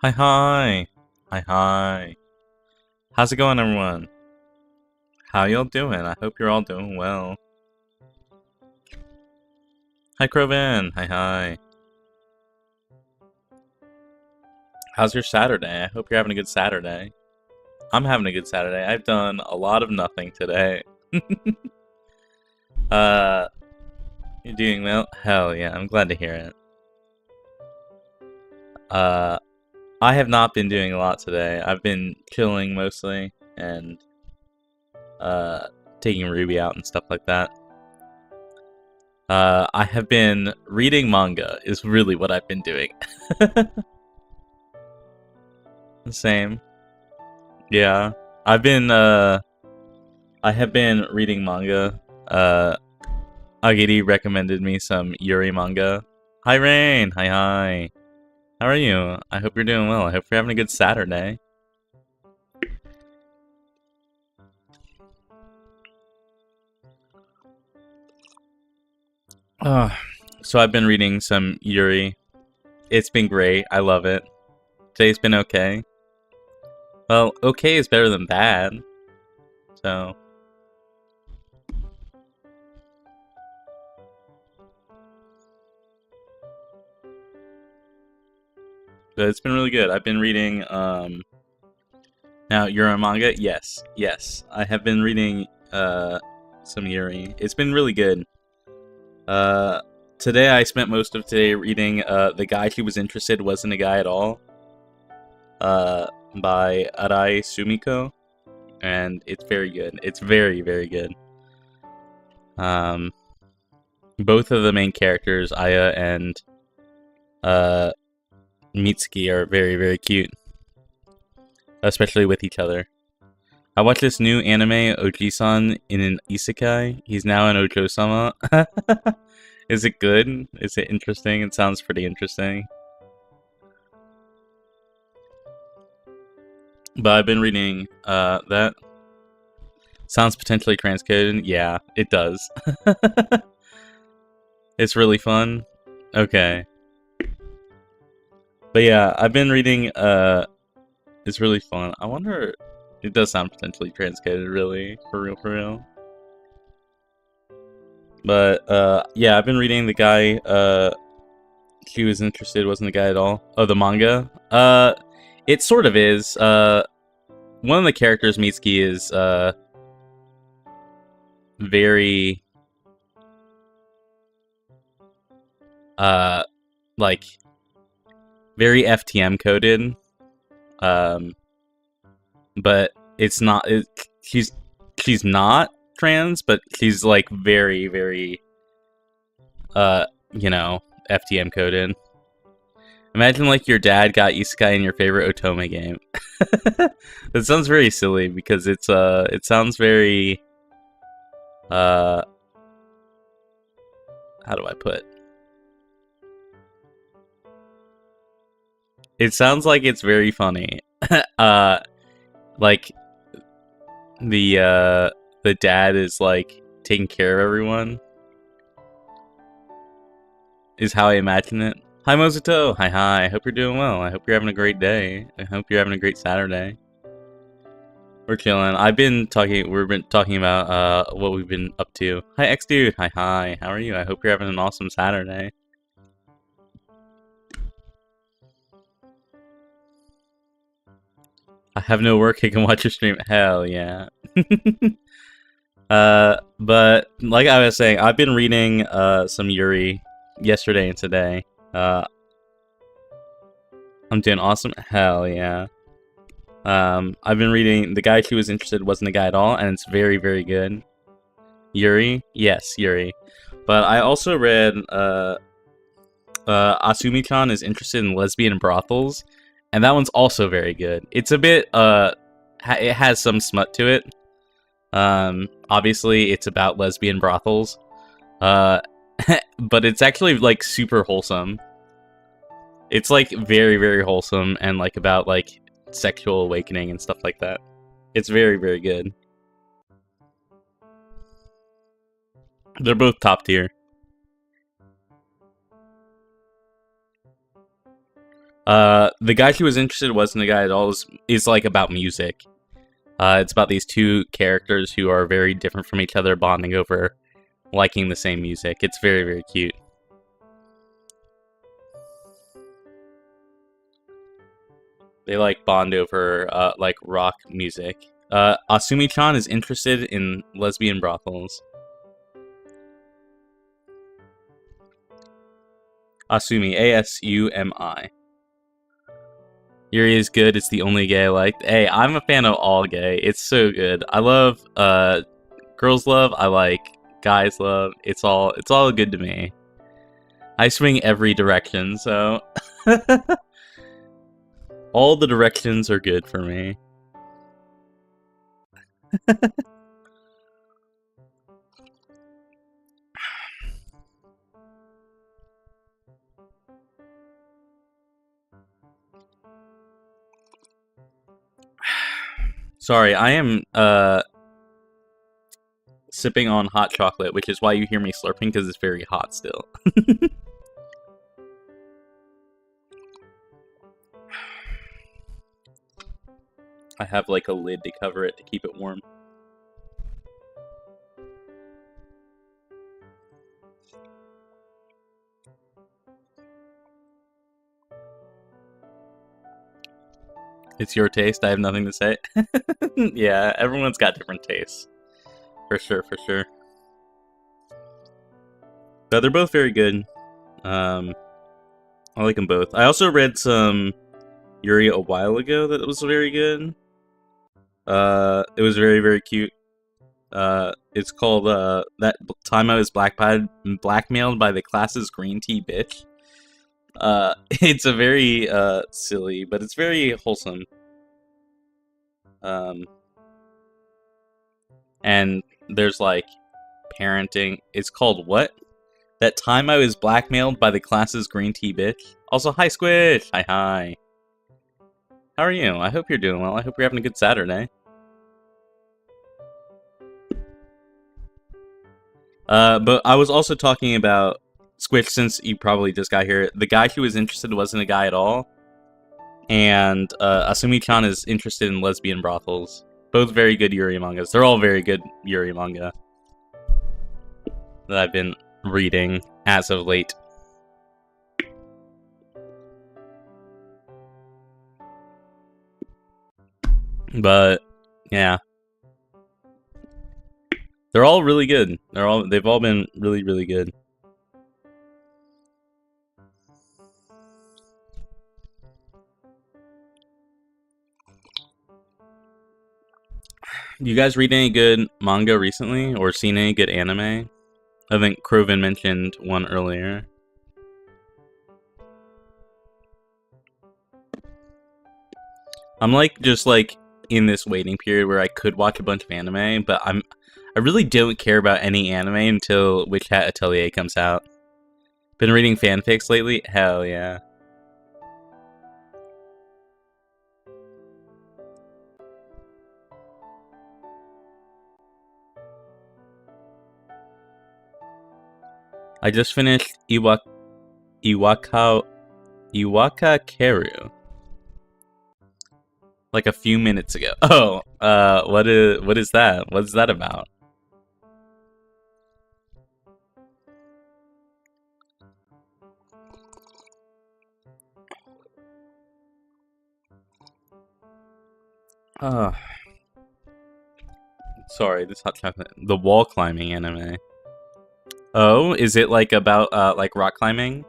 Hi, hi. Hi, hi. How's it going, everyone? How y'all doing? I hope you're all doing well. Hi, Crovin. Hi, hi. How's your Saturday? I hope you're having a good Saturday. I'm having a good Saturday. I've done a lot of nothing today. uh, you're doing well? Hell yeah, I'm glad to hear it. Uh, I have not been doing a lot today. I've been chilling mostly and, taking Ruby out and stuff like that. I have been reading manga, is really what I've been doing. Same. Yeah. I've been, I have been reading manga. Agiri recommended me some Yuri manga. Hi, Rain! Hi, hi. How are you? I hope you're doing well. I hope you're having a good Saturday. Uh, so I've been reading some Yuri. It's been great. I love it. Today's been okay. Well, okay is better than bad. So, but it's been really good. I've been reading, now, you're a manga? Yes. Yes. I have been reading, some Yuri. It's been really good. Uh, Today I spent most of today reading, The Guy She Was Interested Wasn't a Guy at All, uh, by Arai Sumiko, and it's very good. It's very, very good. Um, both of the main characters, Aya and, uh, Mitsuki, are very, very cute, especially with each other. I watched this new anime, Oji-san, in an isekai. He's now an Ojo-sama. Is it good? Is it interesting? It sounds pretty interesting. But I've been reading that. Sounds potentially transcoded. Yeah, it does. It's really fun. Okay. But yeah, I've been reading it's really fun. I wonder, it does sound potentially transcoded, really, for real, for real. But yeah, I've been reading The Guy She Was Interested Wasn't the Guy at All. Oh, the manga. It sort of is. One of the characters, Mitsuki, is very uh like very FTM coded. Um, but it's not. She's not trans, but she's like very, very you know, FTM coded. Imagine like your dad got isekai in your favorite otome game. That sounds very silly because it sounds very uh how do I put? It sounds like it's very funny. uh like the dad is like taking care of everyone is how I imagine it. Hi Mozuto! Hi hi, I hope you're doing well. I hope you're having a great day. I hope you're having a great Saturday. We're chilling. We've been talking about what we've been up to. Hi X dude! Hi hi, how are you? I hope you're having an awesome Saturday. I have no work, I can watch your stream. Hell yeah. But like I was saying, I've been reading some Yuri yesterday and today. I'm doing awesome. Hell yeah. I've been reading The Guy She Was Interested Wasn't a Guy at All, and it's very, very good. Yuri? Yes, Yuri. But I also read Asumi-chan is interested in lesbian brothels, and that one's also very good. It's a bit it has some smut to it. Obviously it's about lesbian brothels. Uh but it's actually like super wholesome. It's like very, very wholesome and like about like sexual awakening and stuff like that. It's very, very good. They're both top tier. The guy she was interested wasn't a guy at all. Is like about music. It's about these two characters who are very different from each other, bonding over liking the same music. It's very, very cute. They like bond over like rock music. Asumi-chan is interested in lesbian brothels. Asumi, A-S-U-M-I. Yuri is good. It's the only gay I like. Hey, I'm a fan of all gay. It's so good. I love girls love. I like guys love. It's all good to me. I swing every direction, so all the directions are good for me. Sorry, I am sipping on hot chocolate, which is why you hear me slurping, because it's very hot still. I have like a lid to cover it to keep it warm. It's your taste. I have nothing to say. Yeah, everyone's got different tastes. For sure, for sure. But they're both very good. I like them both. I also read some Yuri a while ago that was very good. It was very, very cute. It's called That Time I Was Blackmailed by the Class's Green Tea Bitch. It's a very silly, but it's very wholesome. And there's like parenting. It's called what? That Time I Was Blackmailed by the Class's Green Tea Bitch. Also, hi Squish! Hi. How are you? I hope you're doing well. I hope you're having a good Saturday. But I was also talking about Squish, since you probably just got here. The guy who was interested wasn't a guy at all. And Asumi-chan is interested in lesbian brothels. Both very good Yuri mangas. They're all very good Yuri manga that I've been reading as of late. But yeah, they're all really good. They've all been really, really good. You guys read any good manga recently, or seen any good anime? I think Crovin mentioned one earlier. I'm like just like in this waiting period where I could watch a bunch of anime, but I really don't care about any anime until Witch Hat Atelier comes out. Been reading fanfics lately? Hell yeah. I just finished Iwaka Keru like a few minutes ago. Oh, what is that? What is that about? Oh, sorry, this hot chocolate. The wall climbing anime. Oh, is it like about like rock climbing?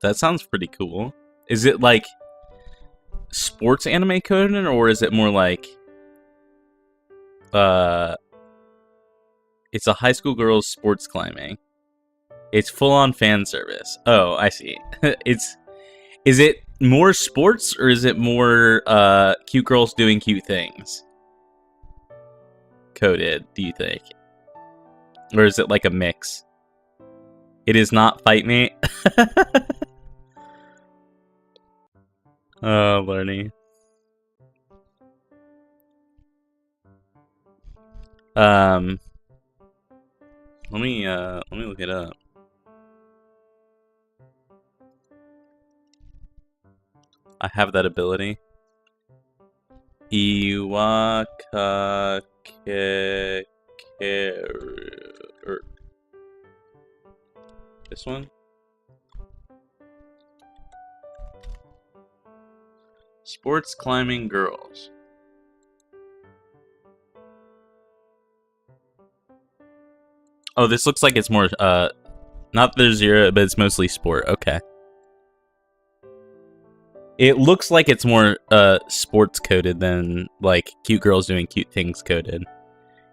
That sounds pretty cool. Is it like sports anime Conan, or is it more like it's a high school girls sports climbing? It's full on fan service. Oh, I see. Is it more sports, or is it more cute girls doing cute things? Coded, do you think? Or is it like a mix? It is not Fight Me. Oh, Barney. Let me look it up. I have that ability. Iwaka this one? Sports climbing girls. Oh, this looks like it's more, not there's zero, but it's mostly sport. Okay. It looks like it's more, sports coded than, like, cute girls doing cute things coded.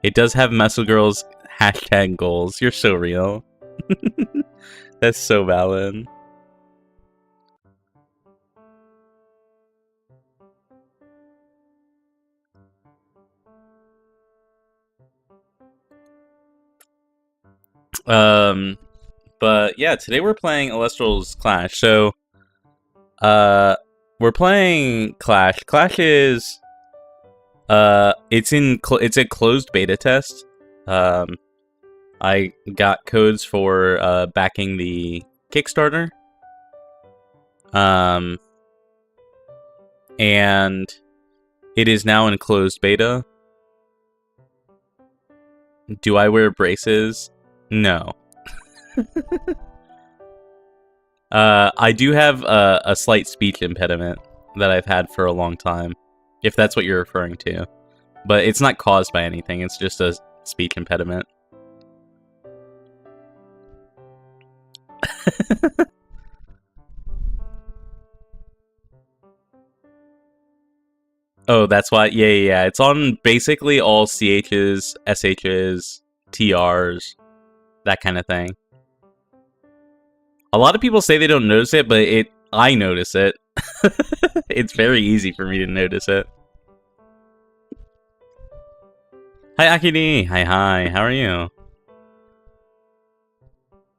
It does have muscle girls hashtag goals. You're so real. That's so valid. But yeah, today we're playing Elestrals Clash. So, we're playing Clash. Clash is, it's a closed beta test. I got codes for, backing the Kickstarter. And it is now in closed beta. Do I wear braces? No. I do have a slight speech impediment that I've had for a long time, if that's what you're referring to. But it's not caused by anything, it's just a speech impediment. Oh, that's why? Yeah. It's on basically all CHs, SHs, TRs, that kind of thing. A lot of people say they don't notice it, but I notice it. It's very easy for me to notice it. Hi, Akidi! Hi, how are you?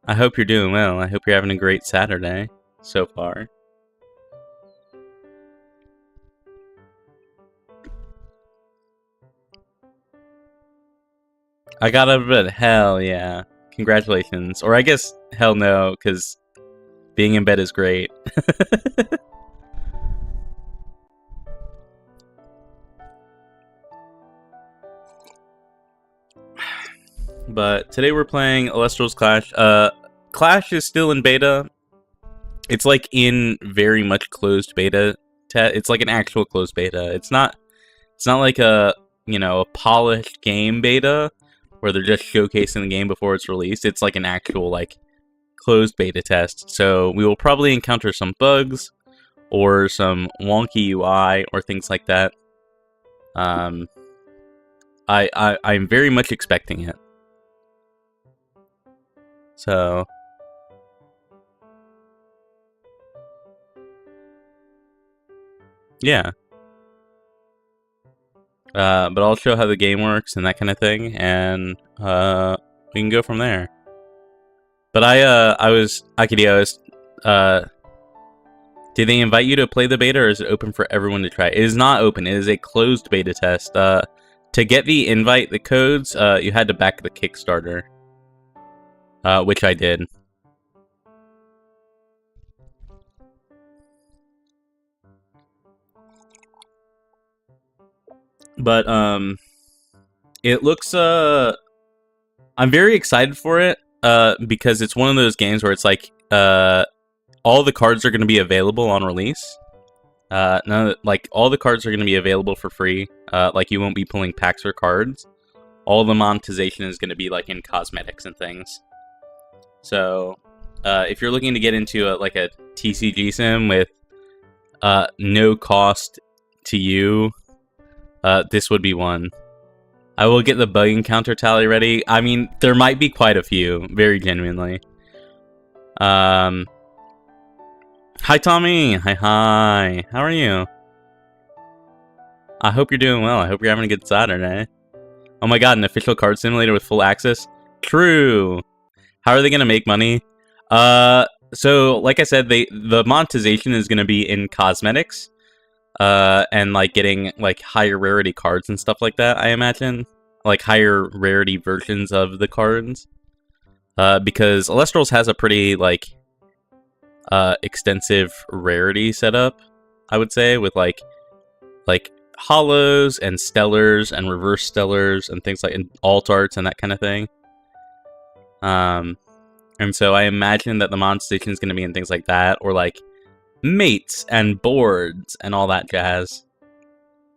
I hope you're doing well. I hope you're having a great Saturday so far. I got out of bed. Hell yeah. Congratulations. Or I guess, hell no, because being in bed is great. But today we're playing Elestrals Clash. Clash is still in beta. It's like in very much closed beta. It's like an actual closed beta. It's not like a polished game beta where they're just showcasing the game before it's released. It's like an actual like closed beta test. So we will probably encounter some bugs or some wonky UI or things like that. I'm very much expecting it. So yeah. But I'll show how the game works and that kind of thing, and we can go from there. But did they invite you to play the beta, or is it open for everyone to try? It is not open. It is a closed beta test. To get the invite, the codes, you had to back the Kickstarter, which I did. But it looks I'm very excited for it because it's one of those games where it's like all the cards are going to be available on release. Like all the cards are going to be available for free. Like you won't be pulling packs or cards. All the monetization is going to be like in cosmetics and things. So if you're looking to get into like a TCG sim with no cost to you, this would be one. I will get the bug encounter tally ready. I mean, there might be quite a few, very genuinely. Hi, Tommy. Hi. How are you? I hope you're doing well. I hope you're having a good Saturday. Oh my god, an official card simulator with full access? True. How are they going to make money? So, like I said, the monetization is going to be in cosmetics. And like getting like higher rarity cards and stuff like that, I imagine. Like higher rarity versions of the cards. Because Elestrals has a pretty like extensive rarity setup. I would say, with like hollows and stellars and reverse stellars and things like alt arts and that kind of thing. And so I imagine that the mod station is going to be in things like that, or like mates and boards and all that jazz.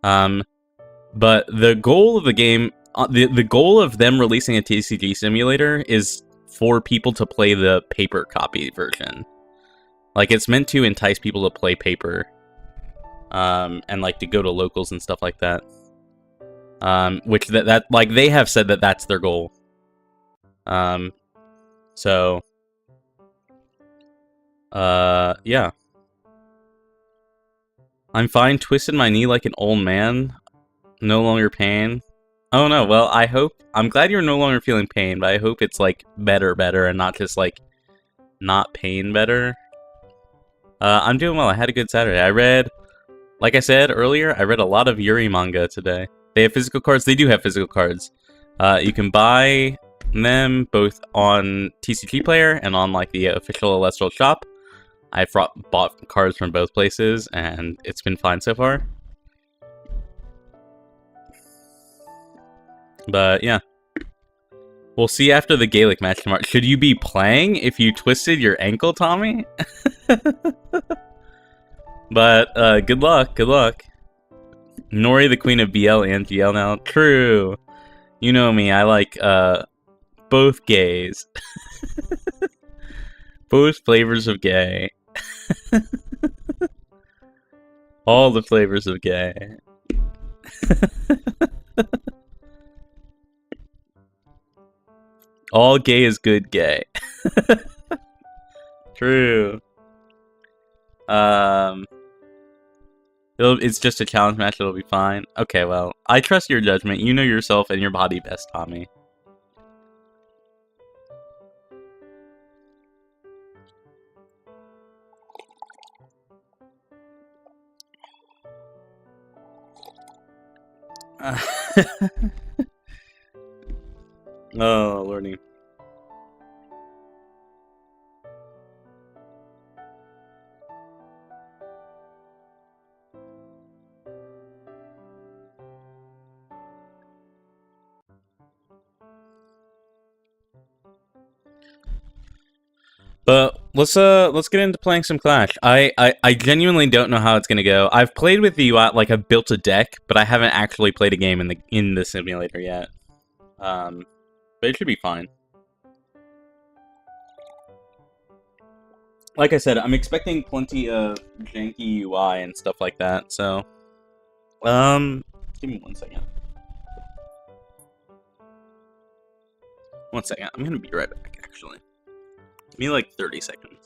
But the goal of the game, the goal of them releasing a TCG simulator is for people to play the paper copy version. Like, it's meant to entice people to play paper, and like to go to locals and stuff like that. Which that like they have said that that's their goal. So, yeah. I'm fine. Twisted my knee like an old man. No longer pain. Oh no, well, I'm glad you're no longer feeling pain, but I hope it's like better, and not just like not pain better. I'm doing well. I had a good Saturday. Like I said earlier, I read a lot of Yuri manga today. They have physical cards. They do have physical cards. You can buy them both on TCG Player and on like the official Elestrals shop. I've bought cards from both places, and it's been fine so far. But yeah, we'll see after the Gaelic match tomorrow. Should you be playing if you twisted your ankle, Tommy? But good luck. Nori, the queen of BL and GL now. True. You know me. I like both gays. Both flavors of gay. All the flavors of gay. All gay is good gay. True. It's just a challenge match, it'll be fine. Okay, well, I trust your judgment. You know yourself and your body best, Tommy. Oh, lordy. But let's get into playing some Clash. I genuinely don't know how it's gonna go. I've played with the UI, like I've built a deck, but I haven't actually played a game in the simulator yet. But it should be fine. Like I said, I'm expecting plenty of janky UI and stuff like that. So, give me 1 second. 1 second. I'm gonna be right back. Actually, give me like 30 seconds.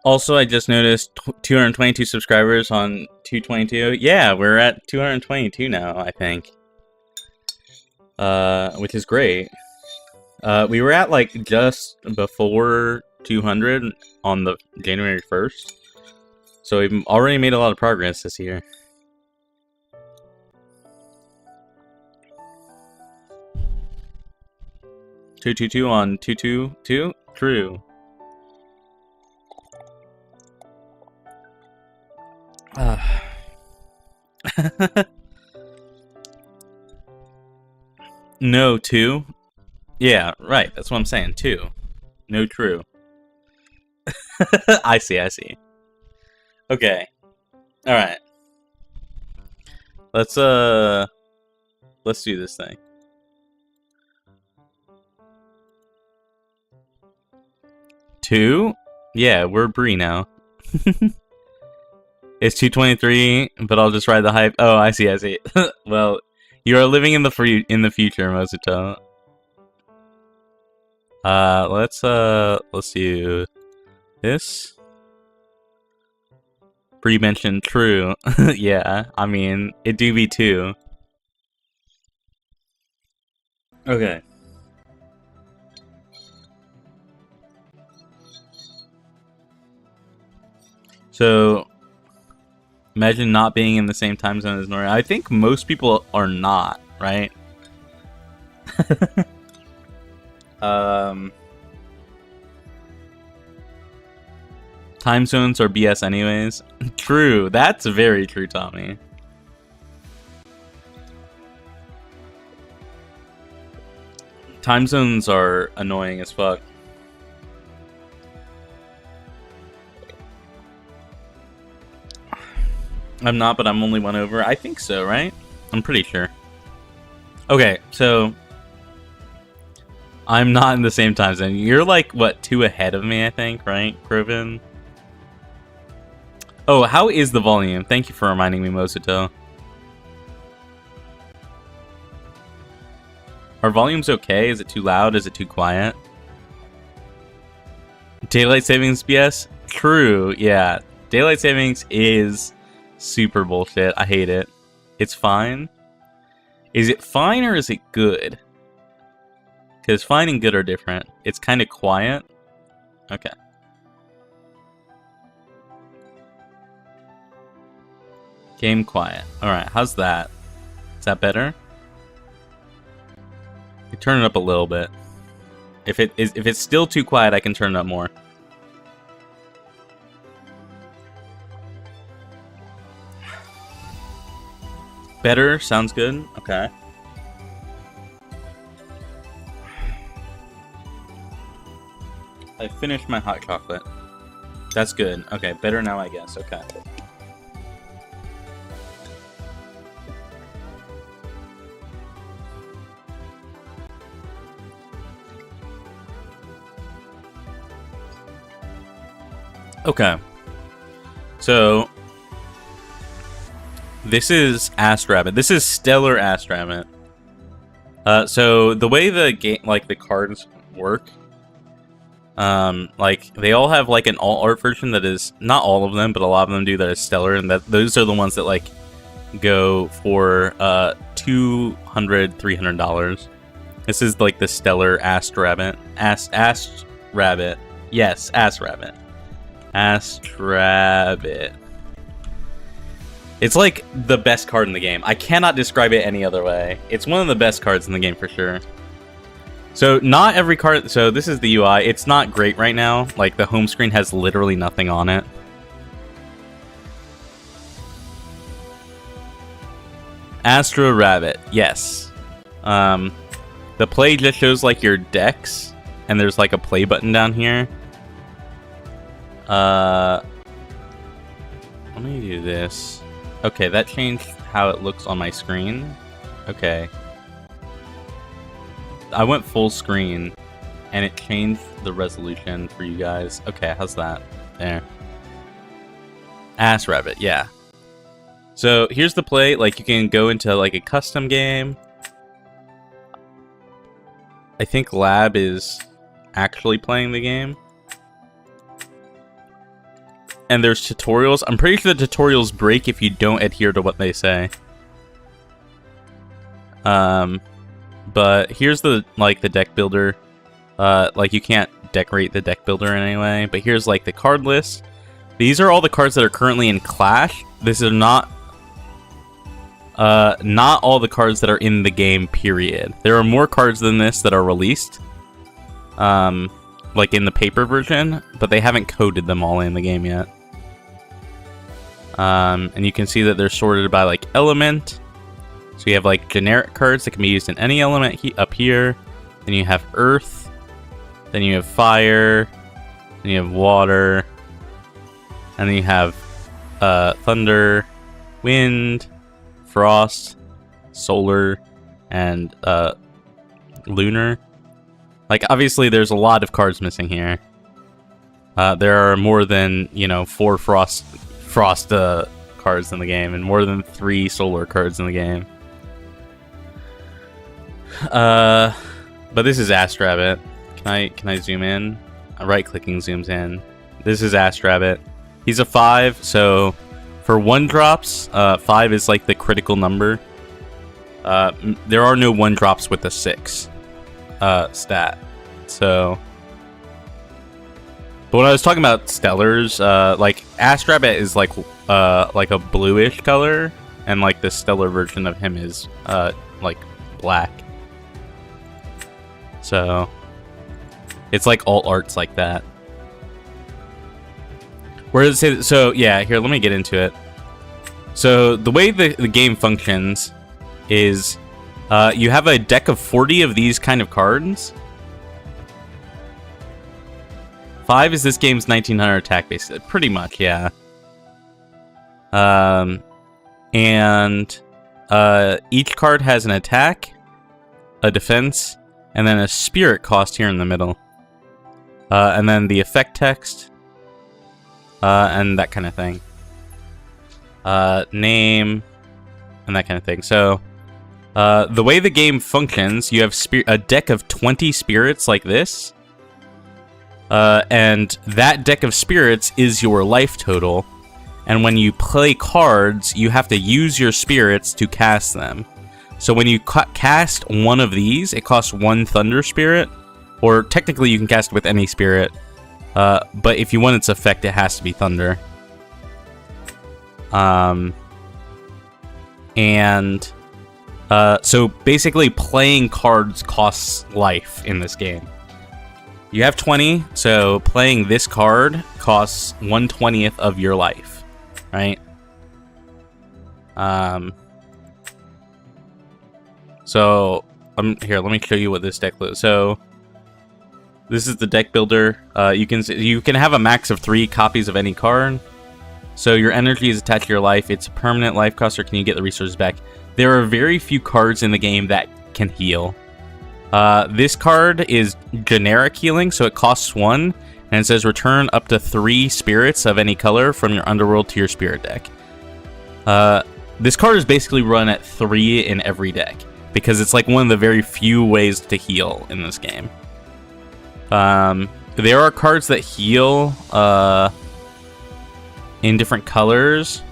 Also, I just noticed 222 subscribers on 222. Yeah, we're at 222 now, I think. Which is great. We were at like just before 200 on the January 1st. So we've already made a lot of progress this year. $222 on 222? True. No, 2? Yeah, right. That's what I'm saying. 2. No, true. I see. Okay. Alright. Let's do this thing. Two? Yeah, we're Bree now. It's 223, but I'll just ride the hype. Oh, I see. Well, You are living in the future, Mozuto. Let's do this. Pre-mentioned true. Yeah, I mean, it do be too. Okay. So, imagine not being in the same time zone as Nori. I think most people are not, right? Time zones are BS anyways. True. That's very true, Tommy. Time zones are annoying as fuck. I'm not, but I'm only one over. I think so, right? I'm pretty sure. Okay, so I'm not in the same time zone. You're like, what, 2 ahead of me, I think, right, Kroven? Oh, how is the volume? Thank you for reminding me, Mosuto. Are volumes okay? Is it too loud? Is it too quiet? Daylight savings BS? True, yeah. Daylight savings is super bullshit. I hate it. It's fine. Is it fine or is it good? Because fine and good are different. It's kind of quiet. Okay. Game quiet. Alright, how's that? Is that better? I turn it up a little bit. If it's still too quiet, I can turn it up more. Better? Sounds good? Okay. I finished my hot chocolate. That's good. Okay, better now, I guess. Okay. Okay. So this is Ass Rabbit. This is Stellar Ass Rabbit. So the way the game, like the cards work, like they all have like an alt art version that is not all of them, but a lot of them do, that is stellar, and that those are the ones that like go for $200, $300. This is like the Stellar Ass Rabbit. Ass Rabbit. Yes, Ass Rabbit. Ass Rabbit. It's like the best card in the game. I cannot describe it any other way. It's one of the best cards in the game for sure. So not every card... So this is the UI. It's not great right now. Like the home screen has literally nothing on it. Astro Rabbit. Yes. The play just shows like your decks. And there's like a play button down here. Let me do this. Okay, that changed how it looks on my screen. Okay. I went full screen, and it changed the resolution for you guys. Okay, how's that? There. Ass Rabbit, yeah. So, here's the play. Like, you can go into, like, a custom game. I think Lab is actually playing the game. And there's tutorials. I'm pretty sure the tutorials break if you don't adhere to what they say. But here's the deck builder. Like you can't decorate the deck builder in any way. But here's like the card list. These are all the cards that are currently in Clash. This is not all the cards that are in the game, period. There are more cards than this that are released. Like in the paper version, but they haven't coded them all in the game yet. And you can see that they're sorted by like element. So you have like generic cards that can be used in any element up here. Then you have earth. Then you have fire. Then you have water. And then you have thunder, wind, frost, solar, and lunar. Like, obviously, there's a lot of cards missing here. There are more than, 4 frost cards in the game, and more than 3 solar cards in the game. But this is Ass Rabbit. Can I zoom in? Right-clicking zooms in. This is Ass Rabbit. He's a 5, so for 1-drops, 5 is like the critical number. There are no 1-drops with a 6 stat. So, but when I was talking about stellars, like Ass Rabbit is like a bluish color, and like the stellar version of him is like black. So it's like alt arts like that. Where does it say? So yeah, here, let me get into it. So the way the game functions is you have a deck of 40 of these kind of cards. 5 is this game's 1900 attack base, pretty much, yeah. And each card has an attack, a defense, and then a spirit cost here in the middle. And then the effect text, and that kind of thing. Name, and that kind of thing. So, the way the game functions, you have a deck of 20 spirits like this. And that deck of spirits is your life total. And when you play cards, you have to use your spirits to cast them. So when you cast one of these, it costs 1 Thunder Spirit. Or technically you can cast it with any spirit. But if you want its effect, it has to be Thunder. So basically playing cards costs life in this game. You have 20, so playing this card costs 1/20th of your life, right? So here, let me show you what this deck looks. So this is the deck builder. You can have a max of 3 copies of any card. So your energy is attached to your life. It's a permanent life cost, or can you get the resources back? There are very few cards in the game that can heal. This card is generic healing, so it costs 1, and it says return up to 3 spirits of any color from your underworld to your spirit deck. This card is basically run at 3 in every deck, because it's like one of the very few ways to heal in this game. There are cards that heal in different colors.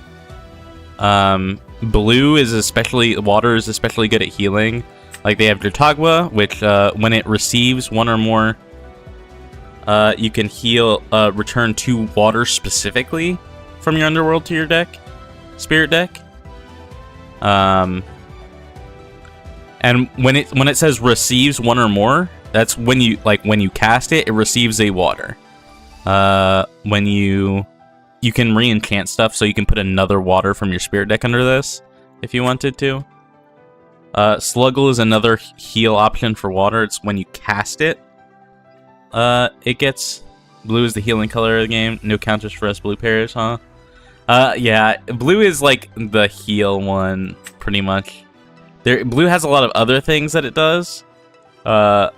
Blue is water is especially good at healing. Like they have Jotagwa, which when it receives 1 or more, you can heal, return 2 water specifically from your underworld to your deck, spirit deck. And when it says receives 1 or more, that's when you cast it, it receives a water. When you can re-enchant stuff, so you can put another water from your spirit deck under this if you wanted to. Sluggle is another heal option for water. It's when you cast it. It gets... Blue is the healing color of the game. No counters for us blue pairs, huh? Yeah, blue is like the heal one, pretty much. Blue has a lot of other things that it does. But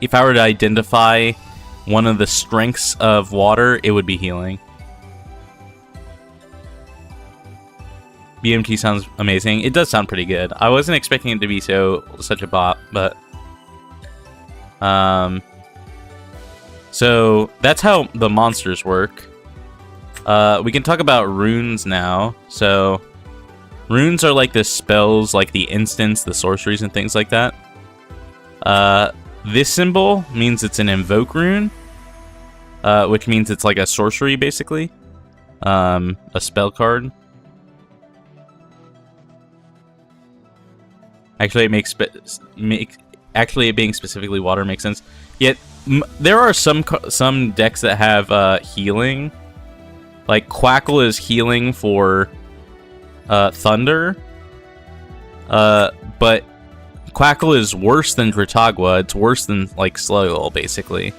if I were to identify one of the strengths of water, it would be healing. BMT sounds amazing. It does sound pretty good. I wasn't expecting it to be such a bop, but so that's how the monsters work. We can talk about runes now. So runes are like the spells, like the instants, the sorceries, and things like that. This symbol means it's an invoke rune, which means it's like a sorcery, basically, a spell card. Actually, it being specifically water makes sense. Yet there are some decks that have healing. Like Quackle is healing for thunder, but Quackle is worse than Dratagua. It's worse than like Sluggle, basically.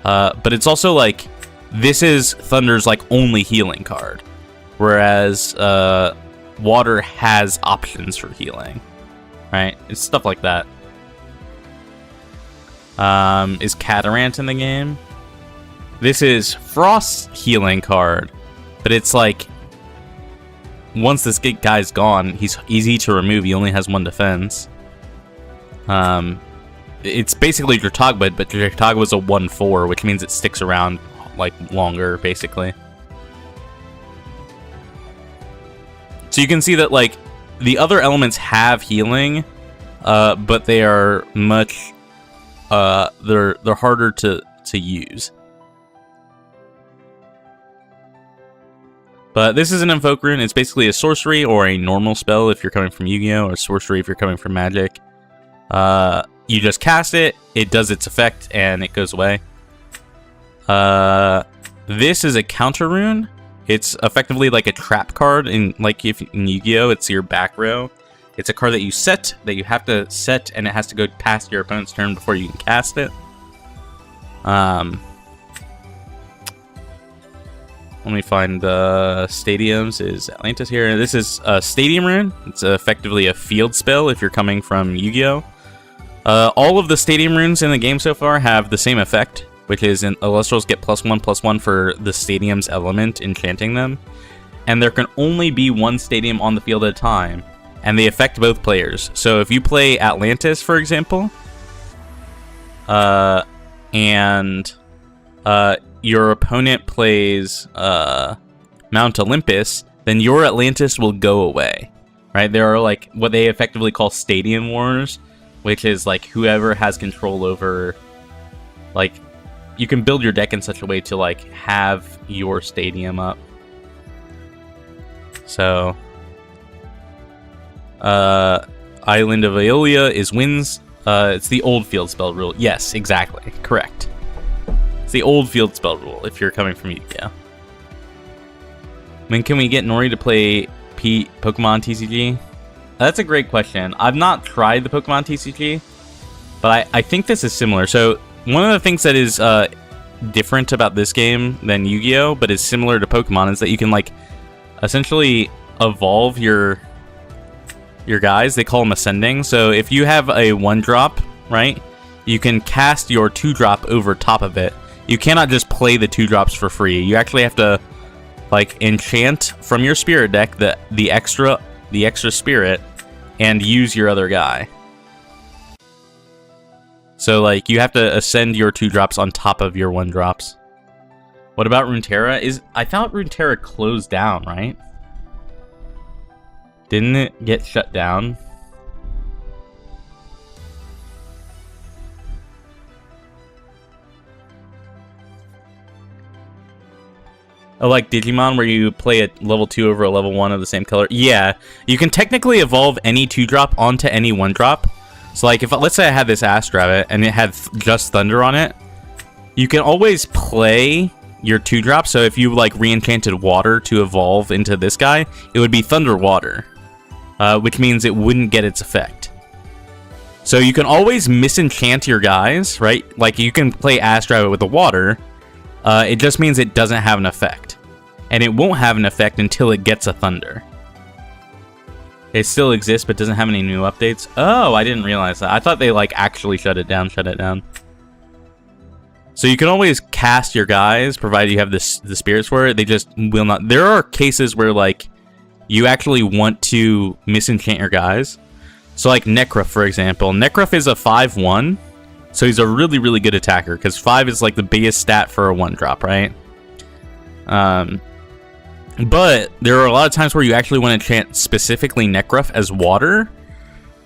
But it's also like this is Thunder's like only healing card, whereas Water has options for healing. Right? It's stuff like that. Is Catarant in the game? This is Frost's healing card, but it's like once this guy's gone, he's easy to remove. He only has 1 defense. It's basically Dratogba, but Dratogba was a 1/4, which means it sticks around like longer, basically. So you can see that like the other elements have healing, but they are much they're harder to use. But this is an Invoke Rune. It's basically a sorcery or a normal spell if you're coming from Yu-Gi-Oh! Or sorcery if you're coming from Magic. You just cast it, it does its effect, and it goes away. This is a counter rune. It's effectively like a trap card in Yu-Gi-Oh! It's your back row. It's a card that you set, that you have to set, and it has to go past your opponent's turn before you can cast it. Let me find the stadiums. Is Atlantis here? This is a stadium rune. It's effectively a field spell if you're coming from Yu-Gi-Oh! All of the stadium runes in the game so far have the same effect, which is Elestrals get +1/+1 for the stadium's element, enchanting them. And there can only be 1 stadium on the field at a time, and they affect both players. So if you play Atlantis, for example, and your opponent plays Mount Olympus, then your Atlantis will go away, right? There are like what they effectively call stadium wars, which is like whoever has control over, like, you can build your deck in such a way to like have your stadium up. So Island of Aeolia is wins. It's the old field spell rule. Yes, exactly, correct. It's the old field spell rule if you're coming from Yu-Gi-Oh! When can we get Nori to play Pokemon TCG? That's a great question. I've not tried the Pokemon TCG, but I think this is similar. So one of the things that is different about this game than Yu-Gi-Oh! But is similar to Pokemon is that you can like essentially evolve your guys. They call them ascending. So if you have a 1-drop, right, you can cast your 2-drop over top of it. You cannot just play the 2-drops for free. You actually have to like enchant from your spirit deck the extra spirit and use your other guy. So like you have to ascend your 2-drops on top of your 1-drops. What about Runeterra? I thought Runeterra closed down, right? Didn't it get shut down? Oh, like Digimon, where you play a level 2 over a level 1 of the same color? Yeah, you can technically evolve any 2-drop onto any 1-drop. So, like, if let's say I had this Astrabbit and it had just Thunder on it, you can always play your 2-drop. So if you, like, re-enchanted Water to evolve into this guy, it would be Thunder Water, which means it wouldn't get its effect. So you can always misenchant your guys, right? Like, you can play Astrabbit with the Water. It just means it doesn't have an effect. And it won't have an effect until it gets a Thunder. It still exists, but doesn't have any new updates. Oh, I didn't realize that. I thought they, like, actually shut it down. So you can always cast your guys, provided you have the spirits for it. They just will not. There are cases where, like, you actually want to misenchant your guys. So, like, Necrof, for example. Necrof is a 5/1. So he's a really, really good attacker, because 5 is like the biggest stat for a 1-drop, right? But there are a lot of times where you actually want to chant specifically Necrof as water,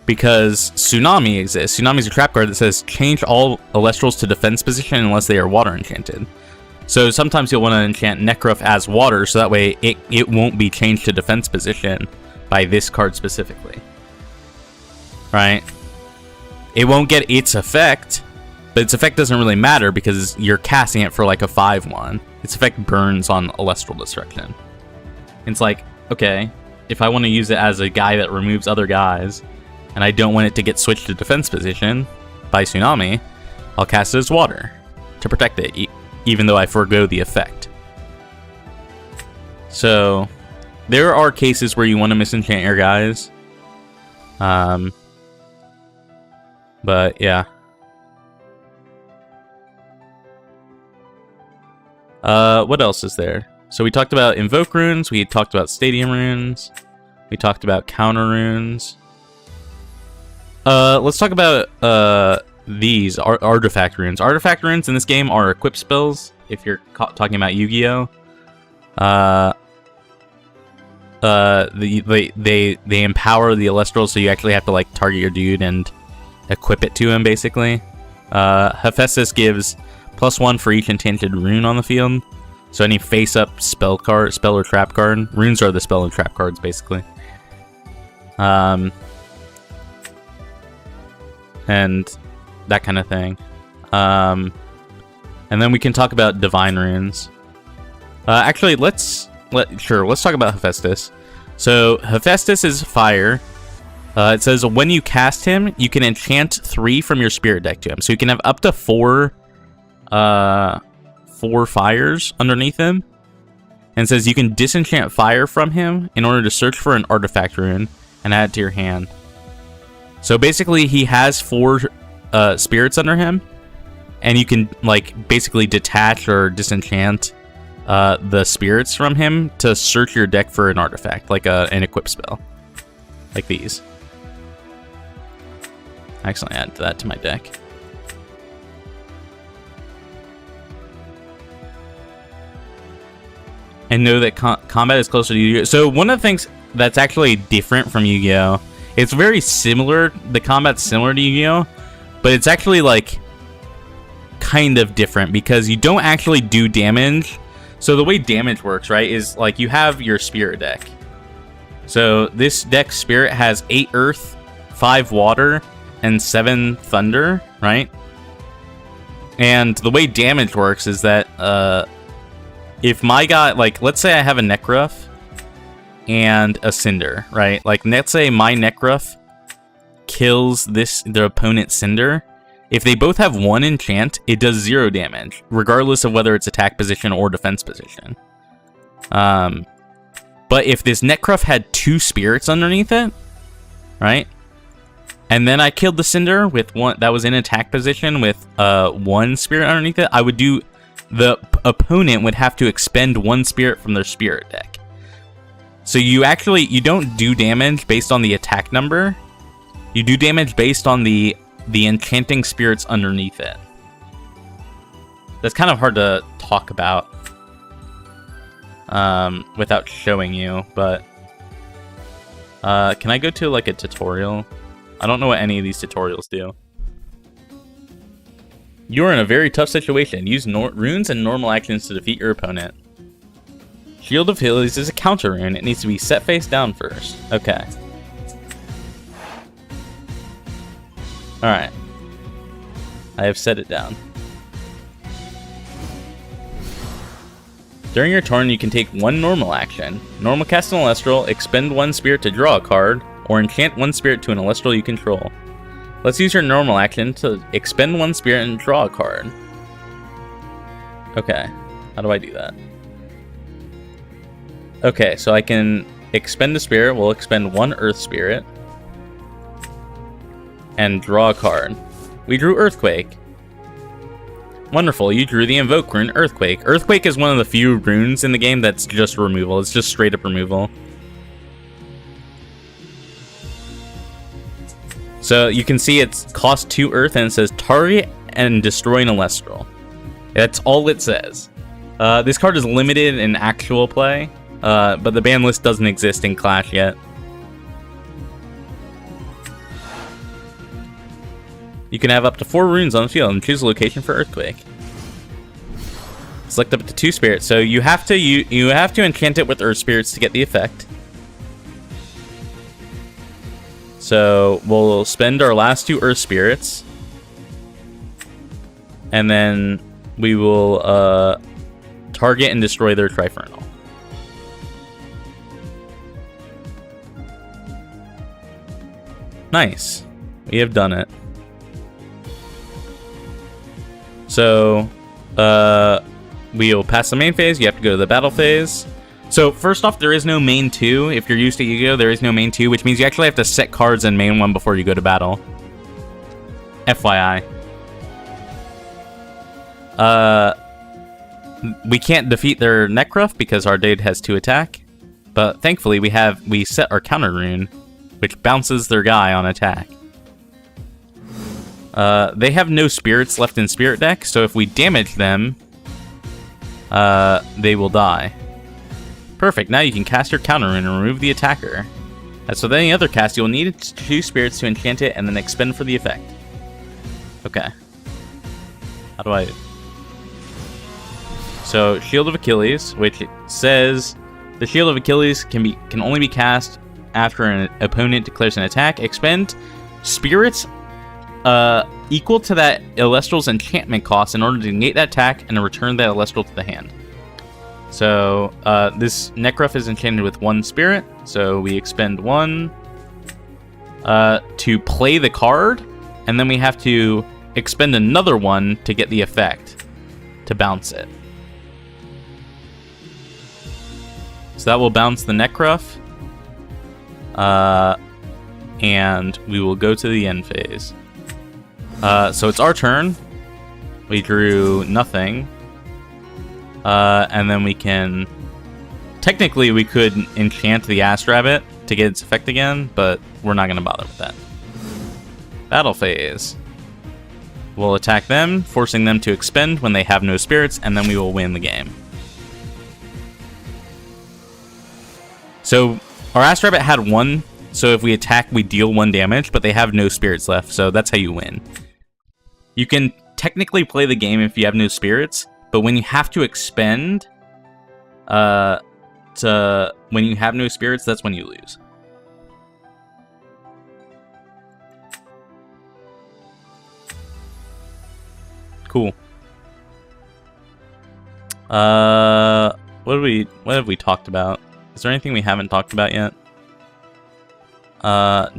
because Tsunami exists. Tsunami is a trap card that says change all Elestrals to defense position unless they are water enchanted. So sometimes you'll want to enchant Necrof as water, so that way it won't be changed to defense position by this card specifically. Right? It won't get its effect, but its effect doesn't really matter because you're casting it for like a 5/1. Its effect burns on Elestral Destruction. It's like, okay, if I want to use it as a guy that removes other guys, and I don't want it to get switched to defense position by Tsunami, I'll cast it as water to protect it, even though I forego the effect. So, there are cases where you want to misenchant your guys. But, yeah. What else is there? So we talked about invoke runes, we talked about stadium runes, we talked about counter runes. Let's talk about these artifact runes. Artifact runes in this game are equip spells. If you're talking about Yu-Gi-Oh, they empower the Elestrals, so you actually have to like target your dude and equip it to him basically. Hephaestus gives +1 for each enchanted rune on the field. So any face-up spell or trap card. Runes are the spell and trap cards basically. And that kind of thing. And then we can talk about divine runes. Actually, let's talk about Hephaestus. So Hephaestus is fire. It says when you cast him, you can enchant 3 from your spirit deck to him. So you can have up to 4 fires underneath him. And it says you can disenchant fire from him in order to search for an artifact rune and add it to your hand. So basically, he has 4 spirits under him, and you can like basically detach or disenchant the spirits from him to search your deck for an artifact, like an equip spell, like these. I accidentally added that to my deck. And know that combat is closer to Yu-Gi-Oh. So one of the things that's actually different from Yu-Gi-Oh, it's very similar. The combat's similar to Yu-Gi-Oh, but it's actually like kind of different because you don't actually do damage. So the way damage works, right, is like you have your spirit deck. So this deck spirit has 8 earth, 5 water, and 7 thunder, right? And the way damage works is that if my guy, like, let's say I have a Necruff and a Cinder, right? Like, let's say my Necruff kills the opponent's Cinder. If they both have 1 enchant, it does 0 damage, regardless of whether it's attack position or defense position. But if this Necruff had 2 spirits underneath it, right? And then I killed the Cinder with 1 that was in attack position with 1 spirit underneath it, the opponent would have to expend 1 spirit from their spirit deck. So you don't do damage based on the attack number. You do damage based on the enchanting spirits underneath it. That's kind of hard to talk about without showing you, but can I go to like a tutorial? I don't know what any of these tutorials do. You're in a very tough situation. Use runes and normal actions to defeat your opponent. Shield of Helios is a counter rune. It needs to be set face down first. Okay. Alright. I have set it down. During your turn, you can take 1 normal action. Normal cast an Elestral, expend 1 spirit to draw a card, or enchant 1 spirit to an Elestral you control. Let's use your normal action to expend 1 spirit and draw a card. Okay, how do I do that? Okay, so I can expend a spirit, we'll expend 1 earth spirit, and draw a card. We drew Earthquake. Wonderful, you drew the invoke rune, Earthquake. Earthquake is one of the few runes in the game that's just removal, it's just straight up removal. So you can see it's cost 2 earth and it says target and destroy an Elestral. That's all it says. This card is limited in actual play, but the ban list doesn't exist in Clash yet. You can have up to 4 runes on the field and choose a location for Earthquake. Select up to 2 spirits, so you have to enchant it with Earth Spirits to get the effect. So we'll spend our last 2 Earth Spirits, and then we will target and destroy their Trifernal. Nice. We have done it. So we'll pass the main phase. You have to go to the battle phase. So first off, there is no main 2. If you're used to Yu-Gi-Oh, there is no main 2, which means you actually have to set cards in main 1 before you go to battle. FYI. we can't defeat their Necruff because our dude has 2 attack. But thankfully, we set our counter rune, which bounces their guy on attack. They have no spirits left in Spirit Deck, so if we damage them, they will die. Perfect, now you can cast your counter rune and remove the attacker. As with any other cast, you'll need 2 spirits to enchant it and then expend for the effect. Okay. How do I... So, Shield of Achilles, which says the Shield of Achilles can only be cast after an opponent declares an attack. Expend spirits equal to that Elestrals enchantment cost in order to negate that attack and return that Elestral to the hand. So, this Necruff is enchanted with 1 spirit, so we expend 1 to play the card, and then we have to expend another 1 to get the effect, to bounce it. So that will bounce the Necruff, and we will go to the end phase. So it's our turn. We drew nothing. And then we can... Technically, we could enchant the Ass Rabbit to get its effect again, but we're not going to bother with that. Battle phase. We'll attack them, forcing them to expend when they have no spirits, and then we will win the game. So, our Ass Rabbit had 1, so if we attack, we deal 1 damage, but they have no spirits left, so that's how you win. You can technically play the game if you have no spirits, but when you have to expend, when you have no spirits, that's when you lose. Cool. What have we talked about? Is there anything we haven't talked about yet?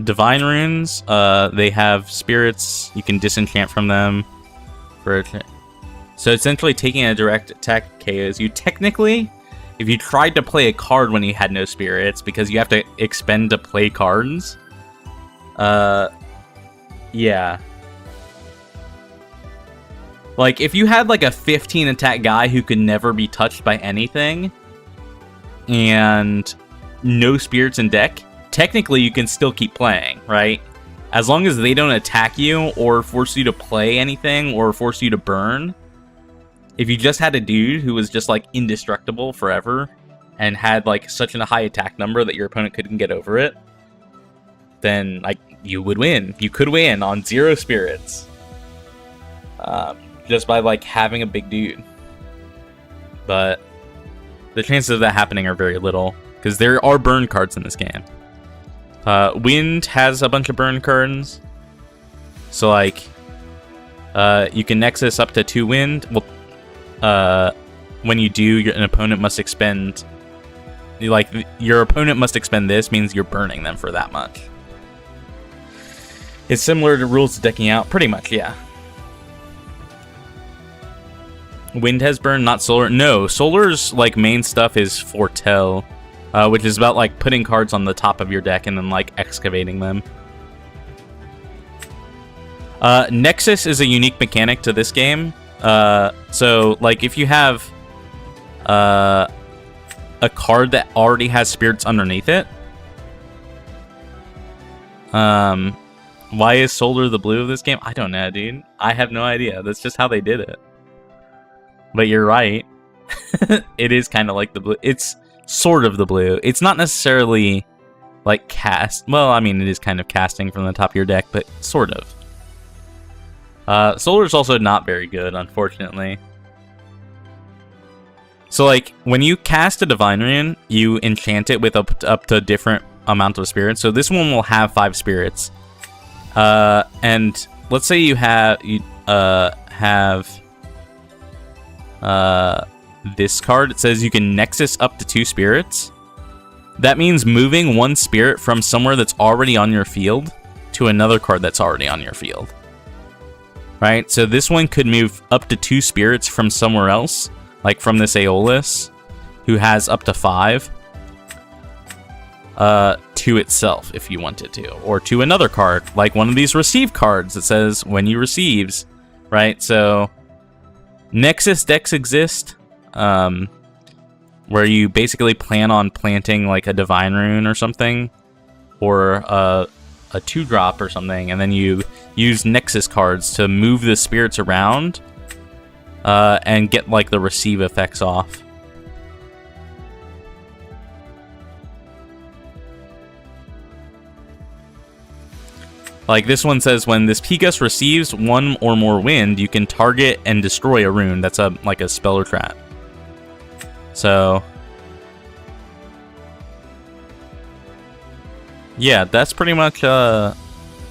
Divine runes, they have spirits. You can disenchant from them. So essentially taking a direct attack KOs you. Technically, if you tried to play a card when you had no spirits, because you have to expend to play cards, yeah. Like, if you had like a 15 attack guy who could never be touched by anything, and no spirits in deck, technically you can still keep playing, right? As long as they don't attack you, or force you to play anything, or force you to burn. If you just had a dude who was just like indestructible forever, and had like such a high attack number that your opponent couldn't get over it, then like you would win. You could win on 0 spirits. Just by like having a big dude. But the chances of that happening are very little, because there are burn cards in this game. Wind has a bunch of burn cards. So like, you can Nexus up to 2 wind. Well, when you do, an opponent must expend... Like, your opponent must expend this, means you're burning them for that much. It's similar to rules of decking out, pretty much, yeah. Wind has burn, not solar. No, solar's like main stuff is foretell, which is about like putting cards on the top of your deck and then like excavating them. Nexus is a unique mechanic to this game. So like if you have a card that already has spirits underneath it, why is solar the blue of this game? I don't know, dude. I have no idea. That's just how they did it. But you're right. It is kind of like the blue. It's sort of the blue. It's not necessarily like cast. Well, I mean, it is kind of casting from the top of your deck, but sort of. Solar's also not very good, unfortunately. So, like, when you cast a Divine Rune, you enchant it with up to different amount of spirits. So this one will have 5 spirits. And let's say you have this card. It says you can Nexus up to 2 spirits. That means moving 1 spirit from somewhere that's already on your field to another card that's already on your field. Right? So this one could move up to 2 spirits from somewhere else, like from this Aeolus, who has up to 5, to itself if you wanted to, or to another card, like one of these receive cards that says when you receives, right? So Nexus decks exist. where you basically plan on planting like a divine rune or something, or a 2-drop or something, and then you use Nexus cards to move the spirits around and get like the receive effects off. Like this one says, when this P-Gust receives 1 or more wind, you can target and destroy a rune. That's like a spell or trap. So yeah, that's pretty much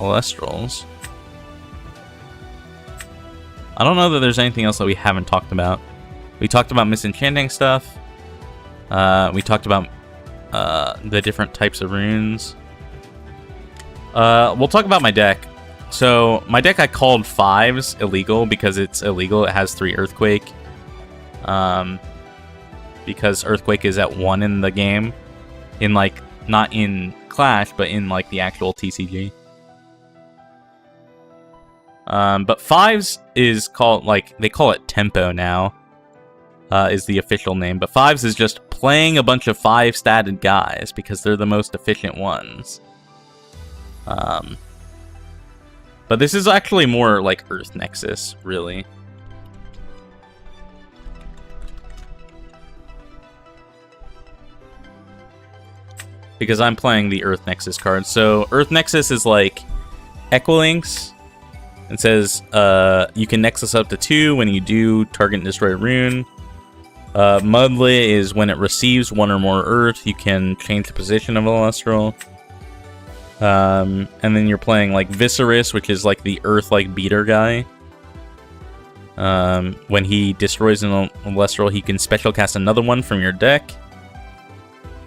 Elestrals. I don't know that there's anything else that we haven't talked about. We talked about misenchanting stuff. We talked about the different types of runes. We'll talk about my deck. So my deck, I called 5s illegal because it's illegal. It has 3 Earthquake. Because Earthquake is at 1 in the game. In like, not in Clash, but in like the actual TCG. But 5s is called, like, they call it tempo now. Is the official name. But 5s is just playing a bunch of 5-statted guys because they're the most efficient ones. But this is actually more like Earth Nexus, really. Because I'm playing the Earth Nexus card. So Earth Nexus is like Equilinx. It says you can Nexus up to 2. When you do, target and destroy a rune. Mudley is when it receives 1 or more Earth, you can change the position of an Elestral. And then you're playing like Viscerus, which is like the Earth-like beater guy. When he destroys an Elestral, he can special cast another one from your deck.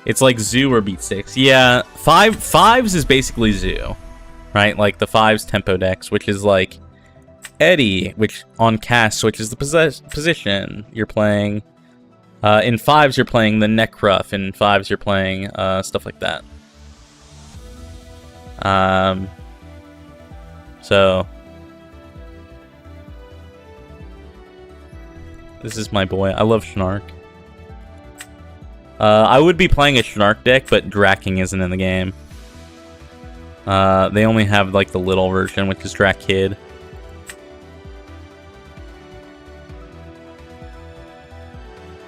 It's like Zoo or Beat 6. Yeah, 5s is basically Zoo, right? Like the 5s tempo decks, which is like Eddie, which on cast switches the position. You're playing in 5s. You're playing the Necruff. In 5s, you're playing stuff like that. So this is my boy. I love Schnark. I would be playing a Schnark deck, but Draking isn't in the game. They only have like the little version, which is Drak Kid.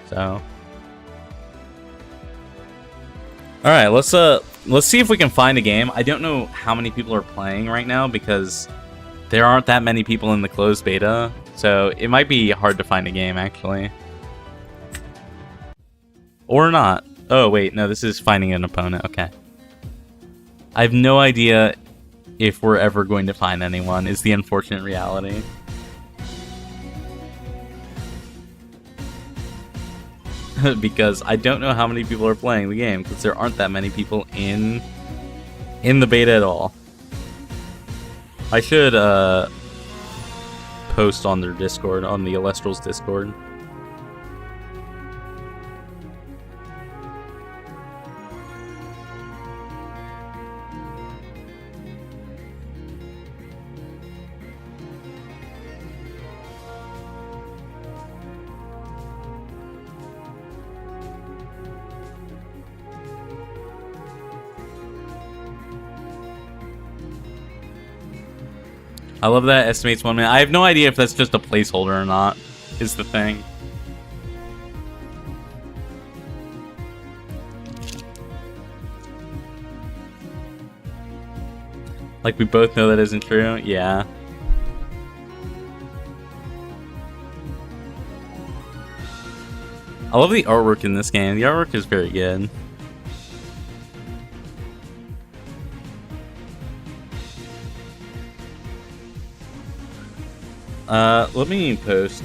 So, all right, let's see if we can find a game. I don't know how many people are playing right now because there aren't that many people in the closed beta, so it might be hard to find a game actually. Or not. Oh, wait, no, this is finding an opponent. Okay. I have no idea if we're ever going to find anyone, is the unfortunate reality. Because I don't know how many people are playing the game, because there aren't that many people in the beta at all. I should post on their Discord, on the Elestrals Discord. I love that estimates 1 minute. I have no idea if that's just a placeholder or not, is the thing. Like, we both know that isn't true? Yeah. I love the artwork in this game. The artwork is very good. Let me post.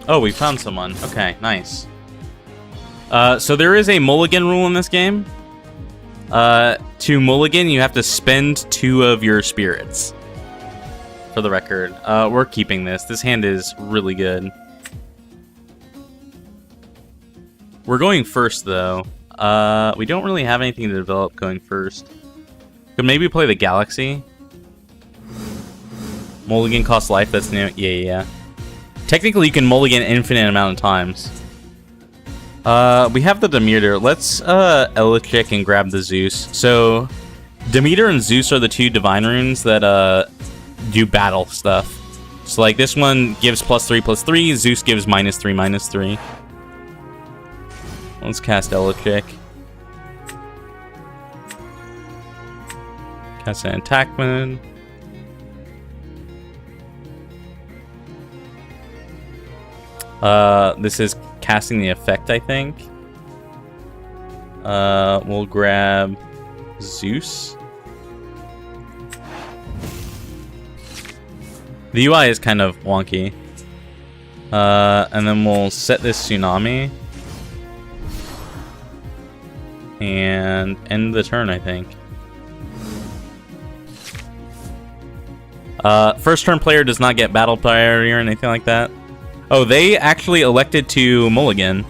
Oh, we found someone. Okay, nice. So there is a mulligan rule in this game. To to mulligan, you have to spend 2 of your spirits. For the record. We're keeping this. This hand is really good. We're going first, though. We don't really have anything to develop going first. Could maybe play the Galaxy. Mulligan costs life. That's new. Yeah. Technically, you can mulligan an infinite amount of times. We have the Demeter. Let's Elestric and grab the Zeus. So, Demeter and Zeus are the 2 divine runes that do battle stuff. So, like, this one gives +3/+3. Zeus gives -3/-3. Let's cast Elestric. Cast an attackman. This is casting the effect, I think. We'll grab Zeus. The UI is kind of wonky. And then we'll set this Tsunami. And end the turn, I think. First turn player does not get battle priority or anything like that. Oh, they actually elected to mulligan.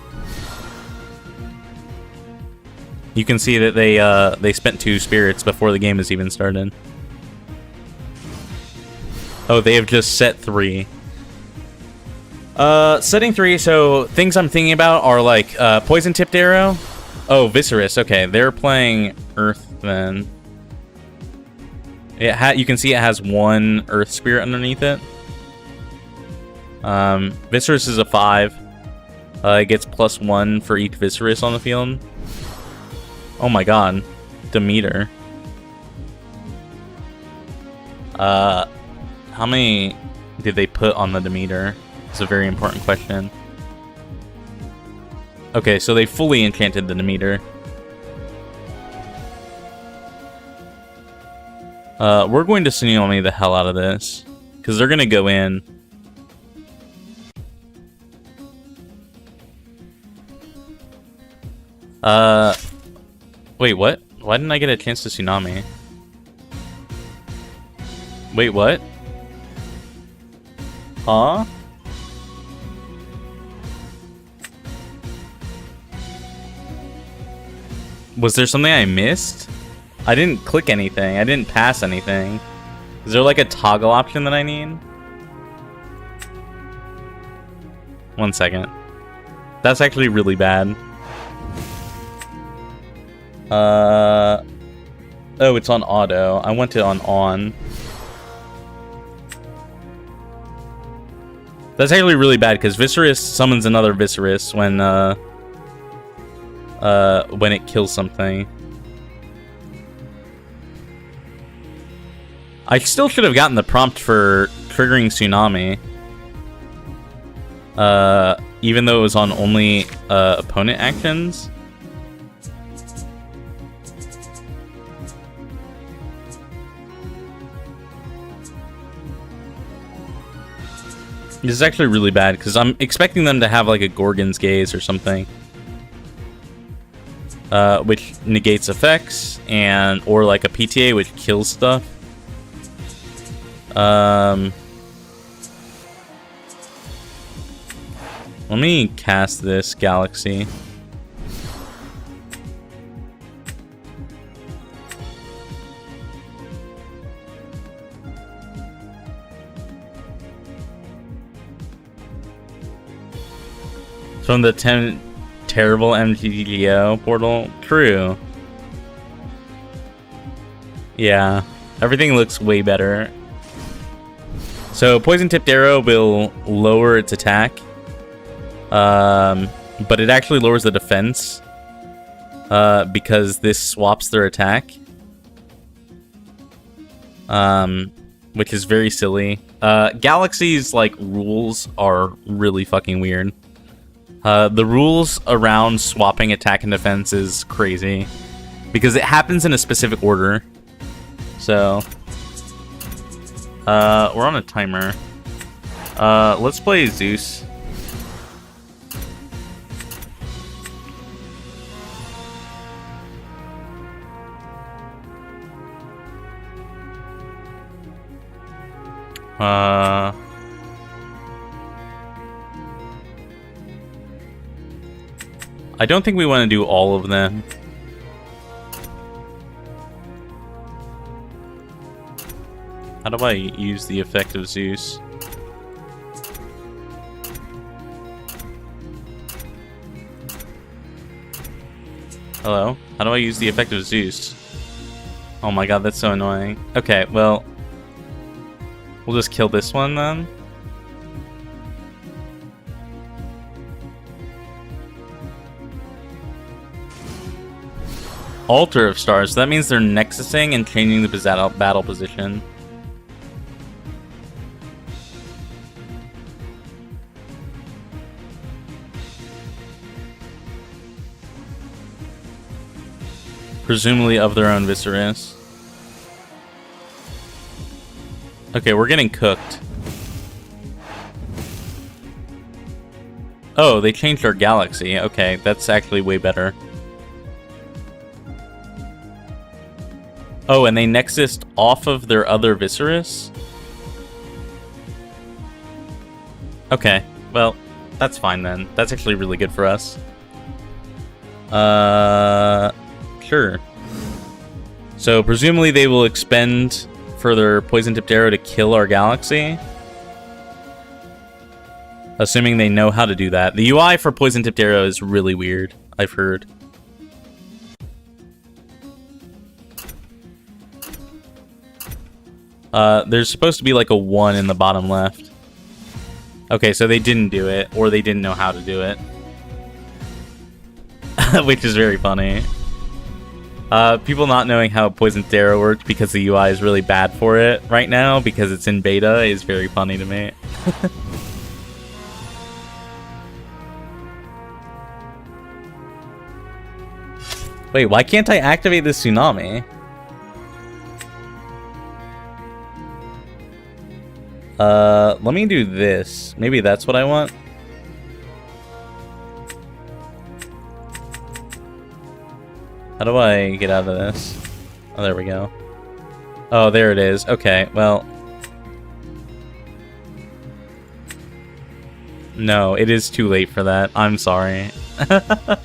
You can see that they spent 2 spirits before the game has even started. Oh, they have just set 3. Setting 3, so things I'm thinking about are like Poison Tipped Arrow. Oh, Viscerus. Okay, they're playing Earth then. You can see it has 1 Earth Spirit underneath it. Viscerus is a 5. It gets +1 for each Viscerus on the field. Oh my god. Demeter. How many did they put on the Demeter? It's a very important question. Okay, so they fully enchanted the Demeter. We're going to Tsunami the hell out of this. Because they're going to go in. Wait, what? Why didn't I get a chance to Tsunami? Wait, what? Huh? Was there something I missed? I didn't click anything. I didn't pass anything. Is there like a toggle option that I need? 1 second. That's actually really bad. Oh, it's on auto. I want it on on. That's actually really bad because Viscerus summons another Viscerus when it kills something. I still should have gotten the prompt for triggering Tsunami. Even though it was on only opponent actions. This is actually really bad because I'm expecting them to have like a Gorgon's Gaze or something. Which negates effects, or like a PTA which kills stuff. Let me cast this Galaxy. From the terrible MTGO portal? True. Yeah, everything looks way better. So Poison Tipped Arrow will lower its attack. But it actually lowers the defense. Because this swaps their attack. Which is very silly. Galaxy's like rules are really fucking weird. The rules around swapping attack and defense is crazy. Because it happens in a specific order. So we're on a timer. Let's play Zeus. I don't think we want to do all of them. How do I use the effect of Zeus? Hello? How do I use the effect of Zeus? Oh my god, that's so annoying. Okay, well... we'll just kill this one then. Altar of Stars. So that means they're nexusing and changing the battle position. Presumably of their own Viserys. Okay, we're getting cooked. Oh, they changed our galaxy. Okay, that's actually way better. Oh, and they nexused off of their other Viserys? Okay, well, that's fine then. That's actually really good for us. Sure. So, presumably they will expend further poison-tipped arrow to kill our galaxy. Assuming they know how to do that. The UI for poison-tipped arrow is really weird, I've heard. There's supposed to be like a 1 in the bottom left. Okay, so they didn't do it, or they didn't know how to do it. Which is very funny. People not knowing how Poison Arrow worked because the UI is really bad for it right now, because it's in beta, is very funny to me. Wait, why can't I activate this tsunami? Let me do this. Maybe that's what I want. How do I get out of this? Oh, there we go. Oh, there it is. Okay, well. No, it is too late for that. I'm sorry. I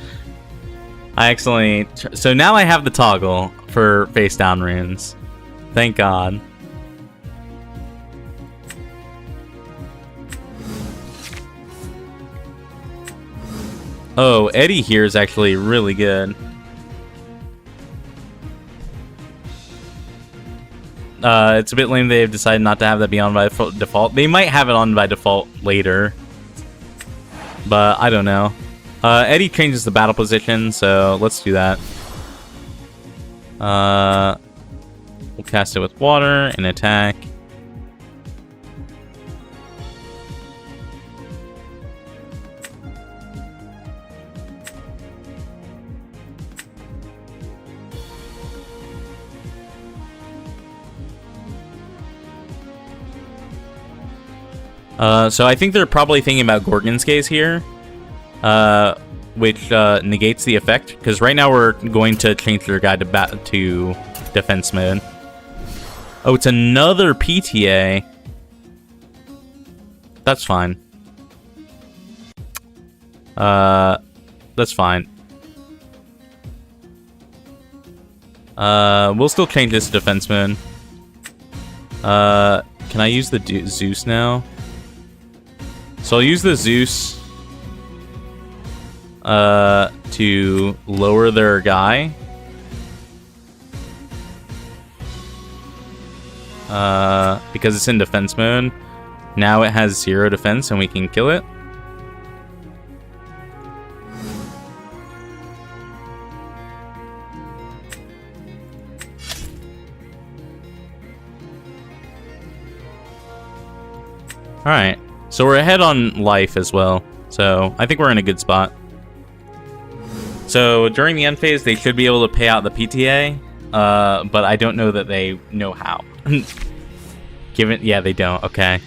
accidentally... So now I have the toggle for face down runes. Thank God. Oh, Eddie here is actually really good. It's a bit lame they've decided not to have that be on by default. They might have it on by default later. But I don't know. Eddie changes the battle position, so let's do that. We'll cast it with water and attack. So I think they're probably thinking about Gorgon's Gaze here, which negates the effect, because right now we're going to change their guy to defense mode. Oh, it's another PTA. That's fine. That's fine. We'll still change this to defense mode. Can I use the Zeus now? So I'll use the Zeus to lower their guy. Because it's in defense mode. Now it has 0 defense and we can kill it. Alright. So we're ahead on life as well, so I think we're in a good spot. So during the end phase, they should be able to pay out the PTA, but I don't know that they know how. Yeah, they don't. Okay.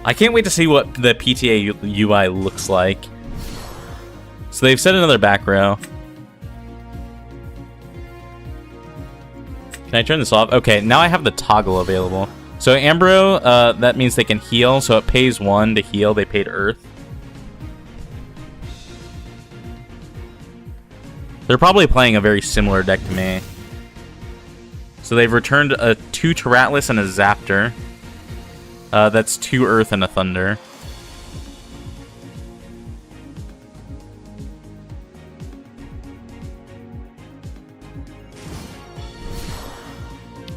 I can't wait to see what the PTA UI looks like. So they've set another back row. Can I turn this off? Okay, now I have the toggle available. So Ambro, that means they can heal, so it pays 1 to heal. They paid Earth. They're probably playing a very similar deck to me. So they've returned a 2 Terratlas and a Zaptor. That's 2 Earth and a Thunder.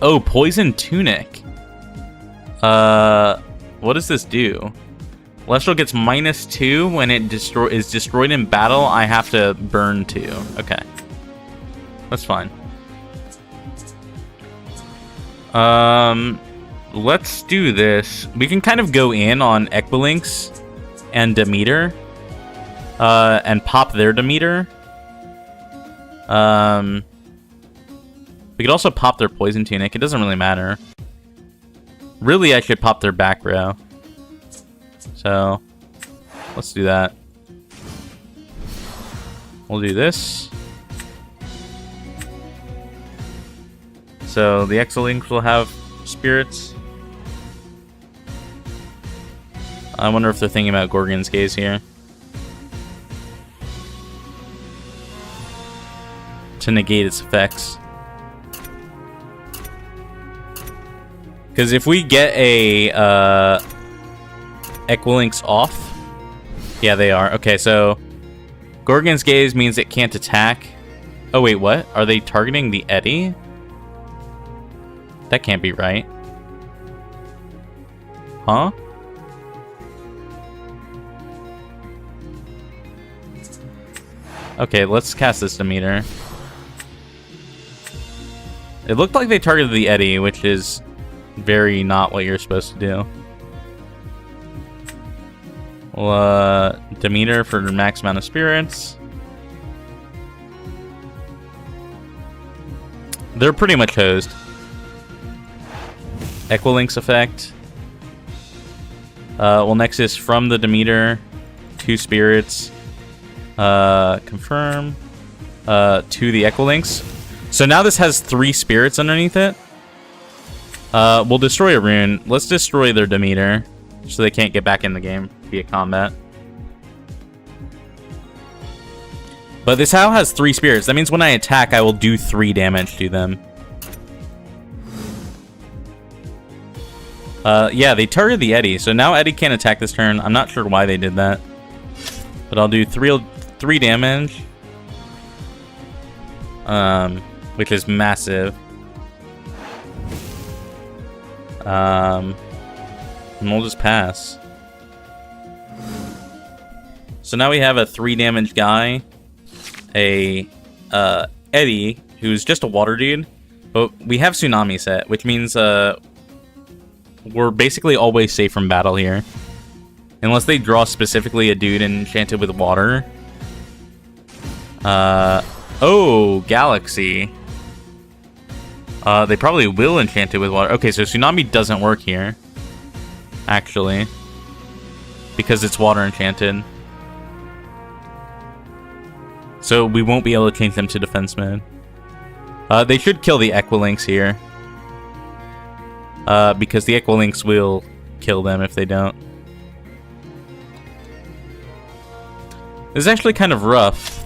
Oh, Poison Tunic. What does this do? Elestral gets -2 when it is destroyed in battle. I have to burn 2. Okay. That's fine. Let's do this. We can kind of go in on Equilinx and Demeter. And pop their Demeter. We could also pop their Poison Tunic. It doesn't really matter. Really, I should pop their back row. So, let's do that. We'll do this. So, the Equilinx will have spirits. I wonder if they're thinking about Gorgon's Gaze here. To negate its effects. Because if we get a Equilinx off, yeah, they are. Okay, so Gorgon's Gaze means it can't attack. Oh wait, what? Are they targeting the Eddy? That can't be right. Huh? Okay, let's cast this Demeter. It looked like they targeted the Eddy, which is very not what you're supposed to do. Well, Demeter for max amount of spirits. They're pretty much hosed. Equilinx effect. Well, Nexus from the Demeter. 2 spirits. Confirm. To the Equilinx. So now this has 3 spirits underneath it. We'll destroy a rune. Let's destroy their Demeter, so they can't get back in the game via combat. But this How has 3 spirits. That means when I attack, I will do 3 damage to them. Yeah, they targeted the Eddy, so now Eddy can't attack this turn. I'm not sure why they did that. But I'll do 3 damage. Which is massive. And we'll just pass. So now we have a 3 damage guy, a Eddy, who's just a water dude, but we have Tsunami set, which means we're basically always safe from battle here, unless they draw specifically a dude enchanted with water. Oh, Galaxy. They probably will enchant it with water. Okay, so Tsunami doesn't work here, actually, because it's water enchanted. So we won't be able to change them to defense mode. They should kill the Equilinx here, because the Equilinx will kill them if they don't. This is actually kind of rough.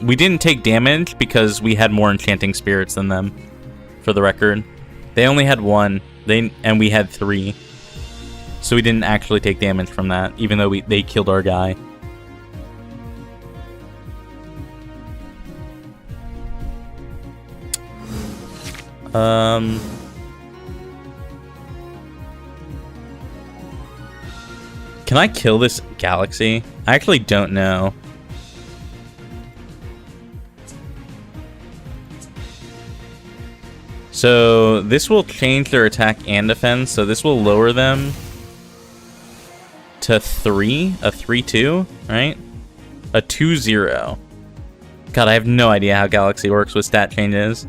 We didn't take damage because we had more enchanting spirits than them, for the record. They only had 1, and we had 3. So we didn't actually take damage from that, even though they killed our guy. Can I kill this Galaxy? I actually don't know. So this will change their attack and defense, so this will lower them to 3, a 3-2, right? A 2-0. God, I have no idea how Galaxy works with stat changes.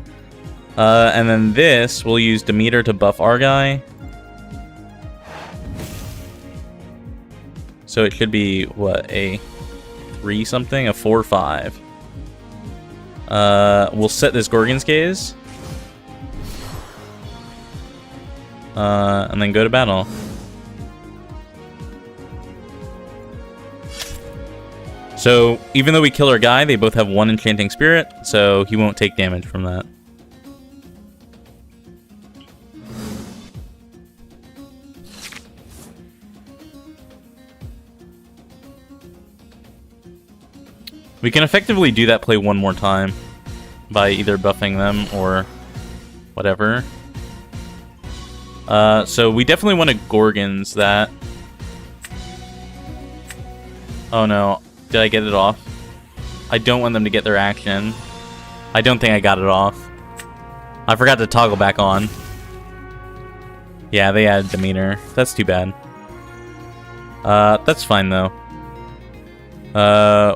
And then this, we'll use Demeter to buff our guy. So it should be, what, a 3 something? A 4-5. We'll set this Gorgon's Gaze. And then go to battle. So, even though we kill our guy, they both have 1 Enchanting Spirit, so he won't take damage from that. We can effectively do that play one more time by either buffing them or whatever. So we definitely want to Gorgons that. Oh no, did I get it off? I don't want them to get their action. I don't think I got it off. I forgot to toggle back on. Yeah, they added Demeanor. That's too bad. That's fine though.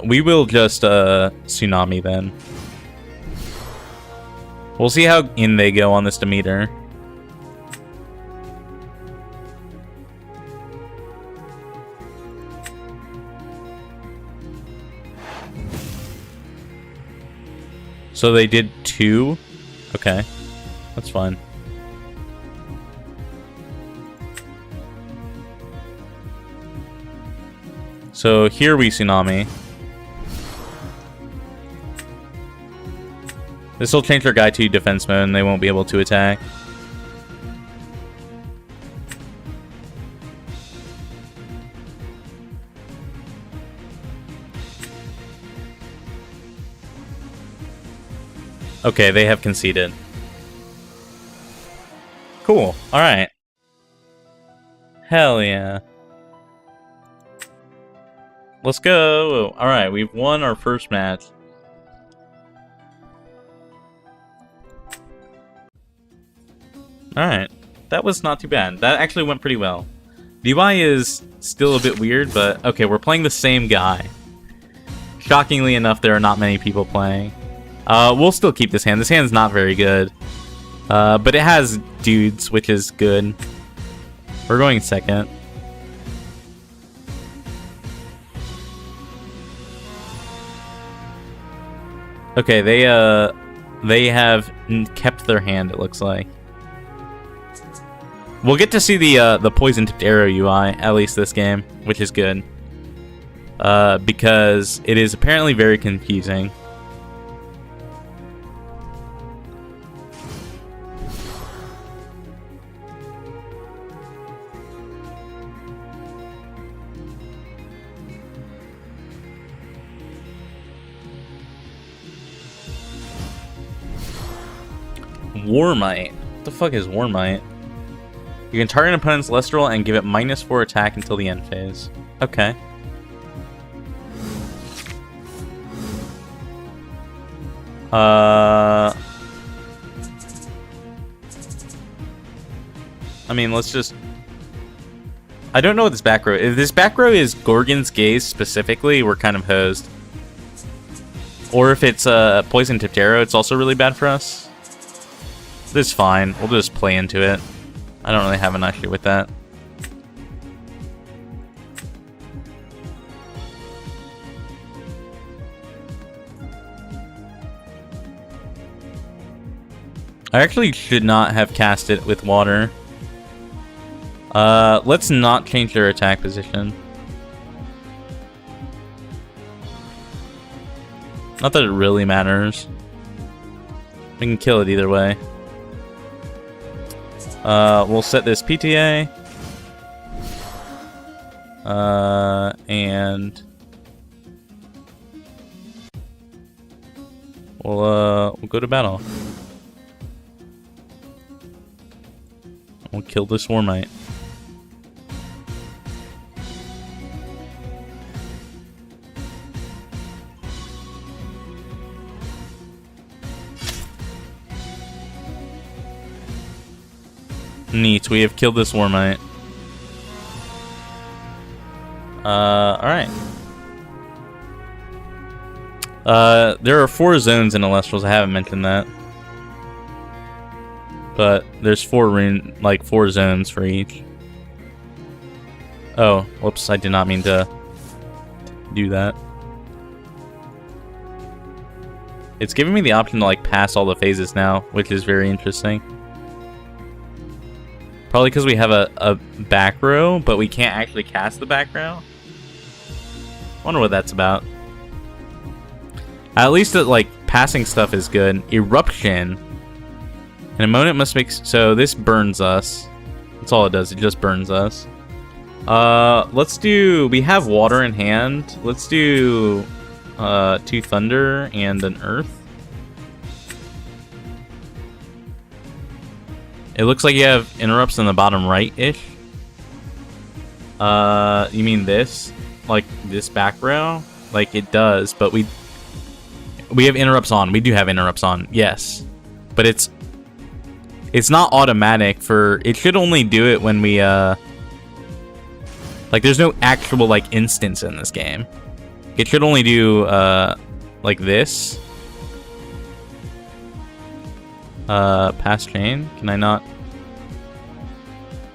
We will just, Tsunami then. We'll see how in they go on this Demeter. So they did 2? Okay. That's fine. So here we Tsunami. This will change our guy to defense mode and they won't be able to attack. Okay, they have conceded. Cool. Alright. Hell yeah. Let's go! Alright, we've won our first match. Alright. That was not too bad. That actually went pretty well. The UI is still a bit weird, but okay, we're playing the same guy. Shockingly enough, there are not many people playing. We'll still keep this hand. This hand's not very good. But it has dudes, which is good. We're going second. Okay, they have kept their hand, it looks like. We'll get to see the Poison Tipped Arrow UI, at least this game, which is good. Because it is apparently very confusing. Warmite. What the fuck is Warmite? You can target an opponent's Elestral and give it -4 attack until the end phase. Okay. I mean, let's just... I don't know what this back row... If this back row is Gorgon's Gaze specifically, we're kind of hosed. Or if it's a Poison Tipped Arrow, it's also really bad for us. This is fine. We'll just play into it. I don't really have an issue with that. I actually should not have cast it with water. Let's not change their attack position. Not that it really matters. We can kill it either way. We'll set this PTA. And we'll go to battle. We'll kill this Warmite. Neat, we have killed this Warmite. Alright. There are 4 zones in Elestrals, I haven't mentioned that. But there's 4 zones for each. Oh, whoops, I did not mean to do that. It's giving me the option to like pass all the phases now, which is very interesting. Probably because we have a back row, but we can't actually cast the back row. Wonder what that's about. At least like passing stuff is good. Eruption. An opponent must make... So this burns us. That's all it does. It just burns us. Let's do... We have water in hand. Let's do 2 thunder and an earth. It looks like you have interrupts in the bottom right-ish. You mean this? Like this back row? Like it does, but we have interrupts on. We do have interrupts on, yes. But it's not automatic for... It should only do it when we, like, there's no actual, like, instance in this game. It should only do, like this. Pass chain? Can I not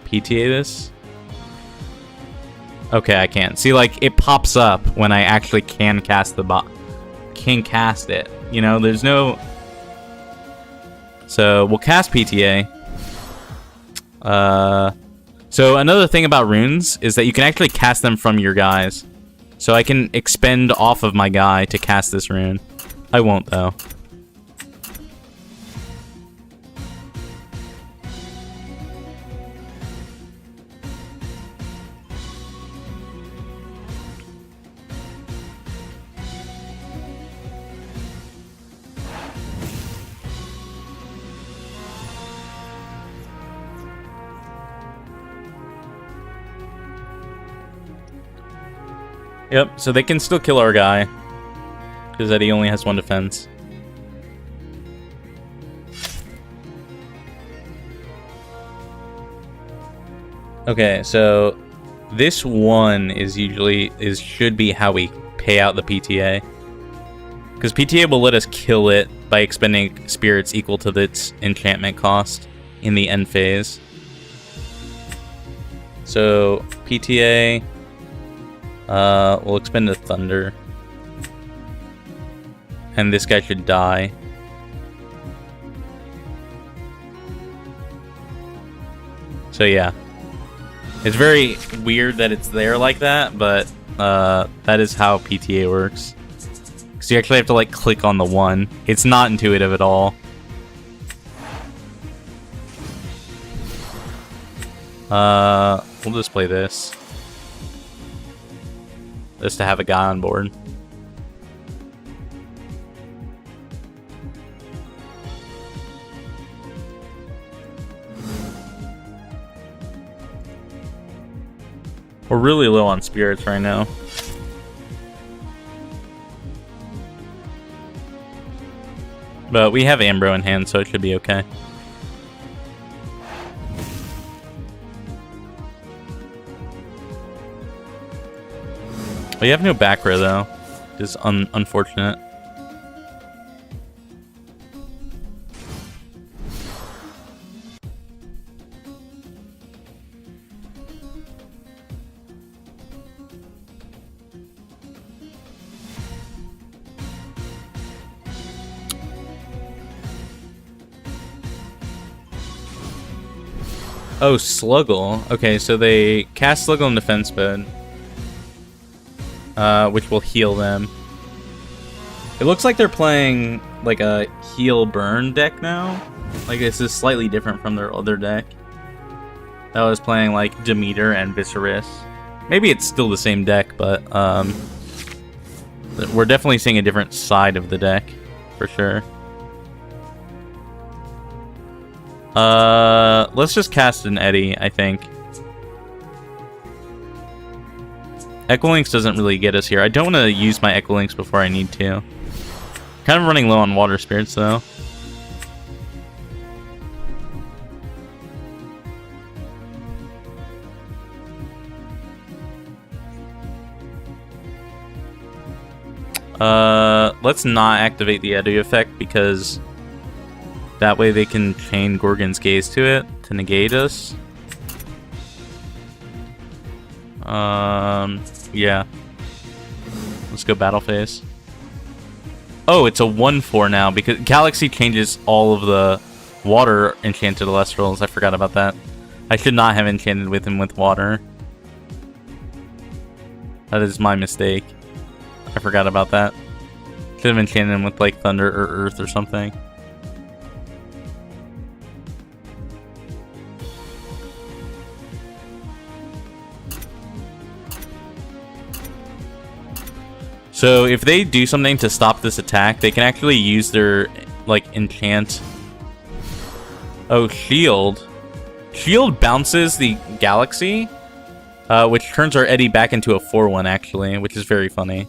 PTA this? Okay, I can. See, like, it pops up when I actually can cast the can cast it. You know, there's no... So, we'll cast PTA. So, another thing about runes is that you can actually cast them from your guys. So, I can expend off of my guy to cast this rune. I won't, though. Yep, so they can still kill our guy. Because Eddie only has 1 defense. Okay, so this one is should be how we pay out the PTA. Because PTA will let us kill it by expending spirits equal to its enchantment cost in the end phase. So PTA... we'll expend a thunder. And this guy should die. So yeah. It's very weird that it's there like that, but that is how PTA works. Because you actually have to like click on the 1. It's not intuitive at all. We'll just play this. Just to have a guy on board. We're really low on spirits right now. But we have Ambro in hand, so it should be okay. We have no back row though, which is unfortunate. Oh, Sluggle. Okay, so they cast Sluggle in defense mode. Which will heal them. It looks like they're playing like a heal burn deck now. Like this is slightly different from their other deck. That was playing like Demeter and Viscerus. Maybe it's still the same deck, but we're definitely seeing a different side of the deck for sure. Let's just cast an Eddie, I think. Echolinks doesn't really get us here. I don't want to use my Echolinks before I need to. Kind of running low on water spirits though. Let's not activate the Eddie effect because that way they can chain Gorgon's Gaze to it to negate us. Yeah. Let's go battle phase. Oh, it's a 1/4 now, because Galaxy changes all of the water enchanted Elestrals. I forgot about that. I should not have enchanted with him with water. That is my mistake. I forgot about that. Should have enchanted him with, like, thunder or earth or something. So if they do something to stop this attack, they can actually use their, like, enchant. Oh, shield. Shield bounces the Galaxy, which turns our Eddie back into a 4/1 actually, which is very funny.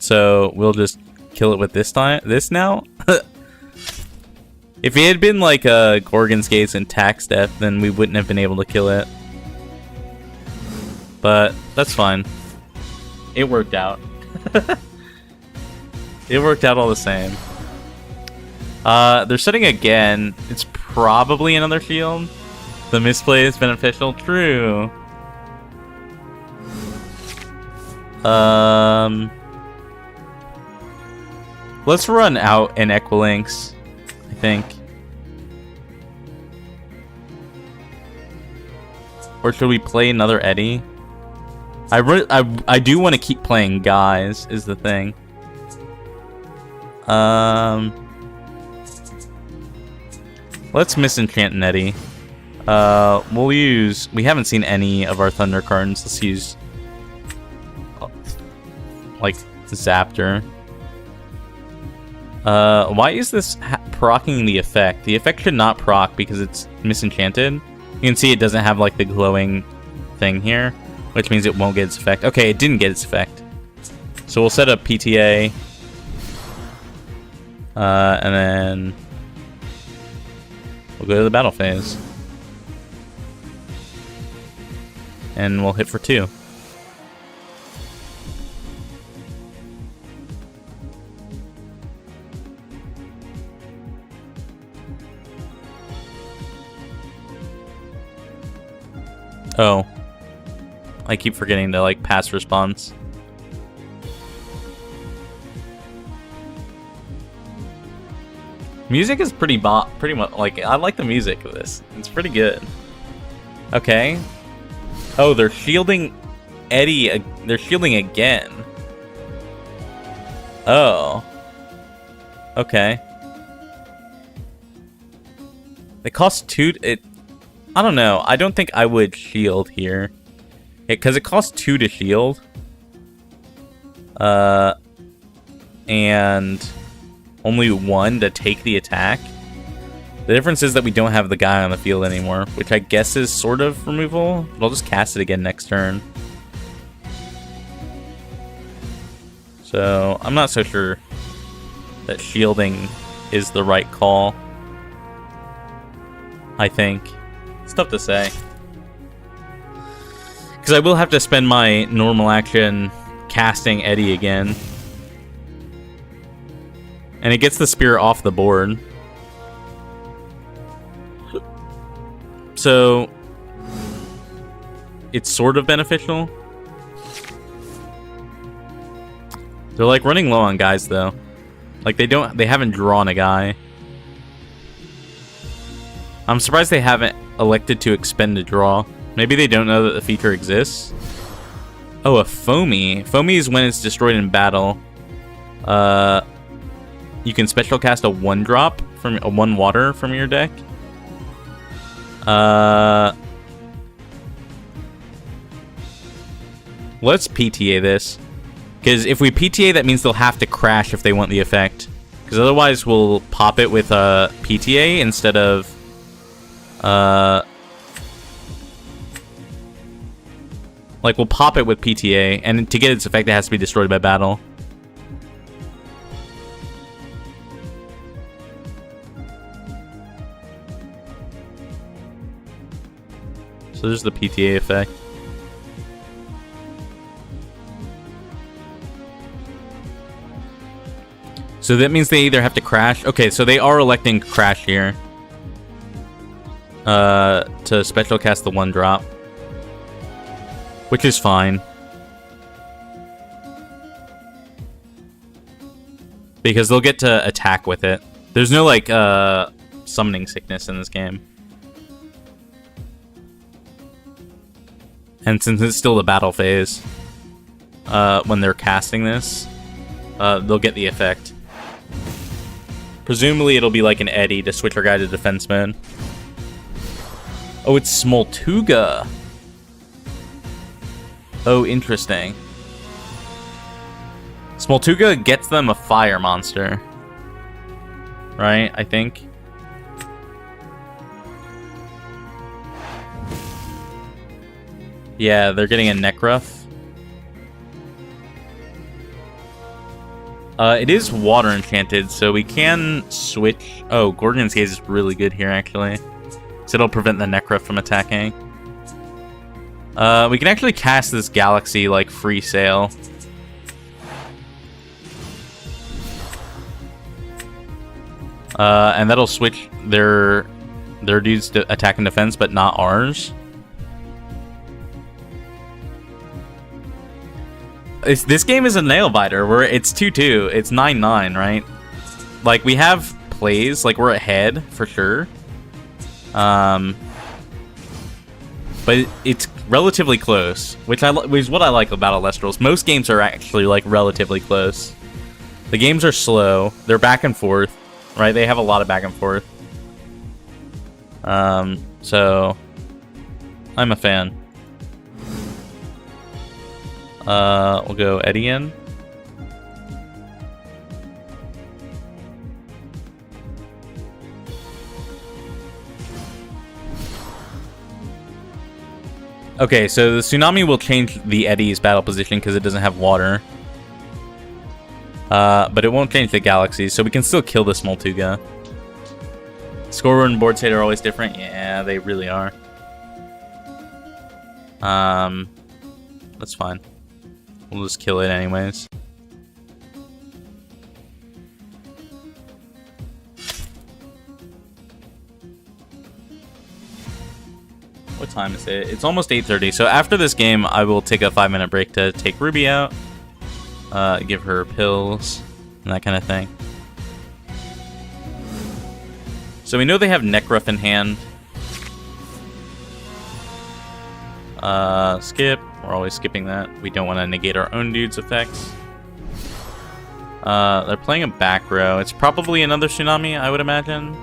So we'll just kill it with this now. If it had been like a Gorgon's Gaze and Tax Death, then we wouldn't have been able to kill it. But that's fine. It worked out. It worked out all the same. They're setting again. It's probably another shield. The misplay is beneficial. True. Let's run out an Equilinx, I think. Or should we play another Eddie? I do want to keep playing guys, is the thing. Let's misenchant an Eddie. We haven't seen any of our Thunder cards. Let's use, like, Zaptor. Why is this proccing the effect? The effect should not proc because it's misenchanted. You can see it doesn't have, like, the glowing thing here, which means it won't get its effect. Okay, it didn't get its effect. So we'll set up PTA. And then we'll go to the battle phase. And we'll hit for 2. Oh. I keep forgetting to, like, pass response. Music is pretty much, like, I like the music of this. It's pretty good. Okay. Oh, they're shielding Eddie. They're shielding again. Oh. Okay. They cost 2. I don't know. I don't think I would shield here. Because it costs 2 to shield. And only 1 to take the attack. The difference is that we don't have the guy on the field anymore, which I guess is sort of removal. But I'll just cast it again next turn. So I'm not so sure that shielding is the right call. I think. It's tough to say. Because I will have to spend my normal action casting Eddie again. And it gets the spear off the board. So it's sort of beneficial. They're like running low on guys though. Like they haven't drawn a guy. I'm surprised they haven't elected to expend a draw. Maybe they don't know that the feature exists. Oh, a Foamy. Foamy is when it's destroyed in battle. You can special cast a 1-drop from a 1 water from your deck. Let's PTA this. Because if we PTA, that means they'll have to crash if they want the effect. Because otherwise we'll pop it with a PTA instead of... like, we'll pop it with PTA, and to get its effect, it has to be destroyed by battle. So there's the PTA effect. So that means they either have to crash. Okay, so they are electing crash here. To special cast the 1-drop. Which is fine. because they'll get to attack with it. There's no like summoning sickness in this game. And since it's still the battle phase, when they're casting this, they'll get the effect. Presumably it'll be like an eddy to switch our guy to defense mode. Oh, it's Smoltuga. Oh, interesting. Smoltuga gets them a fire monster. Right, I think. Yeah, they're getting a Necruff. It is water enchanted, so we can switch. Oh, Gorgon's Gaze is really good here, actually. So it'll prevent the Necruff from attacking. We can actually cast this Galaxy like free sale. And that'll switch their dudes to attack and defense, but not ours. This game is a nail biter. It's 2-2. It's 9-9, right? Like, we have plays. Like, we're ahead for sure. But it's relatively close, which is what I like about Elestrals. Most games are actually like relatively close. The games are slow. They're back and forth, right? They have a lot of back and forth. So I'm a fan. We'll go Eddie in. Okay, so the Tsunami will change the Eddie's battle position because it doesn't have water. But it won't change the Galaxies, so we can still kill the Smoltuga. Scoreboard and board state are always different. Yeah, they really are. That's fine. We'll just kill it anyways. What time is it? It's almost 8:30. So after this game, I will take a 5-minute break to take Ruby out, give her pills, and that kind of thing. So we know they have Necruff in hand. Skip. We're always skipping that. We don't want to negate our own dude's effects. They're playing a back row. It's probably another Tsunami, I would imagine.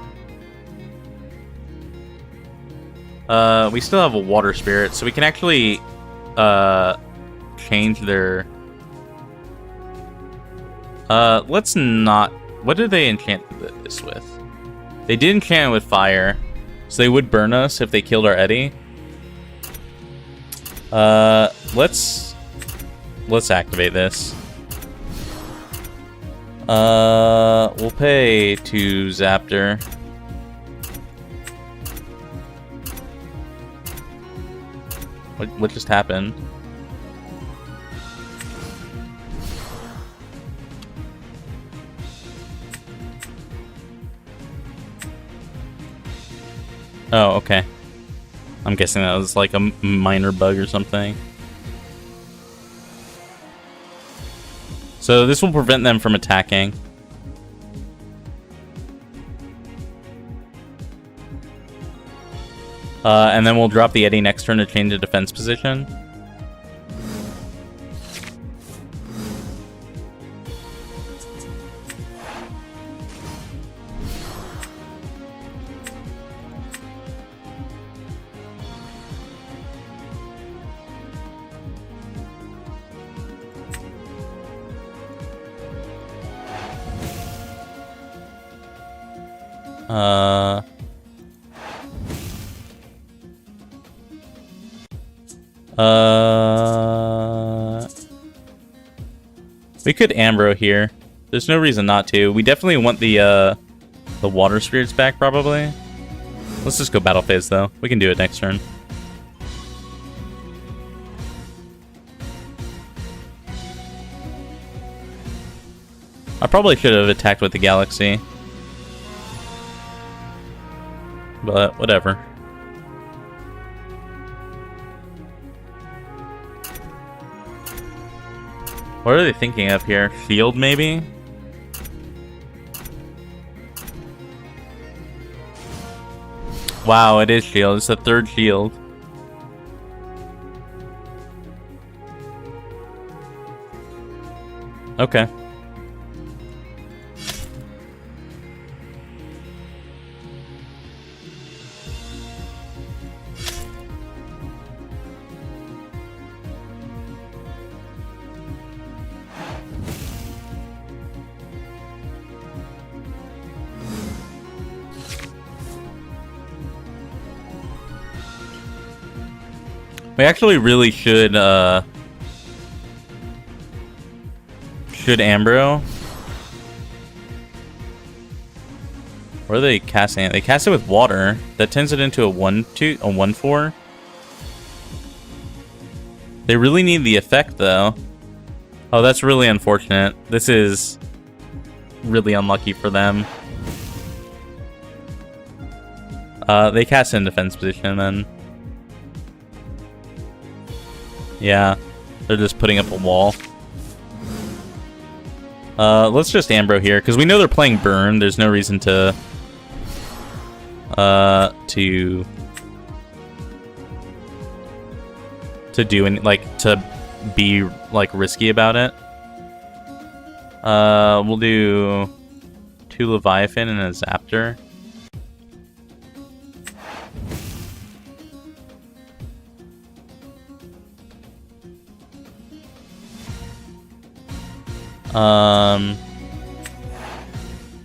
We still have a Water Spirit, so we can actually change their... let's not... What did they enchant this with? They did enchant it with fire, so they would burn us if they killed our Eddie. Let's activate this. We'll pay to Zaptor. What just happened? Oh, okay. I'm guessing that was like a minor bug or something. So this will prevent them from attacking. And then we'll drop the Eddie next turn to change the defense position. We could Ambro here. There's no reason not to. We definitely want the Water Spirits back, probably. Let's just go Battle Phase, though. We can do it next turn. I probably should have attacked with the Galaxy. But, whatever. What are they thinking of here? Field, maybe? Wow, it is shield. It's the third shield. Okay. We actually really should Ambro. Where are they casting it? They cast it with water. That turns it into a 1/4. They really need the effect though. Oh, that's really unfortunate. This is really unlucky for them. They cast in defense position then. Yeah, they're just putting up a wall. Let's just Ambro here, because we know they're playing Burn. There's no reason to do any, like, to be, like, risky about it. We'll do 2 Leviathan and a Zaptor.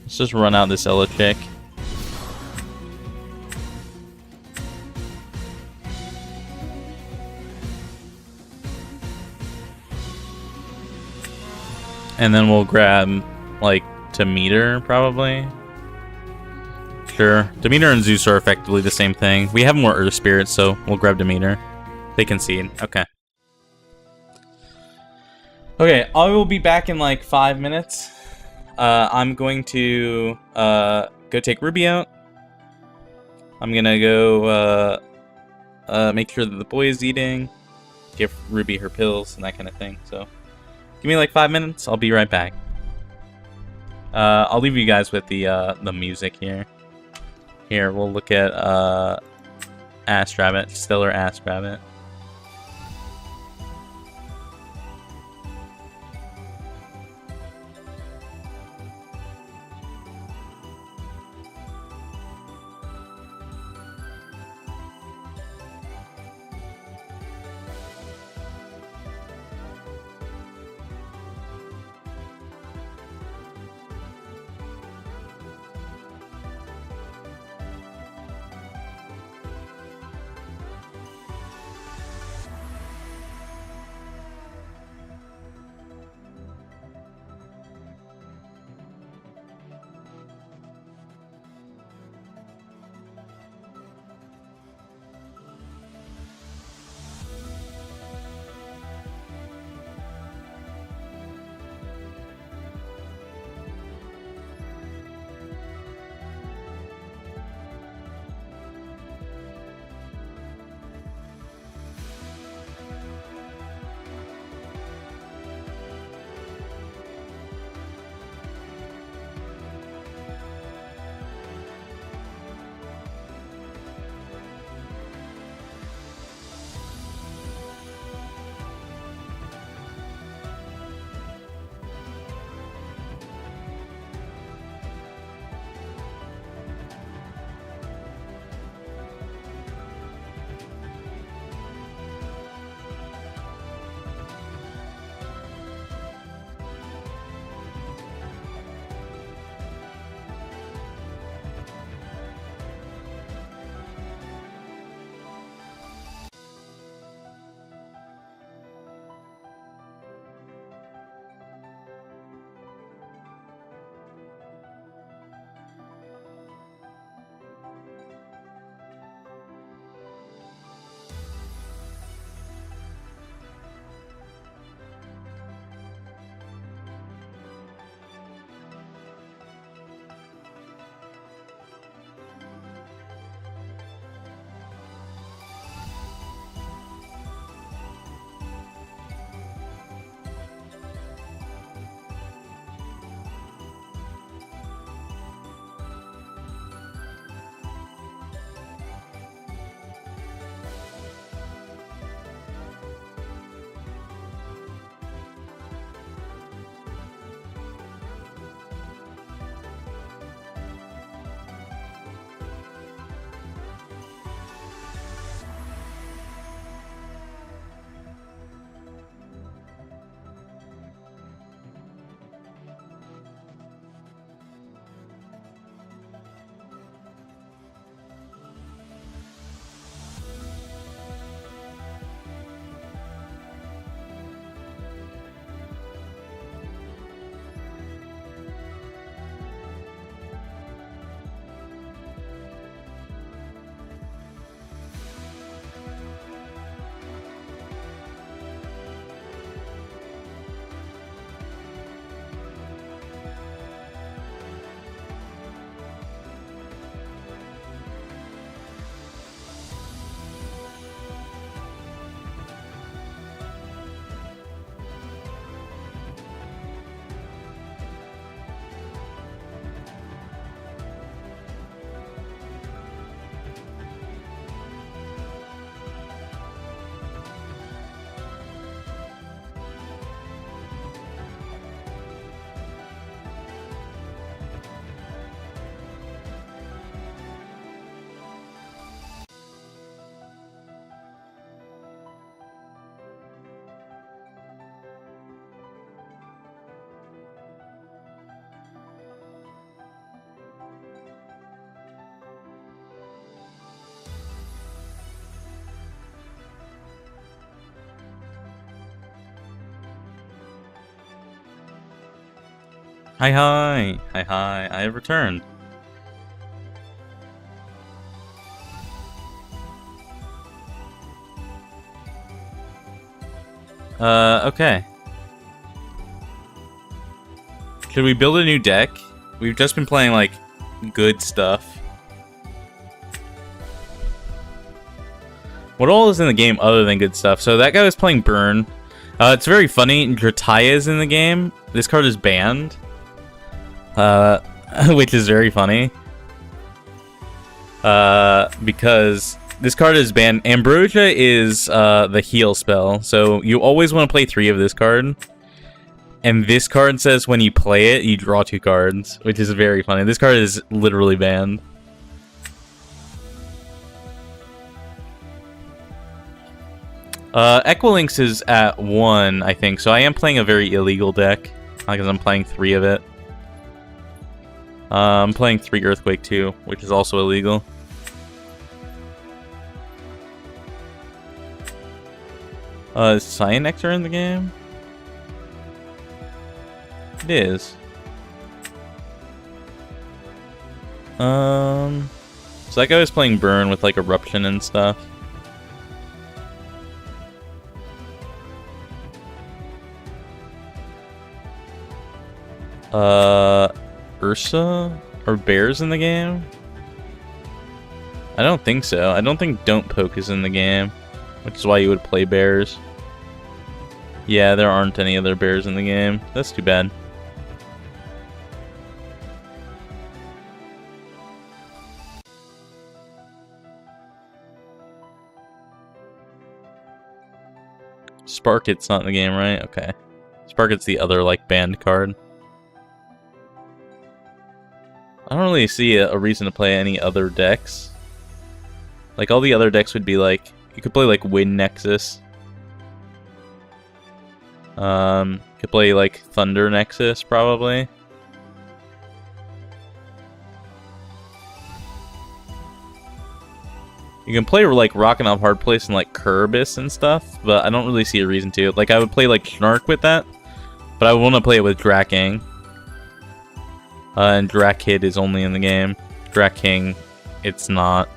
Let's just run out this Elechick. And then we'll grab, like, Demeter, probably. Sure. Demeter and Zeus are effectively the same thing. We have more Earth Spirits, so we'll grab Demeter. They concede. Okay. Okay, I will be back in like 5 minutes. I'm going to go take Ruby out. I'm gonna go make sure that the boy is eating, give Ruby her pills and that kind of thing. So give me like 5 minutes. I'll be right back. I'll leave you guys with the music here. Here, we'll look at Ass Rabbit, Stellar Ass Rabbit. Hi, hi. Hi, hi. I have returned. Okay. Should we build a new deck? We've just been playing, like, good stuff. What all is in the game other than good stuff? So that guy was playing Burn. It's very funny. Drataya is in the game. This card is banned. Which is very funny. Because this card is banned. Ambrosia is the heal spell. So you always want to play 3 of this card. And this card says when you play it, you draw 2 cards. Which is very funny. This card is literally banned. Equilinx is at 1, I think, so I am playing a very illegal deck, because I'm playing 3 of it. I'm playing 3 Earthquake too, which is also illegal. Is Cyanexer in the game? It is. So that guy was playing Burn with, like, Eruption and stuff. Ursa? Or Bears in the game? I don't think so. I don't think Don't Poke is in the game, which is why you would play Bears. Yeah, there aren't any other Bears in the game. That's too bad. Sparkit's not in the game, right? Okay. Sparkit's the other, like, banned card. I don't really see a reason to play any other decks. Like, all the other decks would be, like... You could play, like, Wind Nexus. You could play, like, Thunder Nexus, probably. You can play, like, Rockin' Off Hard Place and, like, Kerbis and stuff, but I don't really see a reason to. Like, I would play, like, Snark with that, but I would want to play it with Drakking. And Drakid is only in the game. Drakking, it's not.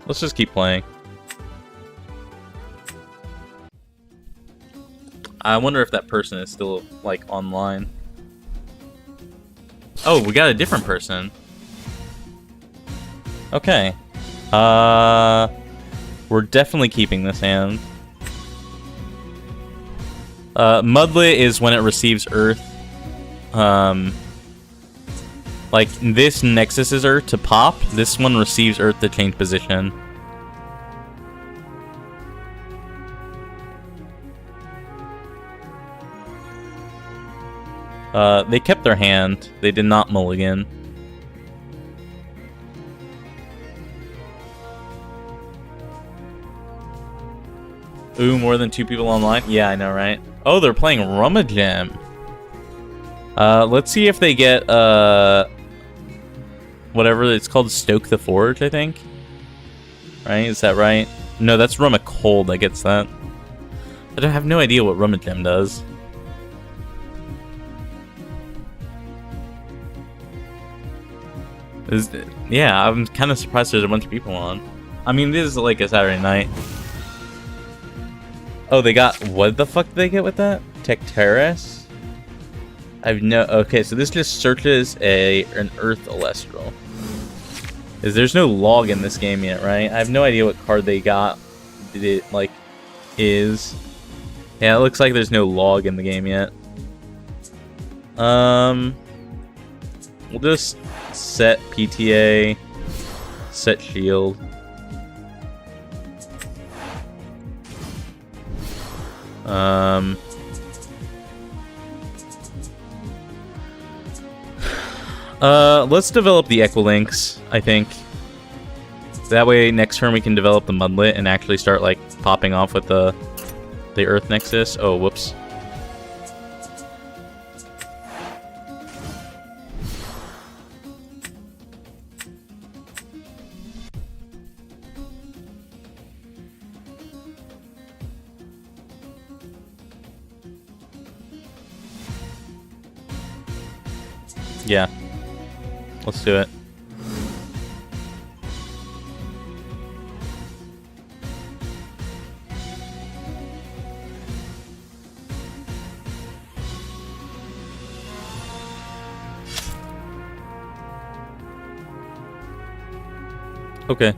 Let's just keep playing. I wonder if that person is still, like, online. Oh, we got a different person. Okay. We're definitely keeping this hand. Mudlet is when it receives Earth. Like, this Nexus is Earth to pop. This one receives Earth to change position. They kept their hand. They did not mulligan. Ooh, more than 2 people online? Yeah, I know, right? Oh, they're playing Rummagem. Let's see if they get, whatever it's called, Stoke the Forge, I think? Right? Is that right? No, that's Rummacold that gets that. I have no idea what Rummagem does. Yeah, I'm kind of surprised there's a bunch of people on. I mean, this is like a Saturday night. Oh, they got... What the fuck did they get with that? Tecteris? I've no... Okay, so this just searches an Earth Elestral. There's no log in this game yet, right? I have no idea what card they got. Did it, like, is... Yeah, it looks like there's no log in the game yet. We'll just set PTA, set shield. Let's develop the Equilinx, I think. That way, next turn we can develop the Mudlet and actually start, like, popping off with the Earth Nexus. Oh, whoops. Yeah. Let's do it. Okay.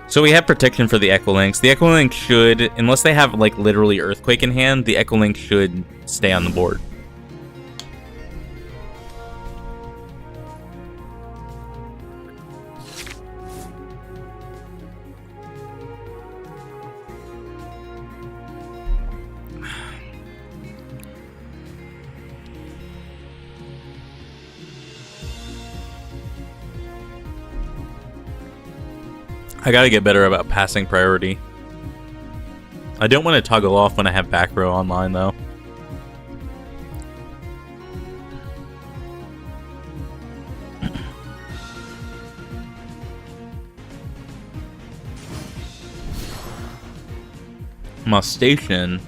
So we have protection for the Echolinks. The Echolinks should, unless they have like literally Earthquake in hand, the Echolink should stay on the board. I gotta get better about passing priority. I don't want to toggle off when I have back row online, though. Mustation.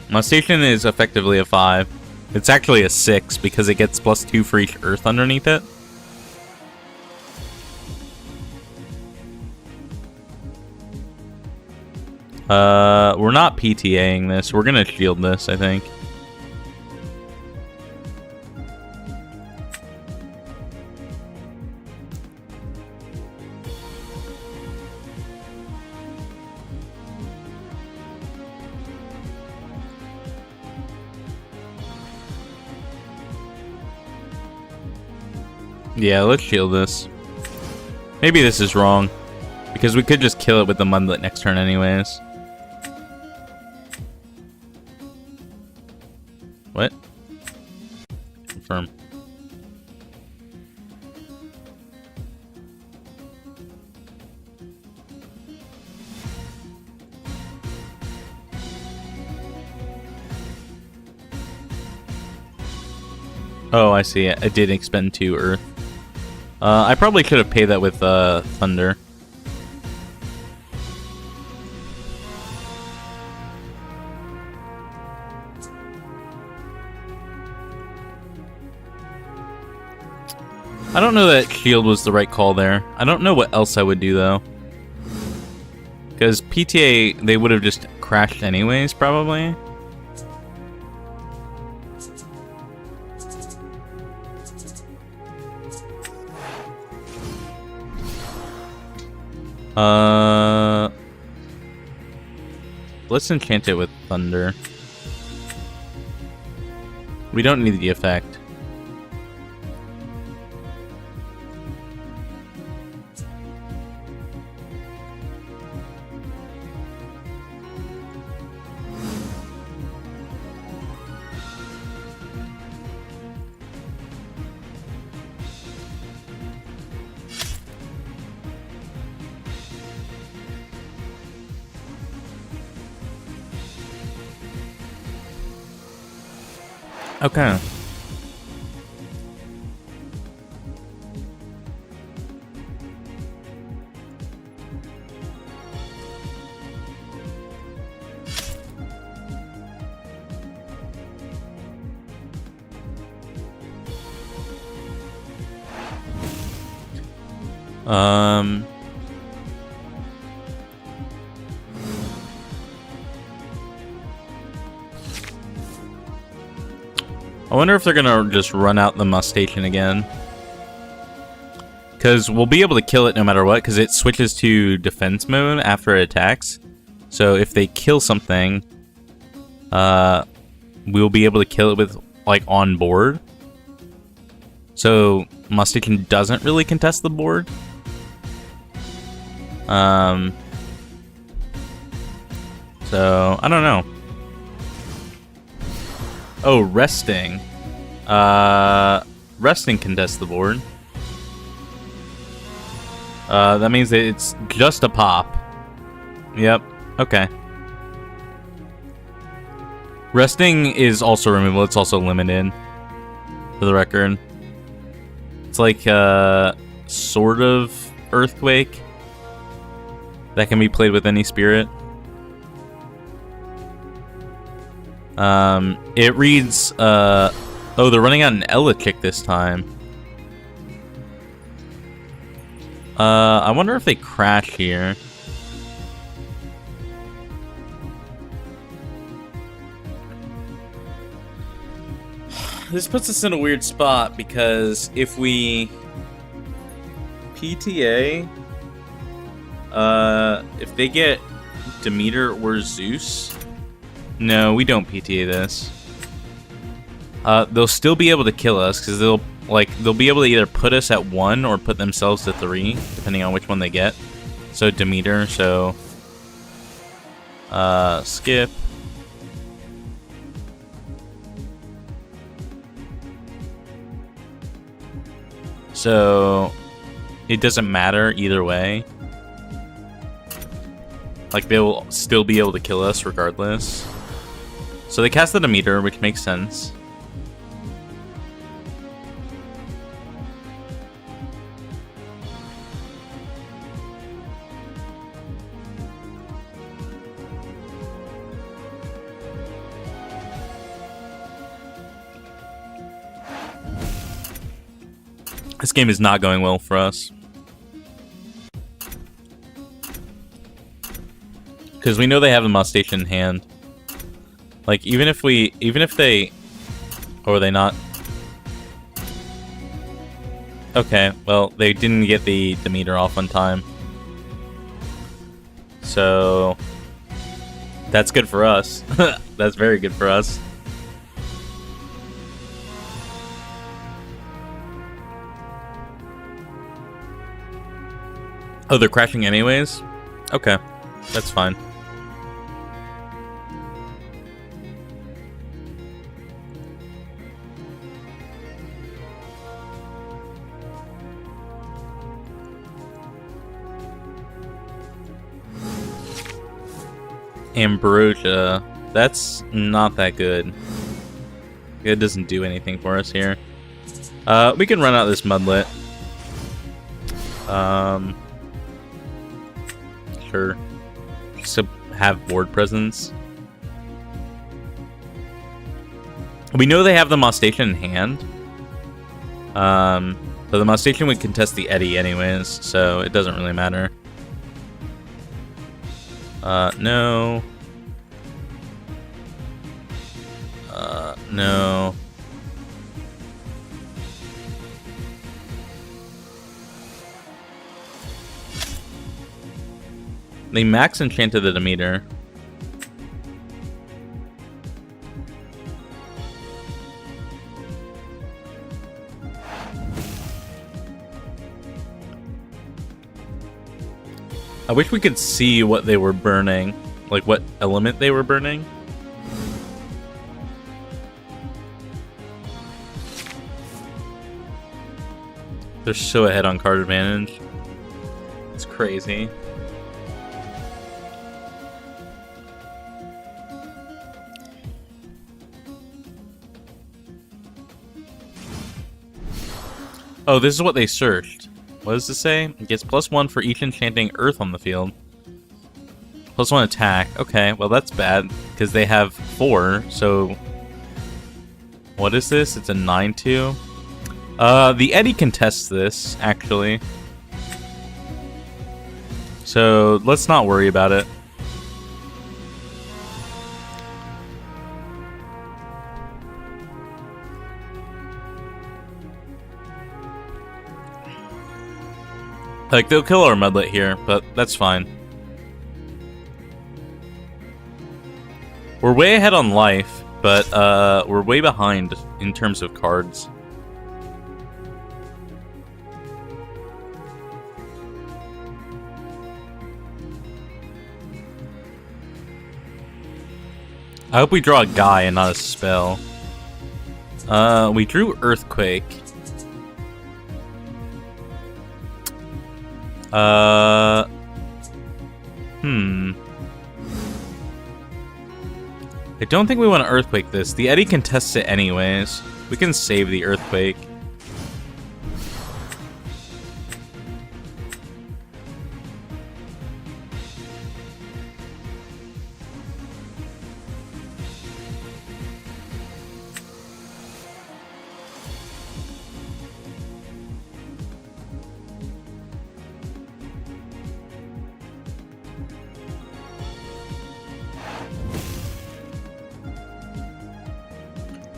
Mustation is effectively a 5. It's actually a 6 because it gets +2 for each earth underneath it. We're not PTAing this. We're gonna shield this, I think. Yeah, let's shield this. Maybe this is wrong, because we could just kill it with the Mundlet next turn anyways. What? Confirm. Oh, I see. I did expend 2 Earth. I probably could have paid that with Thunder. I don't know that shield was the right call there. I don't know what else I would do, though. Because PTA, they would have just crashed anyways, probably. Let's enchant it with Thunder. We don't need the effect. Okay. I wonder if they're gonna just run out the Mustation again. Because we'll be able to kill it no matter what, because it switches to defense mode after it attacks. So if they kill something, we'll be able to kill it with, like, on board. So Mustation doesn't really contest the board. So, I don't know. Oh, resting. Resting contests the board. That means that it's just a pop. Yep. Okay. Resting is also removable. It's also limited. For the record. It's like, sort of Earthquake. That can be played with any spirit. It reads, Oh, they're running out an Elechick this time. I wonder if they crash here. This puts us in a weird spot because if we PTA, if they get Demeter or Zeus, no, we don't PTA this. They'll still be able to kill us because they'll be able to either put us at 1 or put themselves to 3, depending on which one they get. So Demeter, so skip. So it doesn't matter either way. Like, they'll still be able to kill us regardless. So they cast the Demeter, which makes sense. This game is not going well for us. Because we know they have the Moss Station in hand. Like, even if they... Or are they not? Okay, well, they didn't get the Demeter off on time. So... That's good for us. That's very good for us. Oh, they're crashing anyways? Okay, that's fine. Ambrosia. That's not that good. It doesn't do anything for us here. We can run out this Mudlet. Sure. Just to have board presence. We know they have the Moss Station in hand. But the Moss Station would contest the Eddy anyways, so it doesn't really matter. No. No. They max enchanted the Demeter. I wish we could see what they were burning. Like, what element they were burning. They're so ahead on card advantage. It's crazy. Oh, this is what they searched. What does this say? It gets +1 for each enchanting Earth on the field. +1 attack. Okay, well that's bad, because they have 4, so... What is this? It's a 9-2. The Eddy contests this, actually. So, let's not worry about it. Like, they'll kill our Mudlet here, but that's fine. We're way ahead on life, but we're way behind in terms of cards. I hope we draw a guy and not a spell. We drew Earthquake. I don't think we want to Earthquake this. The Eddy contests it anyways. We can save the Earthquake.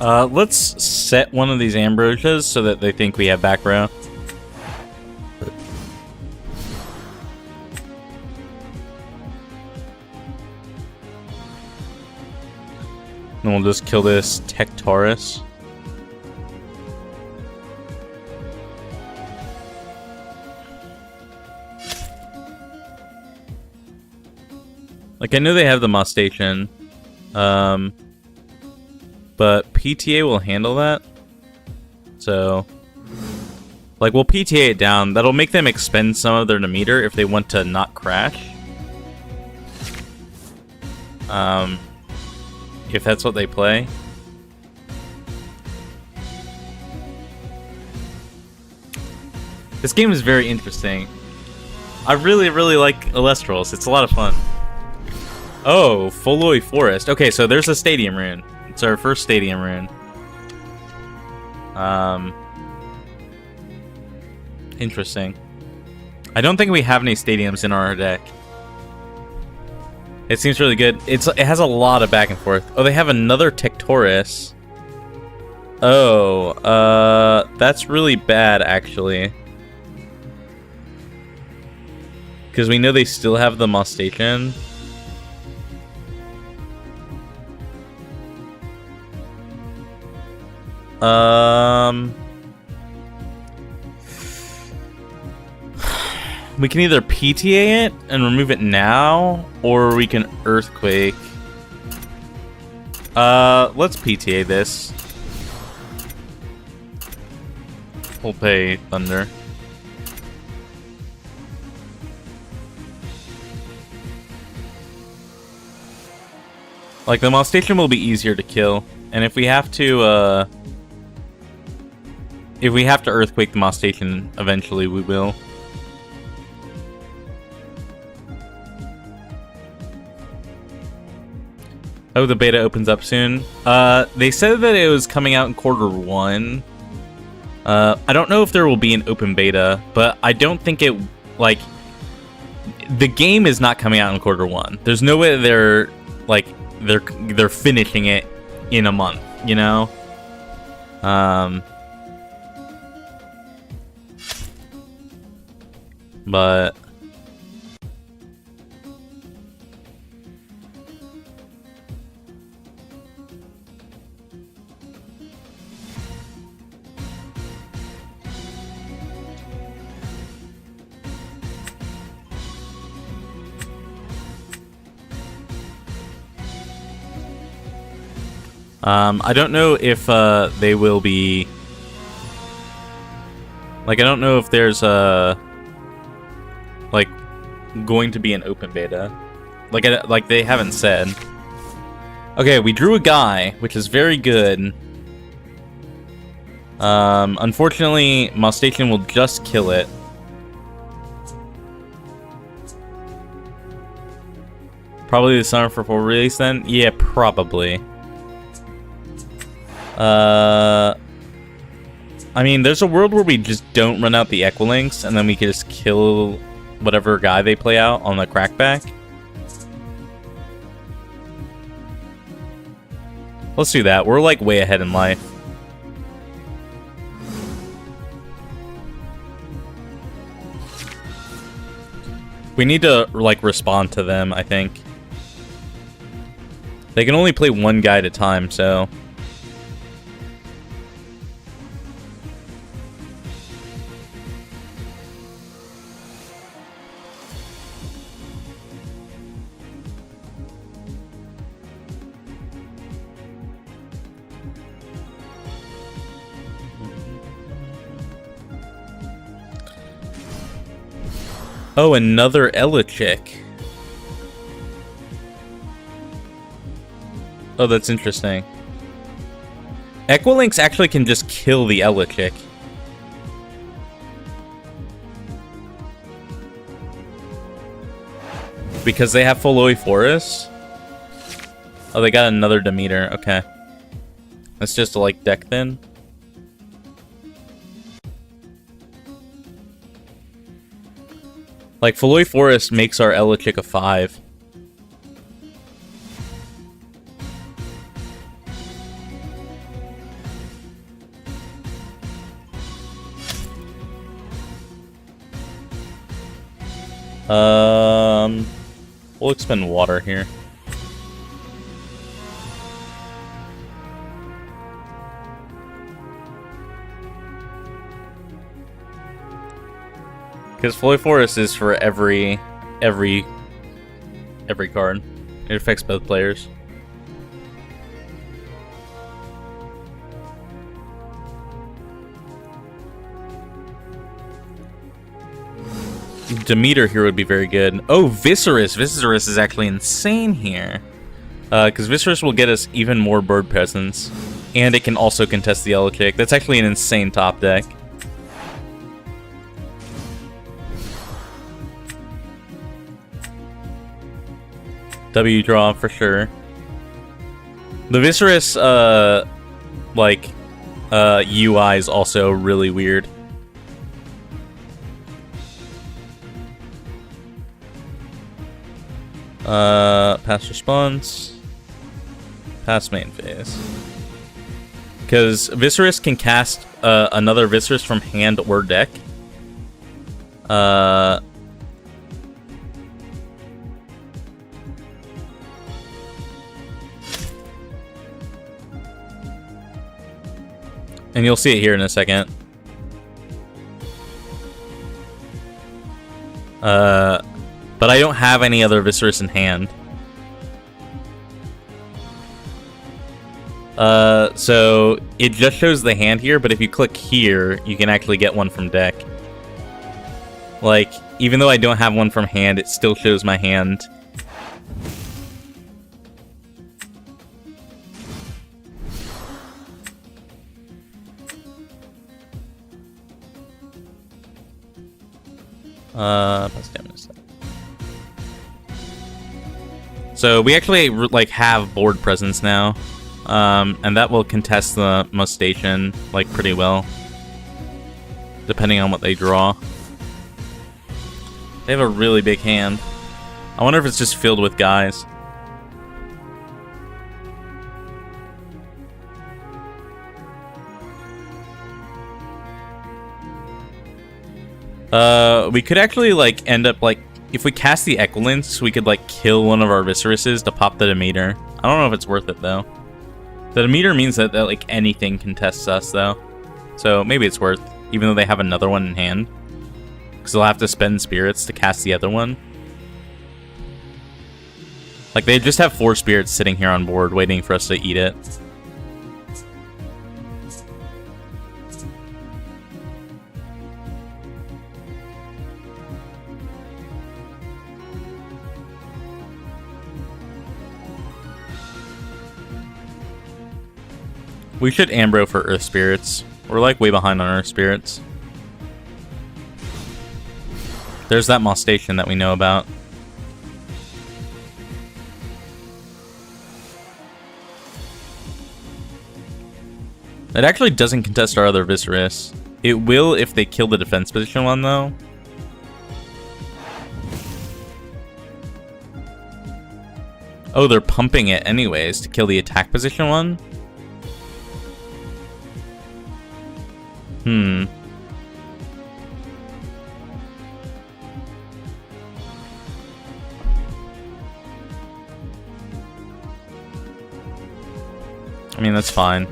Let's set one of these ambrosias so that they think we have back row. And we'll just kill this Tectaurus. Like, I know they have the Mustache, but PTA will handle that. So, like, we'll PTA it down. That'll make them expend some of their meter if they want to not crash. If that's what they play. This game is very interesting. I really, really like Elestrals. It's a lot of fun. Oh, Foloi Forest. Okay, so there's a stadium rune. It's our first stadium rune. Interesting. I don't think we have any stadiums in our deck. It seems really good. It has a lot of back and forth. Oh, they have another Tectaurus. Oh, that's really bad, actually. Because we know they still have the Mustache. We can either PTA it and remove it now, or we can Earthquake. Let's PTA this. We'll pay Thunder. Like, the Mustache will be easier to kill, and if we have to, Earthquake the Mustache eventually, we will. Oh, the beta opens up soon. They said that it was coming out in Q1. I don't know if there will be an open beta, but I don't think it, like, the game is not coming out in Q1. There's no way they're finishing it in a month, you know? But I don't know if they will be, like, I don't know if there's like, going to be an open beta. Like they haven't said. Okay, we drew a guy, which is very good. Unfortunately, Mustache will just kill it. Probably the summer for full release then? Yeah, probably. I mean, there's a world where we just don't run out the Equilinks, and then we can just kill whatever guy they play out on the crackback. Let's do that. We're, like, way ahead in life. We need to, like, respond to them, I think. They can only play one guy at a time, so... Oh, another Elechick. Oh, that's interesting. Equilinks actually can just kill the Elechick. Because they have Foloi Forest? Oh, they got another Demeter. Okay. That's just like deck thin. Like, Foloi Forest makes our Elechick a 5. We'll expend water here. Because Floy Forest is for every card. It affects both players. Demeter here would be very good. Oh, Viscerous! Viscerous is actually insane here. Because Viscerous will get us even more bird presence. And it can also contest the Yellow Chick. That's actually an insane top deck. W draw for sure. The Viscerous, UI is also really weird. Pass response. Pass main phase. Because Viscerous can cast another Viscerous from hand or deck. And you'll see it here in a second. But I don't have any other Viscerous in hand. So it just shows the hand here, but if you click here, you can actually get one from deck. Like, even though I don't have one from hand, it still shows my hand. Pass damage. So we actually like have board presence now, and that will contest the Mustation like pretty well, depending on what they draw. They have a really big hand. I wonder if it's just filled with guys. We could actually like end up like, if we cast the Equilence, we could like kill one of our Visceruses to pop the Demeter. I don't know if it's worth it though. The Demeter means that like anything contests us though, so maybe it's worth, even though they have another one in hand, because they'll have to spend spirits to cast the other one. Like they just have 4 spirits sitting here on board waiting for us to eat it. We should Ambro for Earth Spirits. We're like way behind on Earth Spirits. There's that Molestation that we know about. It actually doesn't contest our other Viscerous. It will if they kill the defense position one though. Oh, they're pumping it anyways to kill the attack position one? I mean, that's fine.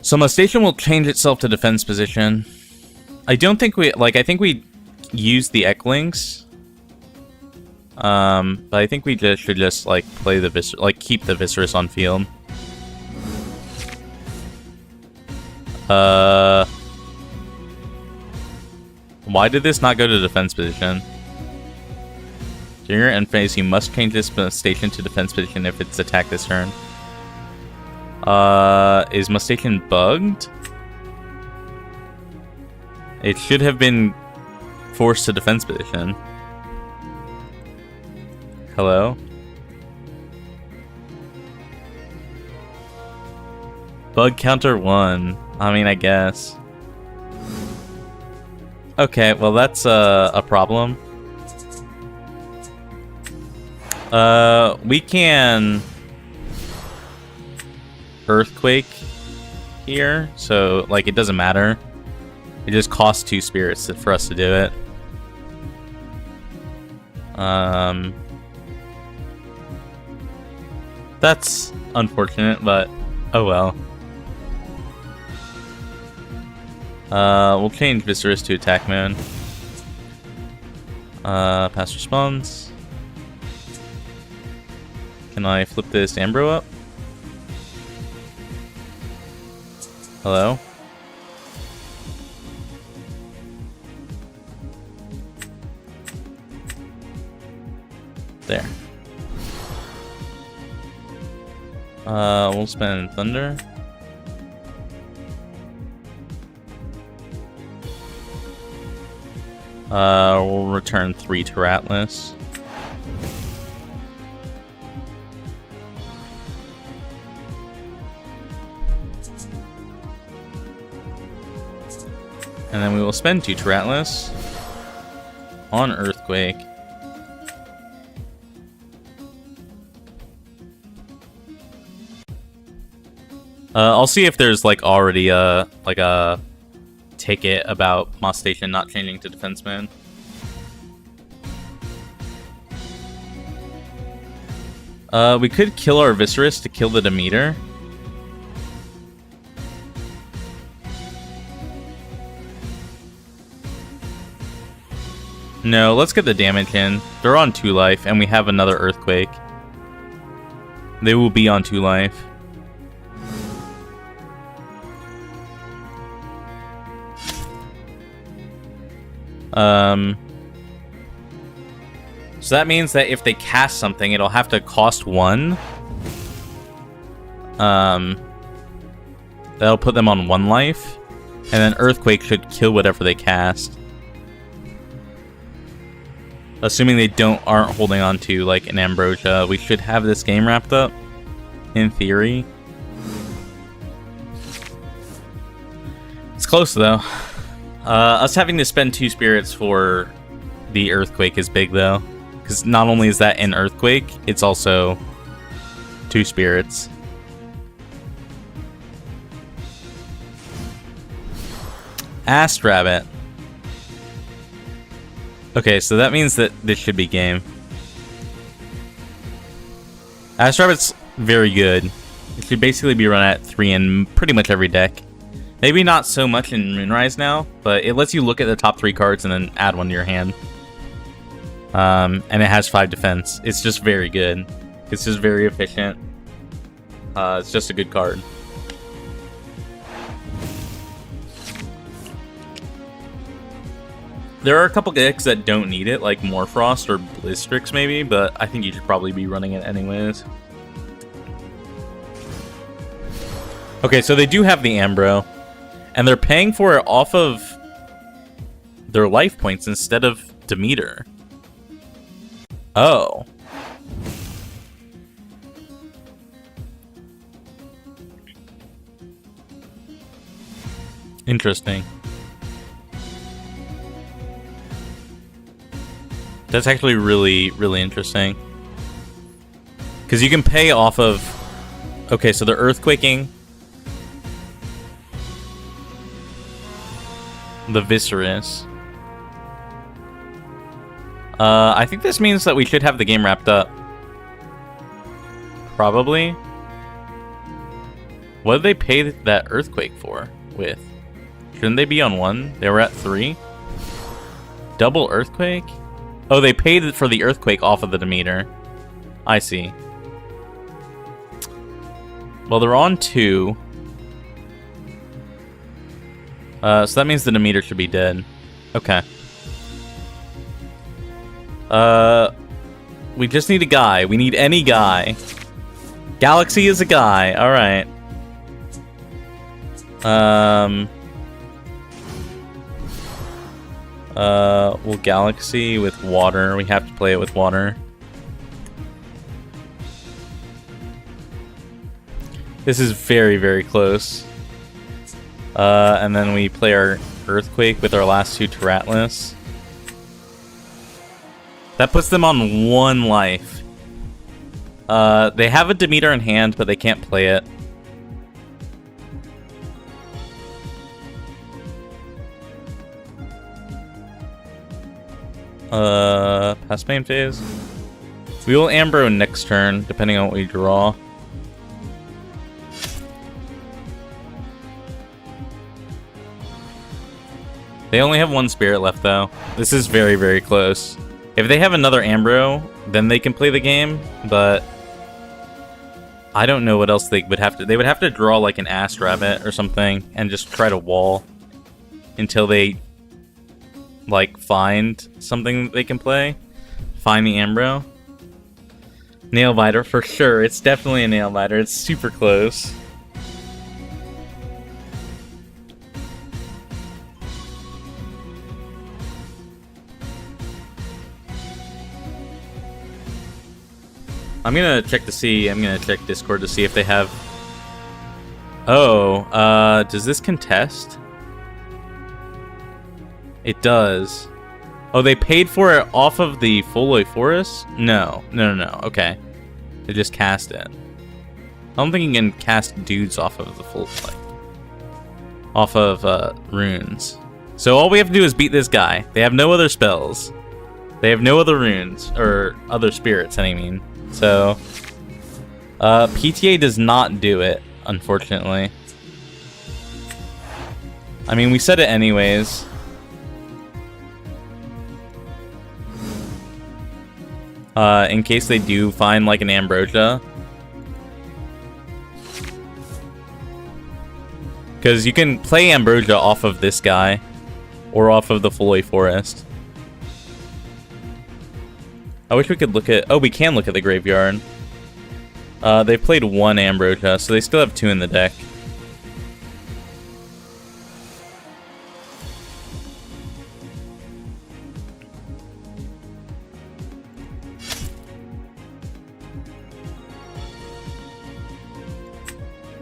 So Mustation will change itself to defense position. I don't think we, like, I think we used the Ecklinks. But I think we just should just, like, play the keep the Viscerous on field. Why did this not go to defense position? During your end phase, you must change this Mustation to defense position if it's attacked this turn. Is Mustation bugged? It should have been forced to defense position. Hello? Bug counter 1. I mean, I guess. Okay, well that's a problem. We can Earthquake here, so like it doesn't matter. It just costs 2 spirits for us to do it. That's unfortunate, but oh well. We'll change Viserys to attack mode. Pass response. Can I flip this Ambro up? Hello? There. We'll spend Thunder. We'll return 3 to Rattless. And then we will spend 2 to Rattless on Earthquake. I'll see if there's like already a ticket about Moss Station not changing to defense mode. We could kill our Viserys to kill the Demeter. No, let's get the damage in. They're on 2 life, and we have another Earthquake. They will be on 2 life. So that means that if they cast something, it'll have to cost 1. That'll put them on 1 life, and then Earthquake should kill whatever they cast. Assuming they aren't holding on to like an Ambrosia, we should have this game wrapped up. In theory. It's close though. Us having to spend 2 spirits for the Earthquake is big though. Because not only is that an Earthquake, it's also 2 spirits. Ast Rabbit. Okay, so that means that this should be game. Ast Rabbit's very good. It should basically be run at 3 in pretty much every deck. Maybe not so much in Moonrise now, but it lets you look at the top 3 cards and then add 1 to your hand. And it has 5 defense. It's just very good. It's just very efficient. It's just a good card. There are a couple decks that don't need it, like Morfrost or Blistrix maybe, but I think you should probably be running it anyways. Okay, so they do have the Ambro, and they're paying for it off of their life points instead of Demeter. Oh. Interesting. That's actually really, really interesting. Because you can pay off of... Okay, so they're Earthquaking the Viserys. I think this means that we should have the game wrapped up. Probably. What did they pay that Earthquake for? With? Shouldn't they be on 1? They were at 3? Double Earthquake? Oh, they paid for the Earthquake off of the Demeter. I see. Well, they're on 2. So that means the Demeter should be dead. Okay. We just need a guy. We need any guy. Galaxy is a guy. Alright. We'll Galaxy with water. We have to play it with water. This is very, very close. And then we play our Earthquake with our last 2 Rattless. That puts them on 1 life. They have a Demeter in hand, but they can't play it. Past main phase. We will Ambro next turn, depending on what we draw. They only have one spirit left, though. This is very, very close. If they have another Ambro, then they can play the game, but I don't know what else they would have to... They would have to draw, like, an Ass Rabbit or something and just try to wall until they, like, find something that they can play. Find the Ambro. Nail Biter, for sure. It's definitely a Nail Biter. It's super close. I'm gonna check to see. I'm gonna check Discord to see if they have... Oh, does this contest? It does. Oh, they paid for it off of the Foloi Forest? No. Okay. They just cast it. I don't think you can cast dudes off of the full, like, off of runes. So all we have to do is beat this guy. They have no other spells. They have no other runes or other spirits, I mean. So PTA does not do it, unfortunately. I mean, we said it anyways. In case they do find, like, an Ambrosia. Because you can play Ambrosia off of this guy. Or off of the Foloi Forest. I wish we could look at... Oh, we can look at the graveyard. They've played one Ambrosia, so they still have two in the deck.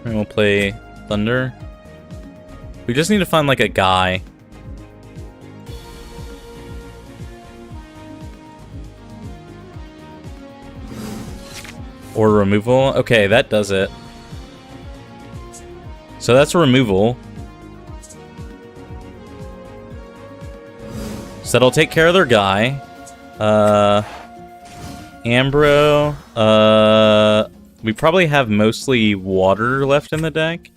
And we'll play Thunder. We just need to find, like, a guy. Or removal. Okay, that does it. So that's a removal. So that'll take care of their guy. Ambro. We probably have mostly water left in the deck.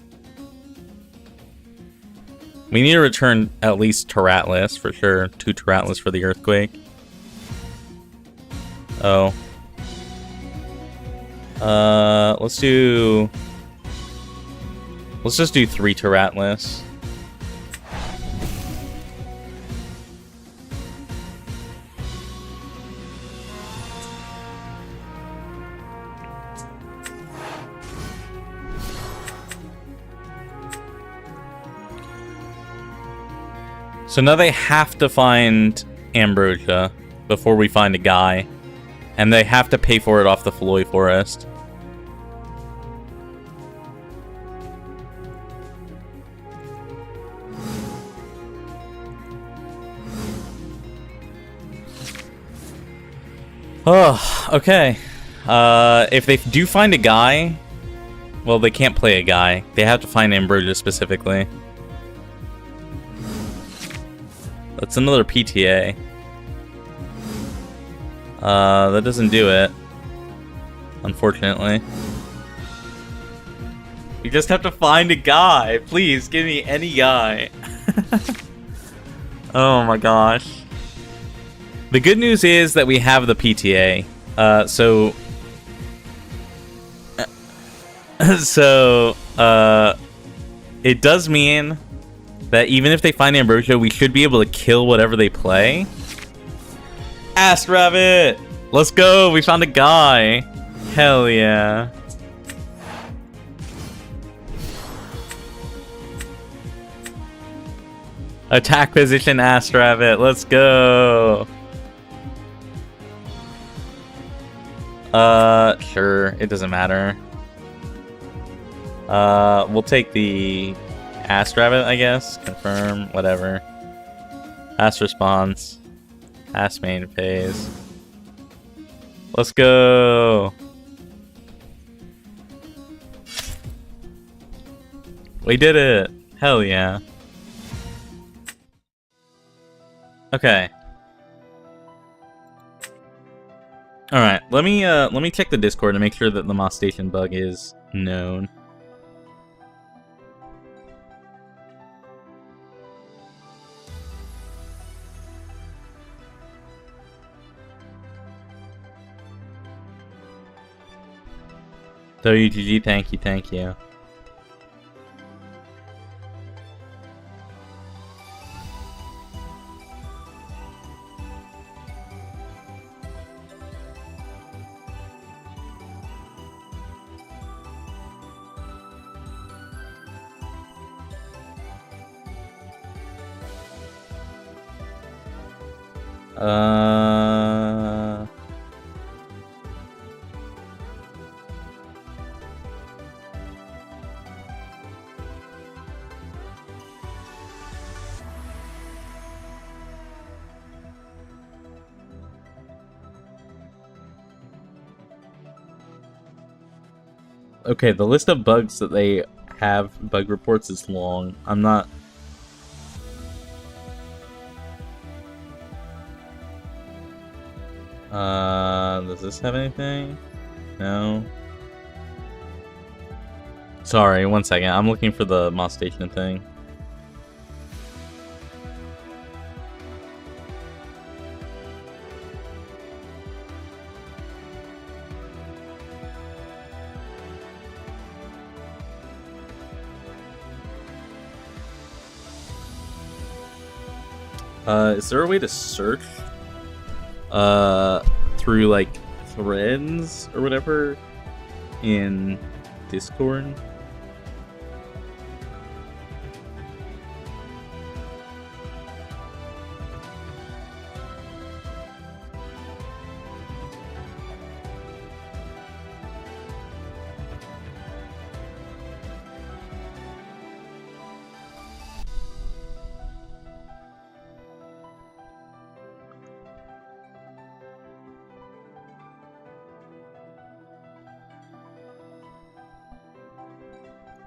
We need to return at least Terratlas for sure. 2 Terratlas for the Earthquake. Oh. Let's just do 3 Terratlas. So now they have to find Ambrosia before we find a guy. And they have to pay for it off the Foloi Forest. Oh, okay. If they do find a guy... Well, they can't play a guy. They have to find Ambrosia specifically. That's another PTA. That doesn't do it. Unfortunately. You just have to find a guy. Please, give me any guy. Oh my gosh. The good news is that we have the PTA. It does mean that even if they find Ambrosia, we should be able to kill whatever they play. Ass Rabbit! Let's go! We found a guy! Hell yeah. Attack position Ass Rabbit, let's go! Sure, it doesn't matter. We'll take the Ass Rabbit, I guess. Confirm, whatever. Ass response. Ass main phase. Let's go! We did it! Hell yeah. Okay. All right, let me check the Discord to make sure that the Moss Station bug is known. WGG, thank you, thank you. Okay, the list of bugs that they have bug reports is long. I'm not... does this have anything? No. Sorry, one second. I'm looking for the Moss Station thing. Is there a way to search through like threads or whatever in Discord?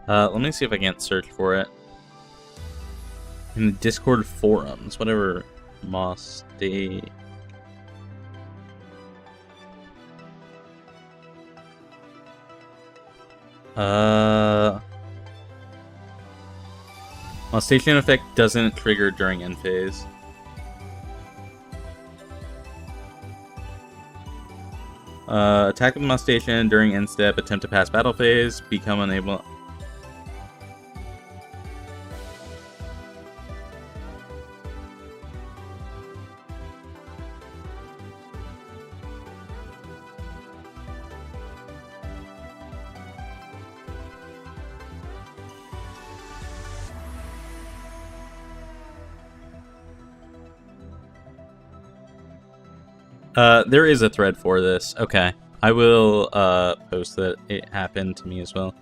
Let me see if I can't search for it. In the Discord forums, whatever Moss Day. Moss Station effect doesn't trigger during end phase. Attack with Moss Station during end step, attempt to pass battle phase, become unable. There is a thread for this. Okay. I will, post that it happened to me as well.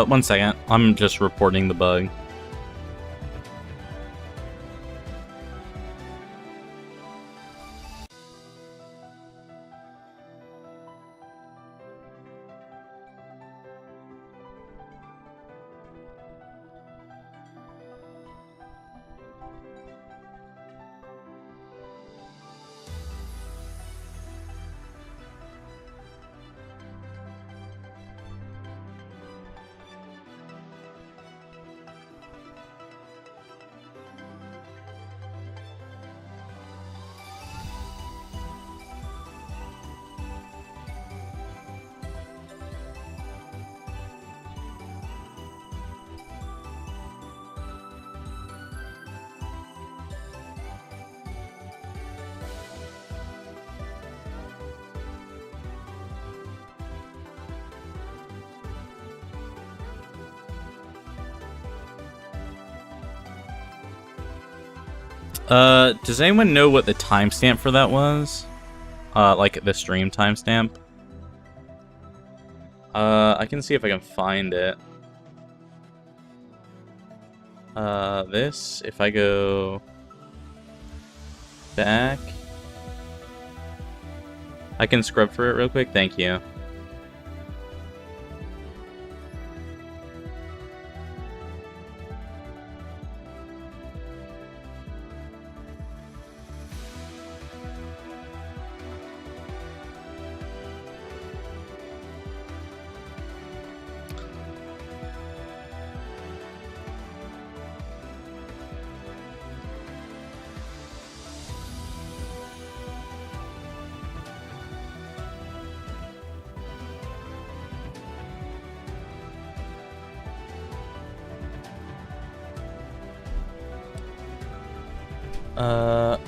One second. I'm just reporting the bug. Does anyone know what the timestamp for that was? Like the stream timestamp? I can see if I can find it. This, if I go back, I can scrub for it real quick, thank you.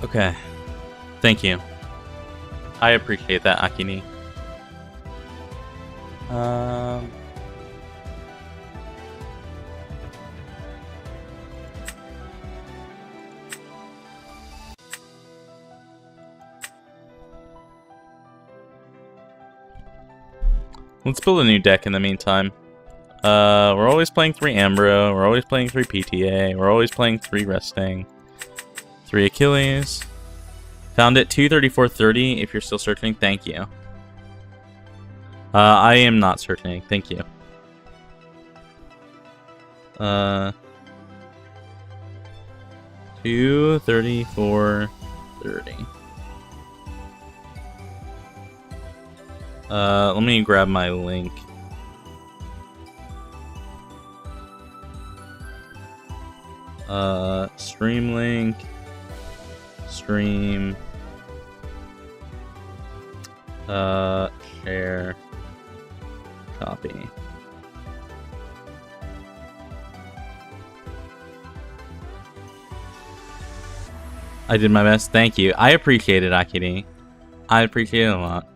Okay. Thank you. I appreciate that, Akini. Let's build a new deck in the meantime. We're always playing 3 Ambro, we're always playing 3 PTA, we're always playing 3 Resting, 3 Achilles. Found it 234.30 if you're still searching, thank you. I am not searching, thank you. 234.30. Let me grab my link. Stream link. Stream. Share. Copy. I did my best. Thank you. I appreciate it, Akiri. I appreciate it a lot.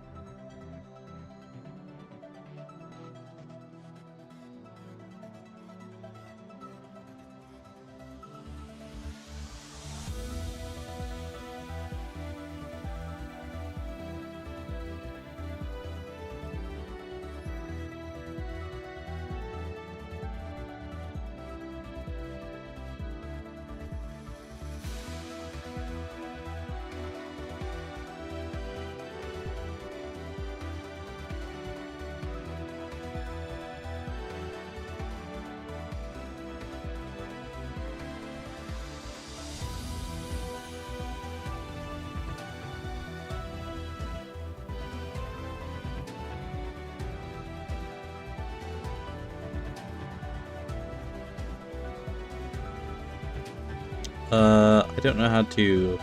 I don't know how to...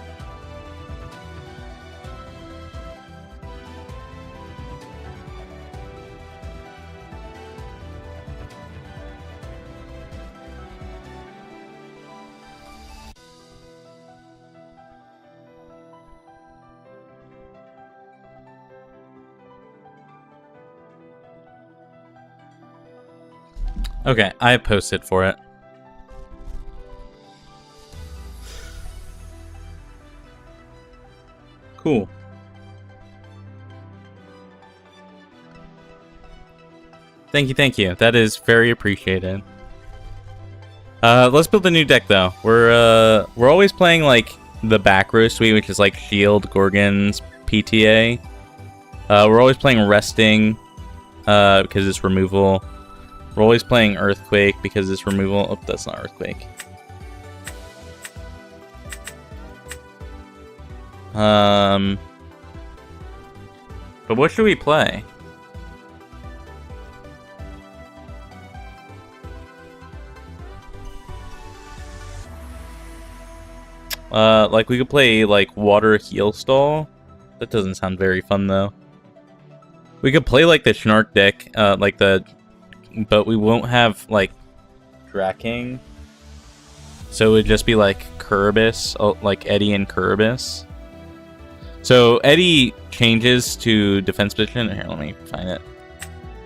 Okay, I posted for it. Cool. Thank you. That is very appreciated. Let's build a new deck though. We're always playing like the back row suite, which is like Shield, Gorgons, PTA. We're always playing Resting, because it's removal. We're always playing Earthquake because it's removal. Oh, that's not Earthquake. But what should we play? Like we could play like Water Heal Stall. That doesn't sound very fun though. We could play like the Snark deck, but we won't have like Draking. So it would just be like Kerberos, like Eddie and Kerberos. So Eddie changes to defense position. Here, let me find it.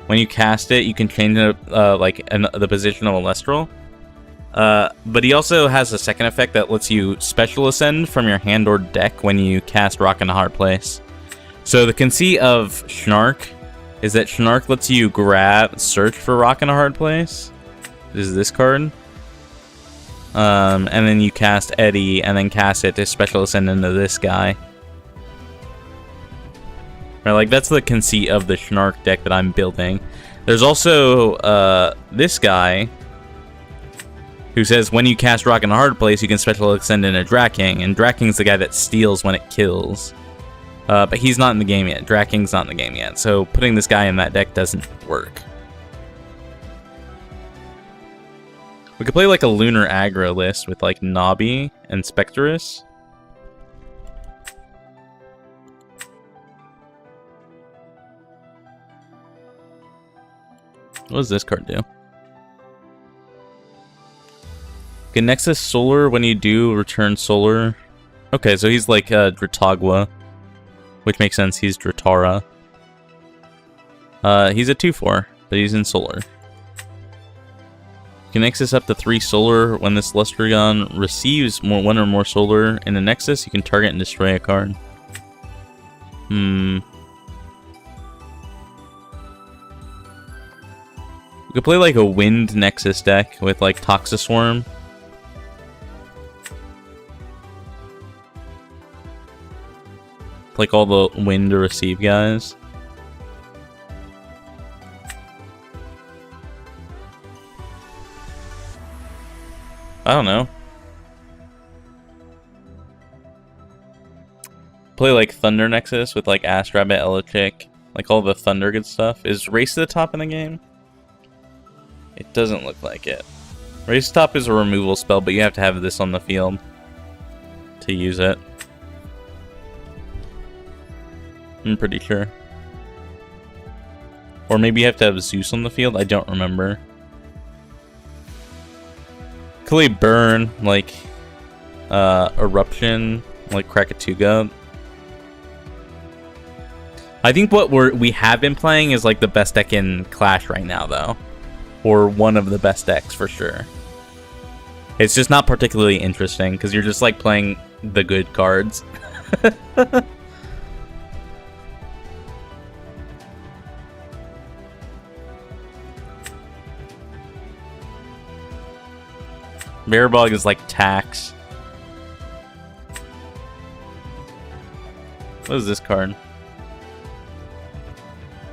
When you cast it, you can change it, the position of Elestral. But he also has a second effect that lets you special ascend from your hand or deck when you cast Rock in a Hard Place. So the conceit of Schnark is that Schnark lets you search for Rock in a Hard Place. This is this card. And then you cast Eddie, and then cast it to special ascend into this guy. Right, like, that's the conceit of the Schnark deck that I'm building. There's also this guy who says when you cast Rock in a Hard Place, you can special ascend into Drakking, and Drakking's the guy that steals when it kills. But he's not in the game yet. Drakking's not in the game yet, so putting this guy in that deck doesn't work. We could play like a Lunar aggro list with like Nobby and Spectrus. What does this card do? Okay, Nexus Solar, when you do, return Solar. Okay, so he's like Dratagwa, which makes sense, he's Dratara. He's a 2/4, but he's in Solar. You can Nexus up to 3 Solar. When this Lustragon receives 1 or more Solar in a Nexus, you can target and destroy a card. We could play like a Wind Nexus deck with like Toxiswarm. Like all the wind to receive guys. I don't know. Play like Thunder Nexus with like Ash Rabbit, Electric, like all the Thunder good stuff. Is Race to the Top in the game? It doesn't look like it. Race to Top is a removal spell, but you have to have this on the field to use it. I'm pretty sure. Or maybe you have to have Zeus on the field? I don't remember. Could we burn, like, Eruption, like Krakatuga? I think what we have been playing is, like, the best deck in Clash right now, though. Or one of the best decks, for sure. It's just not particularly interesting, because you're just, like, playing the good cards. Bearbog is like Tax. What is this card?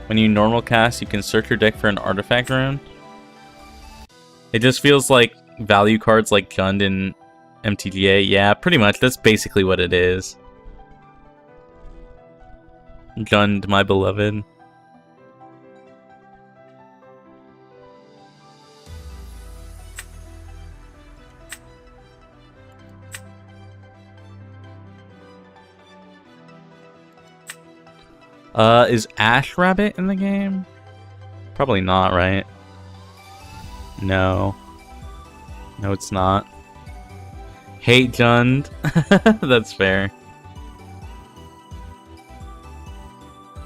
When you normal cast, you can search your deck for an artifact rune. It just feels like value cards like Jund in MTGA. Yeah, pretty much. That's basically what it is. Jund, my beloved. Is Ash Rabbit in the game? Probably not, right? No. No, it's not. Hate Jund. That's fair.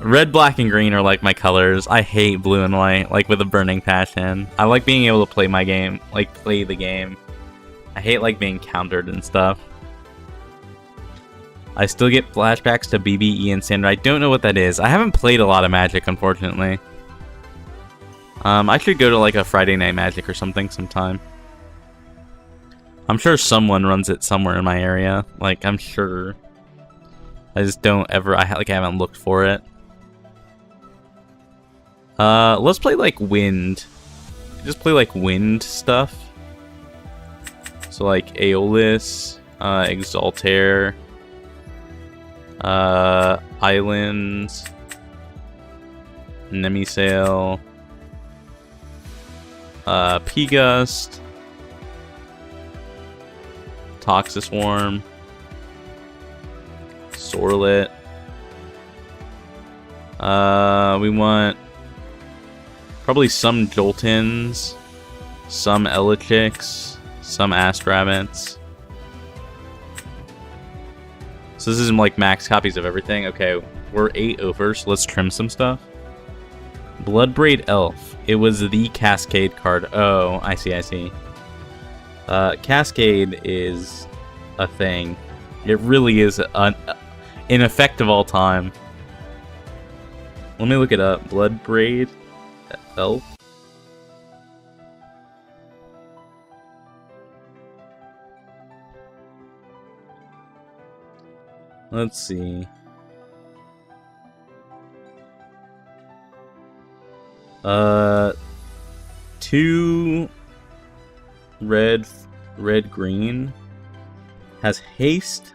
Red, black, and green are like my colors. I hate blue and white, like with a burning passion. I like being able to play my game, like play the game. I hate like being countered and stuff. I still get flashbacks to BBE and Sandra. I don't know what that is. I haven't played a lot of Magic, unfortunately. I should go to like a Friday Night Magic or something sometime. I'm sure someone runs it somewhere in my area. Like, I'm sure. I just don't ever... I haven't looked for it. Let's play like Wind. Just play like Wind stuff. So like Aeolus, Exaltair... Islands, Nemisail, P-Gust, Toxiswarm, Sorlet. We want probably some Joltins, some Electrics, some Astrabbits. So this is like max copies of everything. Okay, we're 8 over, so let's trim some stuff. Bloodbraid Elf. It was the Cascade card. Oh, I see, I see. Cascade is a thing. It really is an effect of all time. Let me look it up. Blood Braid Elf. Let's see. Two red green has haste,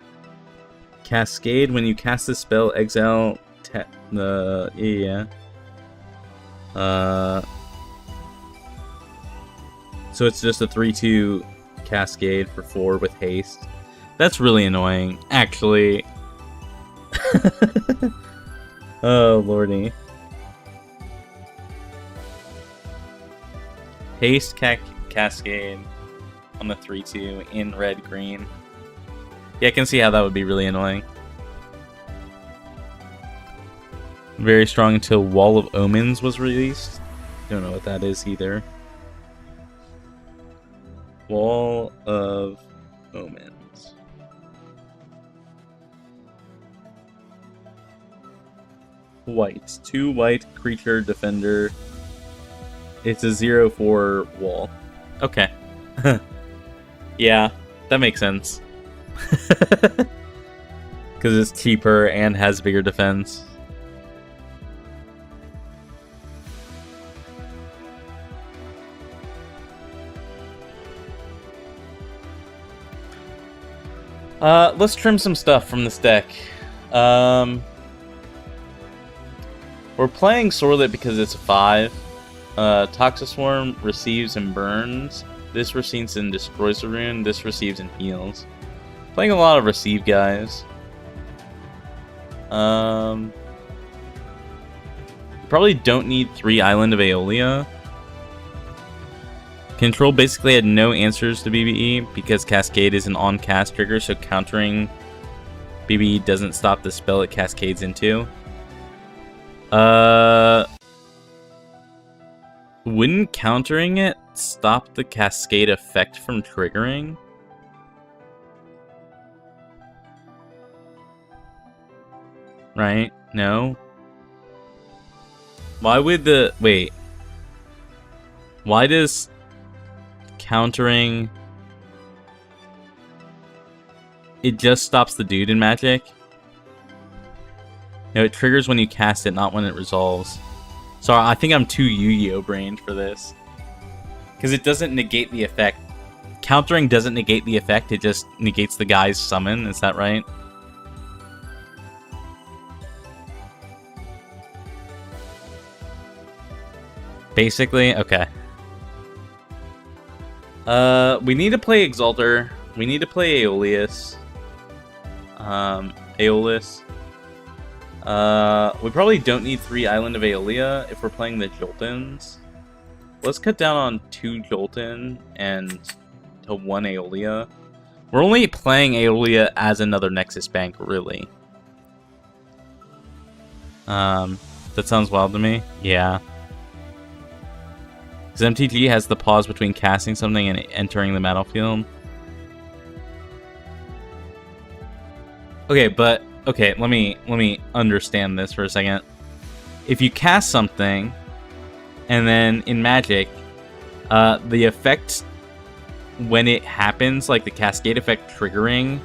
cascade. When you cast the spell, exile the so it's just a 3/2 cascade for 4 with haste. That's really annoying, actually. Oh lordy. Haste cascade on the 3/2 in red green. Yeah, I can see how that would be really annoying. Very strong until Wall of Omens was released. Don't know what that is either. Wall of Omens. White. 2 white creature defender. It's a 0/4 wall. Okay. Yeah, that makes sense. Because it's cheaper and has bigger defense. Let's trim some stuff from this deck. We're playing Sorlet because it's a 5. Toxiswarm receives and burns. This receives and destroys a rune. This receives and heals. Playing a lot of receive guys. Probably don't need 3 Island of Aeolia. Control basically had no answers to BBE because Cascade is an on-cast trigger, so countering BBE doesn't stop the spell it cascades into. Wouldn't countering it stop the cascade effect from triggering? Right? No? Why would the... Wait. Why does countering... It just stops the dude in Magic? No, it triggers when you cast it, not when it resolves. Sorry, I think I'm too Yu-Gi-Oh brained for this. Because it doesn't negate the effect. Countering doesn't negate the effect, it just negates the guy's summon, is that right? Basically, okay. We need to play Exalter. We need to play Aeolus. We probably don't need 3 Island of Aeolia if we're playing the Joltons. Let's cut down on 2 Jolton and to 1 Aeolia. We're only playing Aeolia as another Nexus Bank, really. That sounds wild to me. Yeah. Because MTG has the pause between casting something and entering the battlefield. Okay, but okay, let me understand this for a second. If you cast something, and then in Magic, the effect when it happens, like the cascade effect triggering,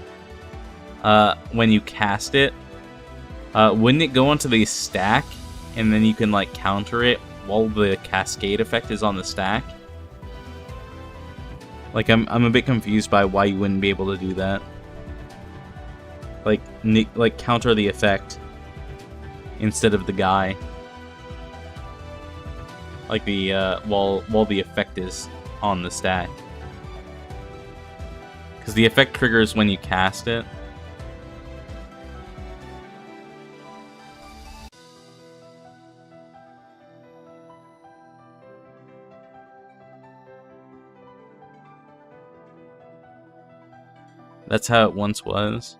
when you cast it, wouldn't it go onto the stack, and then you can like counter it while the cascade effect is on the stack? Like I'm a bit confused by why you wouldn't be able to do that. Like counter the effect instead of the guy. Like the while the effect is on the stack. Because the effect triggers when you cast it. That's how it once was.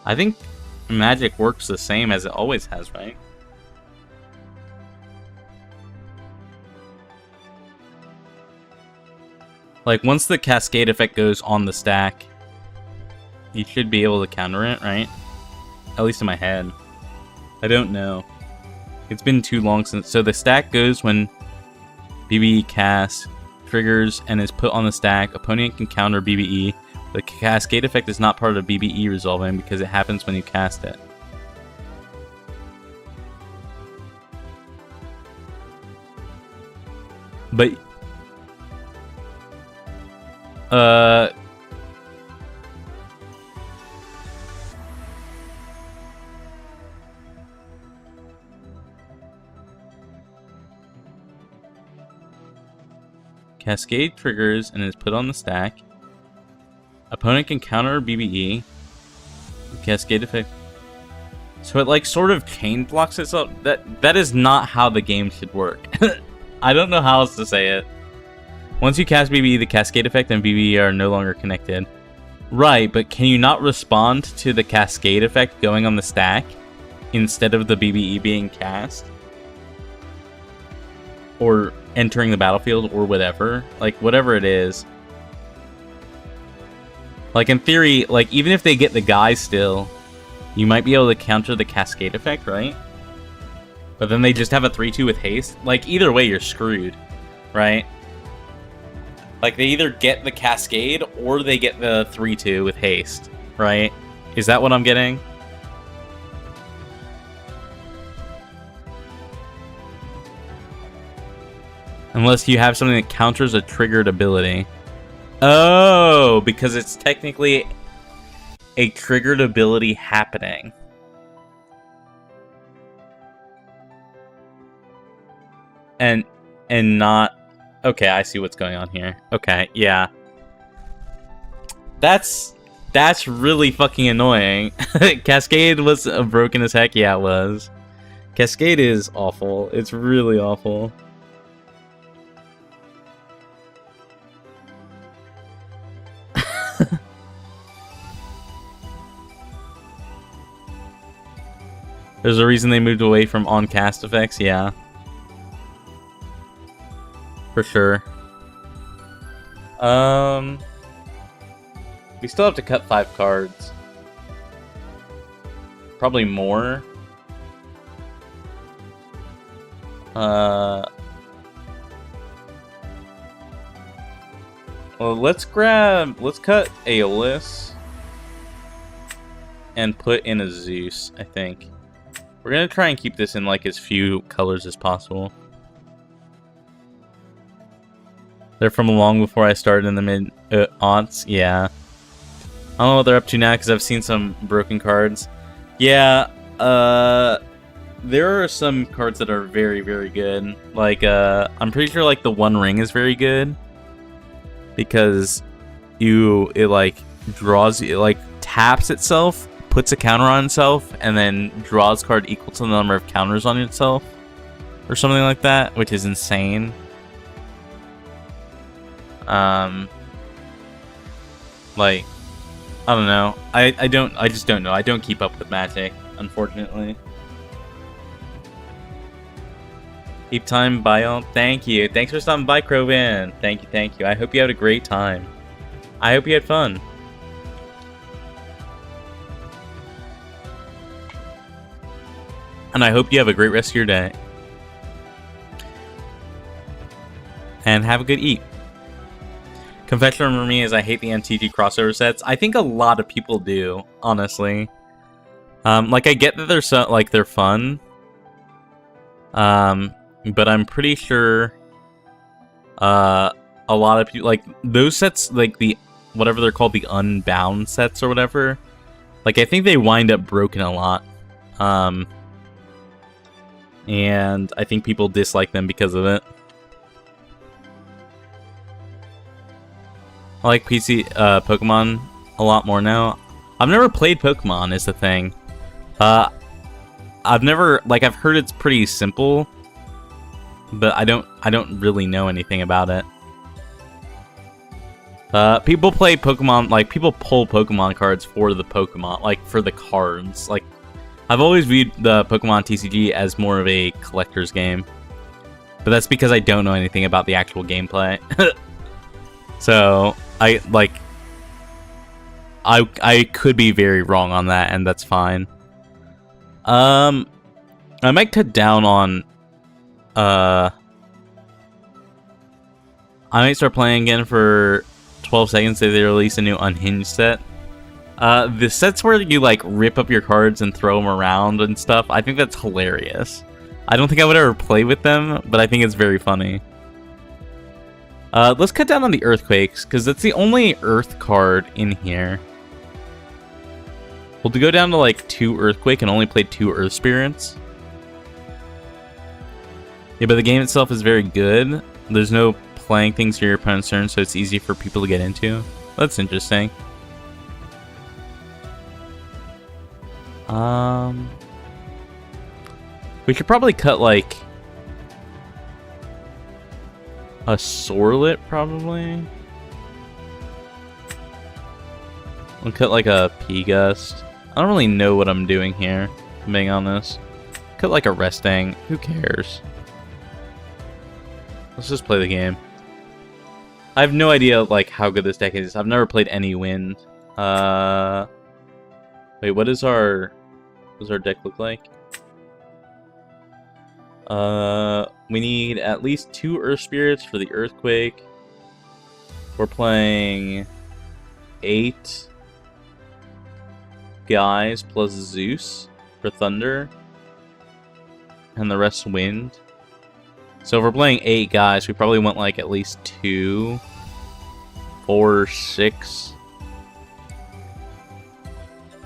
I think Magic works the same as it always has, right? Like, once the cascade effect goes on the stack, you should be able to counter it, right? At least in my head. I don't know. It's been too long since... So the stack goes when BBE cast, triggers, and is put on the stack. Opponent can counter BBE. The cascade effect is not part of BBE resolving because it happens when you cast it. But... Cascade triggers and is put on the stack. Opponent can counter BBE. Cascade effect. So it like sort of chain blocks itself. That is not how the game should work. I don't know how else to say it. Once you cast BBE, the cascade effect and BBE are no longer connected. Right, but can you not respond to the cascade effect going on the stack instead of the BBE being cast? Or entering the battlefield or whatever? Like, whatever it is. Like, in theory, like, even if they get the guy still, you might be able to counter the cascade effect, right? But then they just have a 3-2 with haste. Like, either way, you're screwed, right? Like, they either get the cascade or they get the 3-2 with haste, right? Is that what I'm getting? Unless you have something that counters a triggered ability. Oh, because it's technically a triggered ability happening. And not... Okay, I see what's going on here. Okay, yeah. That's really fucking annoying. Cascade was broken as heck. Yeah, it was. Cascade is awful. It's really awful. There's a reason they moved away from on-cast effects, yeah. For sure. We still have to cut 5 cards. Probably more. Well, let's cut Aeolus and put in a Zeus, I think. We're gonna try and keep this in like as few colors as possible. They're from long before I started in the mid-aughts, yeah. I don't know what they're up to now because I've seen some broken cards. Yeah, there are some cards that are very, very good. Like, I'm pretty sure like the One Ring is very good. Because it like draws, it like taps itself, puts a counter on itself, and then draws card equal to the number of counters on itself. Or something like that, which is insane. Like, I don't know. I just don't know. I don't keep up with Magic, unfortunately. Keep time, Bio. Thank you. Thanks for stopping by, Crovin. Thank you, thank you. I hope you had a great time. I hope you had fun. And I hope you have a great rest of your day. And have a good eat. Confession for me is I hate the MTG crossover sets. I think a lot of people do, honestly. Like, I get that they're fun. But I'm pretty sure a lot of people, like, those sets, like the, whatever they're called, the Unbound sets or whatever, like, I think they wind up broken a lot. And I think people dislike them because of it. I like PC Pokemon a lot more now. I've never played Pokemon is the thing. I've never, like, I've heard it's pretty simple, but I don't really know anything about it. People play Pokemon, like, people pull Pokemon cards for the Pokemon, like, for the cards. Like, I've always viewed the Pokemon TCG as more of a collector's game. But that's because I don't know anything about the actual gameplay. So I could be very wrong on that, and that's fine. I might cut down on I might start playing again for 12 seconds if they release a new unhinged set. The sets where you like rip up your cards and throw them around and stuff, I think that's hilarious. I don't think I would ever play with them, but I think it's very funny. Let's cut down on the earthquakes, because that's the only earth card in here. We'll go down to like 2 earthquake and only play 2 earth spirits. Yeah, but the game itself is very good. There's no playing things to your opponent's turn, so it's easy for people to get into. That's interesting. We could probably cut like a Sorlet, probably. We'll cut like a P-Gust. I don't really know what I'm doing here, if I'm being honest. Cut like a Resting. Who cares? Let's just play the game. I have no idea like how good this deck is. I've never played any wind. Wait, what does our deck look like? We need at least 2 Earth Spirits for the Earthquake. We're playing 8 guys plus Zeus for Thunder. And the rest Wind. So if we're playing 8 guys, we probably want like at least 2, 4, 6.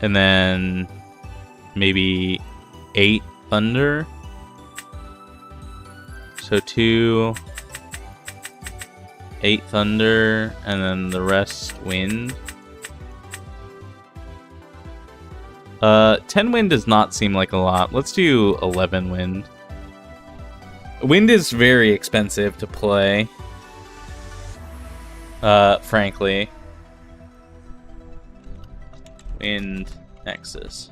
And then maybe 8 Thunder. So 2, 8 Thunder, and then the rest Wind. 10 Wind does not seem like a lot. Let's do 11 Wind. Wind is very expensive to play. Frankly. Wind Nexus.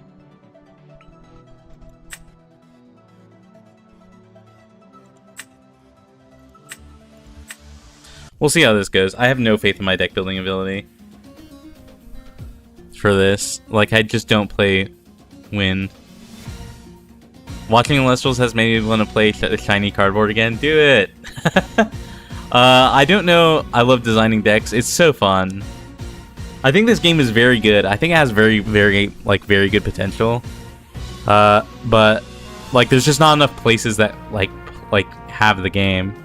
We'll see how this goes. I have no faith in my deck building ability for this. Like, I just don't play Wind. Watching Elestrals has made me want to play shiny cardboard again. Do it! I don't know. I love designing decks. It's so fun. I think this game is very good. I think it has very good potential. But like, there's just not enough places that like have the game.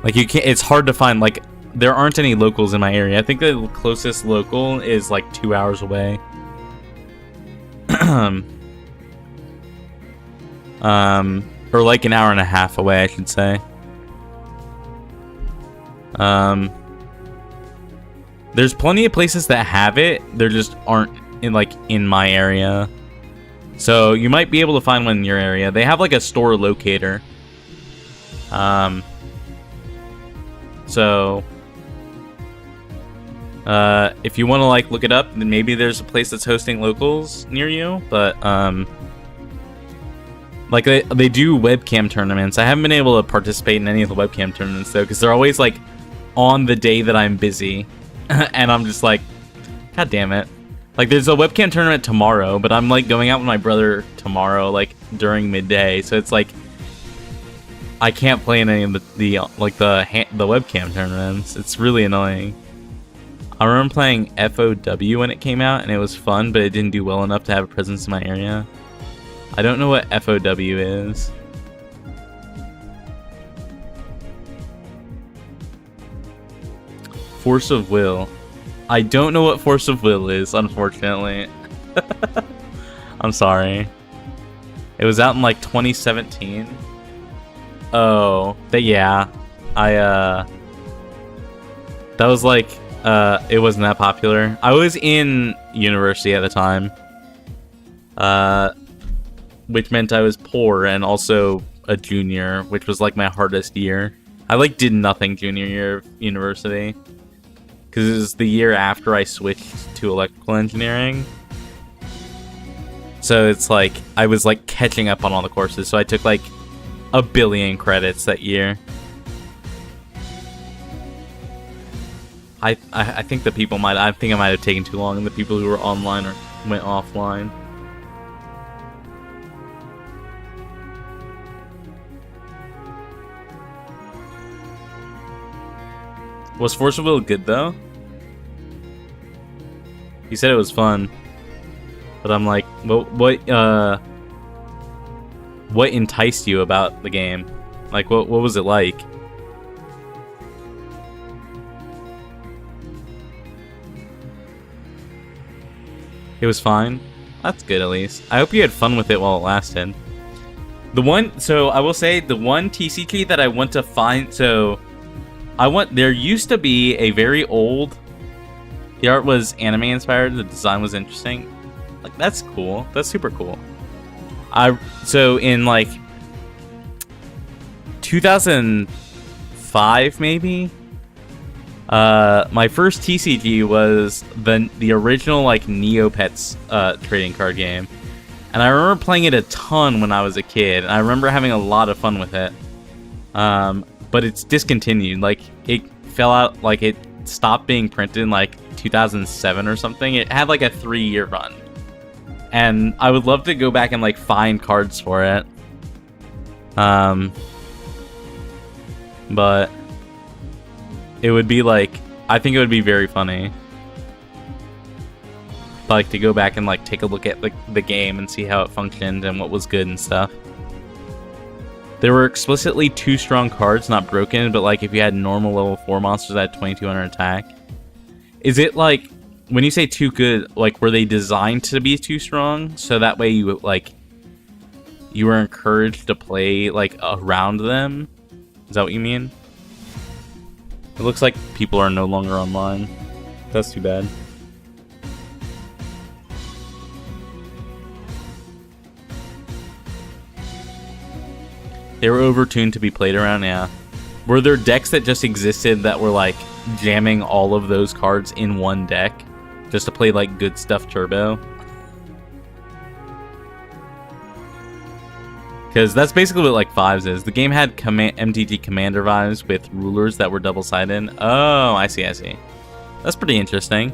Like, you can't. It's hard to find. Like, there aren't any locals in my area. I think the closest local is like 2 hours away. Or like an hour and a half away, I should say. There's plenty of places that have it. There just aren't in my area. So you might be able to find one in your area. They have like a store locator. So if you want to like look it up, then maybe there's a place that's hosting locals near you. But like they do webcam tournaments. I haven't been able to participate in any of the webcam tournaments though, because they're always like on the day that I'm busy. And I'm just like, God damn it. Like, there's a webcam tournament tomorrow, but I'm like going out with my brother tomorrow, like during midday. So it's like, I can't play in any of the webcam tournaments. It's really annoying. I remember playing FOW when it came out, and it was fun, but it didn't do well enough to have a presence in my area. I don't know what FOW is. Force of Will. I don't know what Force of Will is, unfortunately. I'm sorry. It was out in like 2017. Oh, yeah. That was like, it wasn't that popular. I was in university at the time. Which meant I was poor and also a junior, which was like my hardest year. I like did nothing junior year of university. Because it was the year after I switched to electrical engineering. So it's like, I was like catching up on all the courses. So I took like 1 billion credits that year. I think the people might. I think I might have taken too long, and the people who were online or went offline. Was Force of Will good though? He said it was fun, but I'm like, what enticed you about the game? Like, what was it like? It was fine. That's good, at least. I hope you had fun with it while it lasted. So I will say, the one TCG that I want to find, there used to be a very old, the art was anime inspired, the design was interesting. Like, that's cool. That's super cool. So in like 2005 maybe, my first TCG was the original like Neopets trading card game, and I remember playing it a ton when I was a kid, and I remember having a lot of fun with it. But it's discontinued. Like, it fell out, like it stopped being printed in like 2007 or something. It had like a 3-year run, and I would love to go back and like find cards for it. But it would be like, I think it would be very funny, like, to go back and like take a look at the game and see how it functioned and what was good and stuff. There were explicitly 2 strong cards, not broken, but like if you had normal level 4 monsters that had 2200 attack. Is it like, when you say too good, like were they designed to be too strong? So that way you were encouraged to play like around them? Is that what you mean? It looks like people are no longer online. That's too bad. They were overtuned to be played around, yeah. Were there decks that just existed that were like jamming all of those cards in one deck just to play like good stuff turbo? Because that's basically what like Fives is. The game had MTG Commander vibes with rulers that were double-sided. Oh, I see, I see. That's pretty interesting.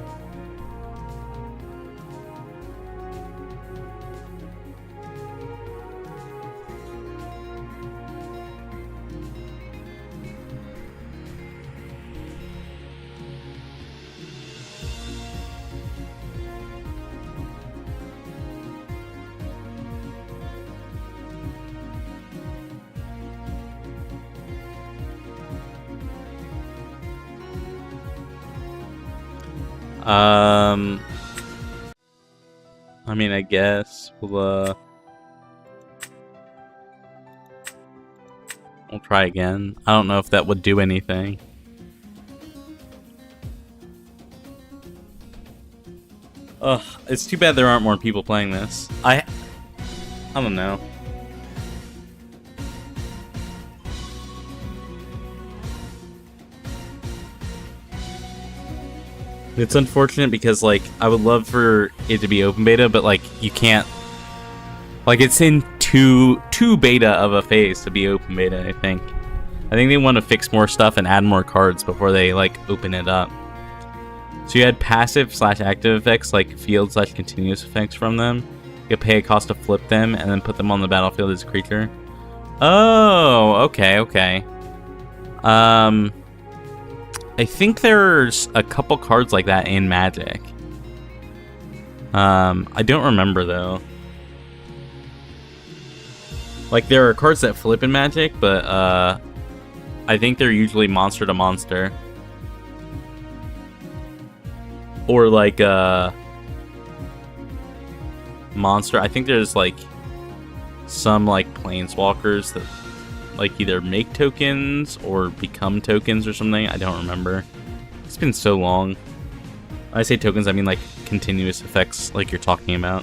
I mean, I guess we'll try again. I don't know if that would do anything. Ugh, it's too bad there aren't more people playing this. I don't know. It's unfortunate because, like, I would love for it to be open beta, but, like, you can't... Like, it's in too beta of a phase to be open beta, I think. I think they want to fix more stuff and add more cards before they, like, open it up. So you had passive/active effects, like field/continuous effects from them. You could pay a cost to flip them and then put them on the battlefield as a creature. Oh, okay, okay. I think there's a couple cards like that in Magic. I don't remember though. Like, there are cards that flip in Magic, but I think they're usually monster to monster. Or like monster. I think there's like some like planeswalkers that like either make tokens or become tokens or something. I don't remember. It's been so long. When I say tokens, I mean like continuous effects like you're talking about.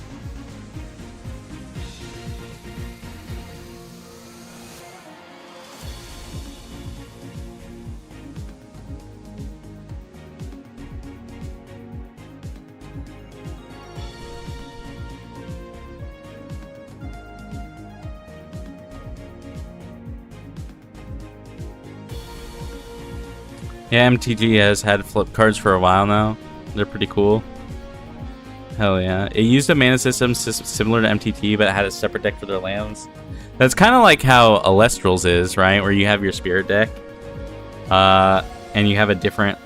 Yeah, MTG has had flip cards for a while now. They're pretty cool. Hell yeah. It used a mana system similar to MTT, but it had a separate deck for their lands. That's kind of like how Elestrals is, right? Where you have your spirit deck. And you have a different,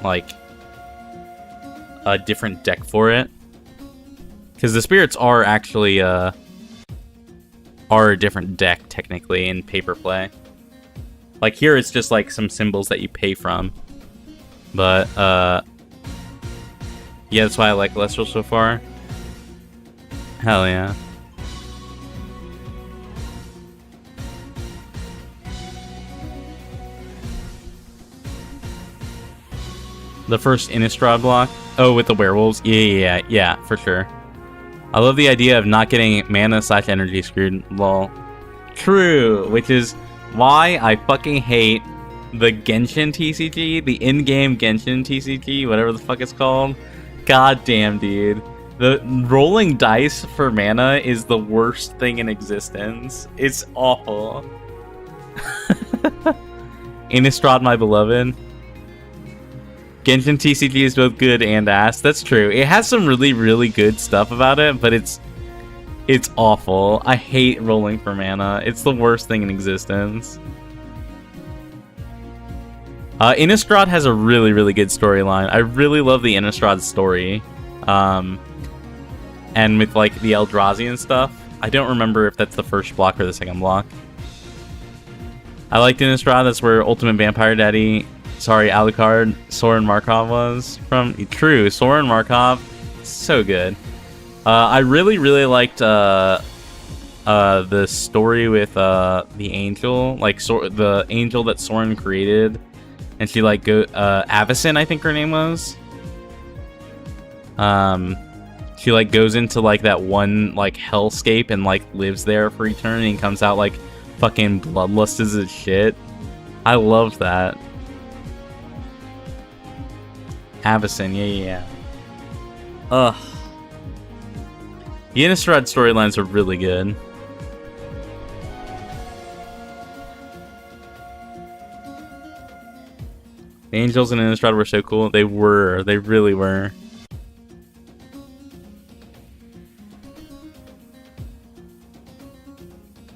deck for it. Because the spirits are actually, are a different deck, technically, in paper play. Like, here it's just, like, some symbols that you pay from. But, yeah, that's why I like Elestrals so far. Hell yeah. The first Innistrad block? Oh, with the werewolves? Yeah, for sure. I love the idea of not getting mana/energy screwed, lol. True, which is why I fucking hate the Genshin TCG, the in-game Genshin TCG, whatever the fuck it's called. God damn, dude. The rolling dice for mana is the worst thing in existence. It's awful. Innistrad, my beloved. Genshin TCG is both good and ass. That's true. It has some really, really good stuff about it, but it's awful. I hate rolling for mana. It's the worst thing in existence. Innistrad has a really, really good storyline. I really love the Innistrad story. And with, like, the Eldrazi and stuff. I don't remember if that's the first block or the second block. I liked Innistrad. That's where Ultimate Vampire Daddy... Sorry, Alucard, Soren Markov was from. True, Soren Markov, so good. I really, really liked the story with the angel, like the angel that Soren created, and she like Avacyn, I think her name was. She like goes into like that one like hellscape and like lives there for eternity and comes out like fucking bloodlust as shit. I love that. Avacyn, yeah. Ugh. The Innistrad storylines are really good. The Angels in Innistrad were so cool. They were. They really were.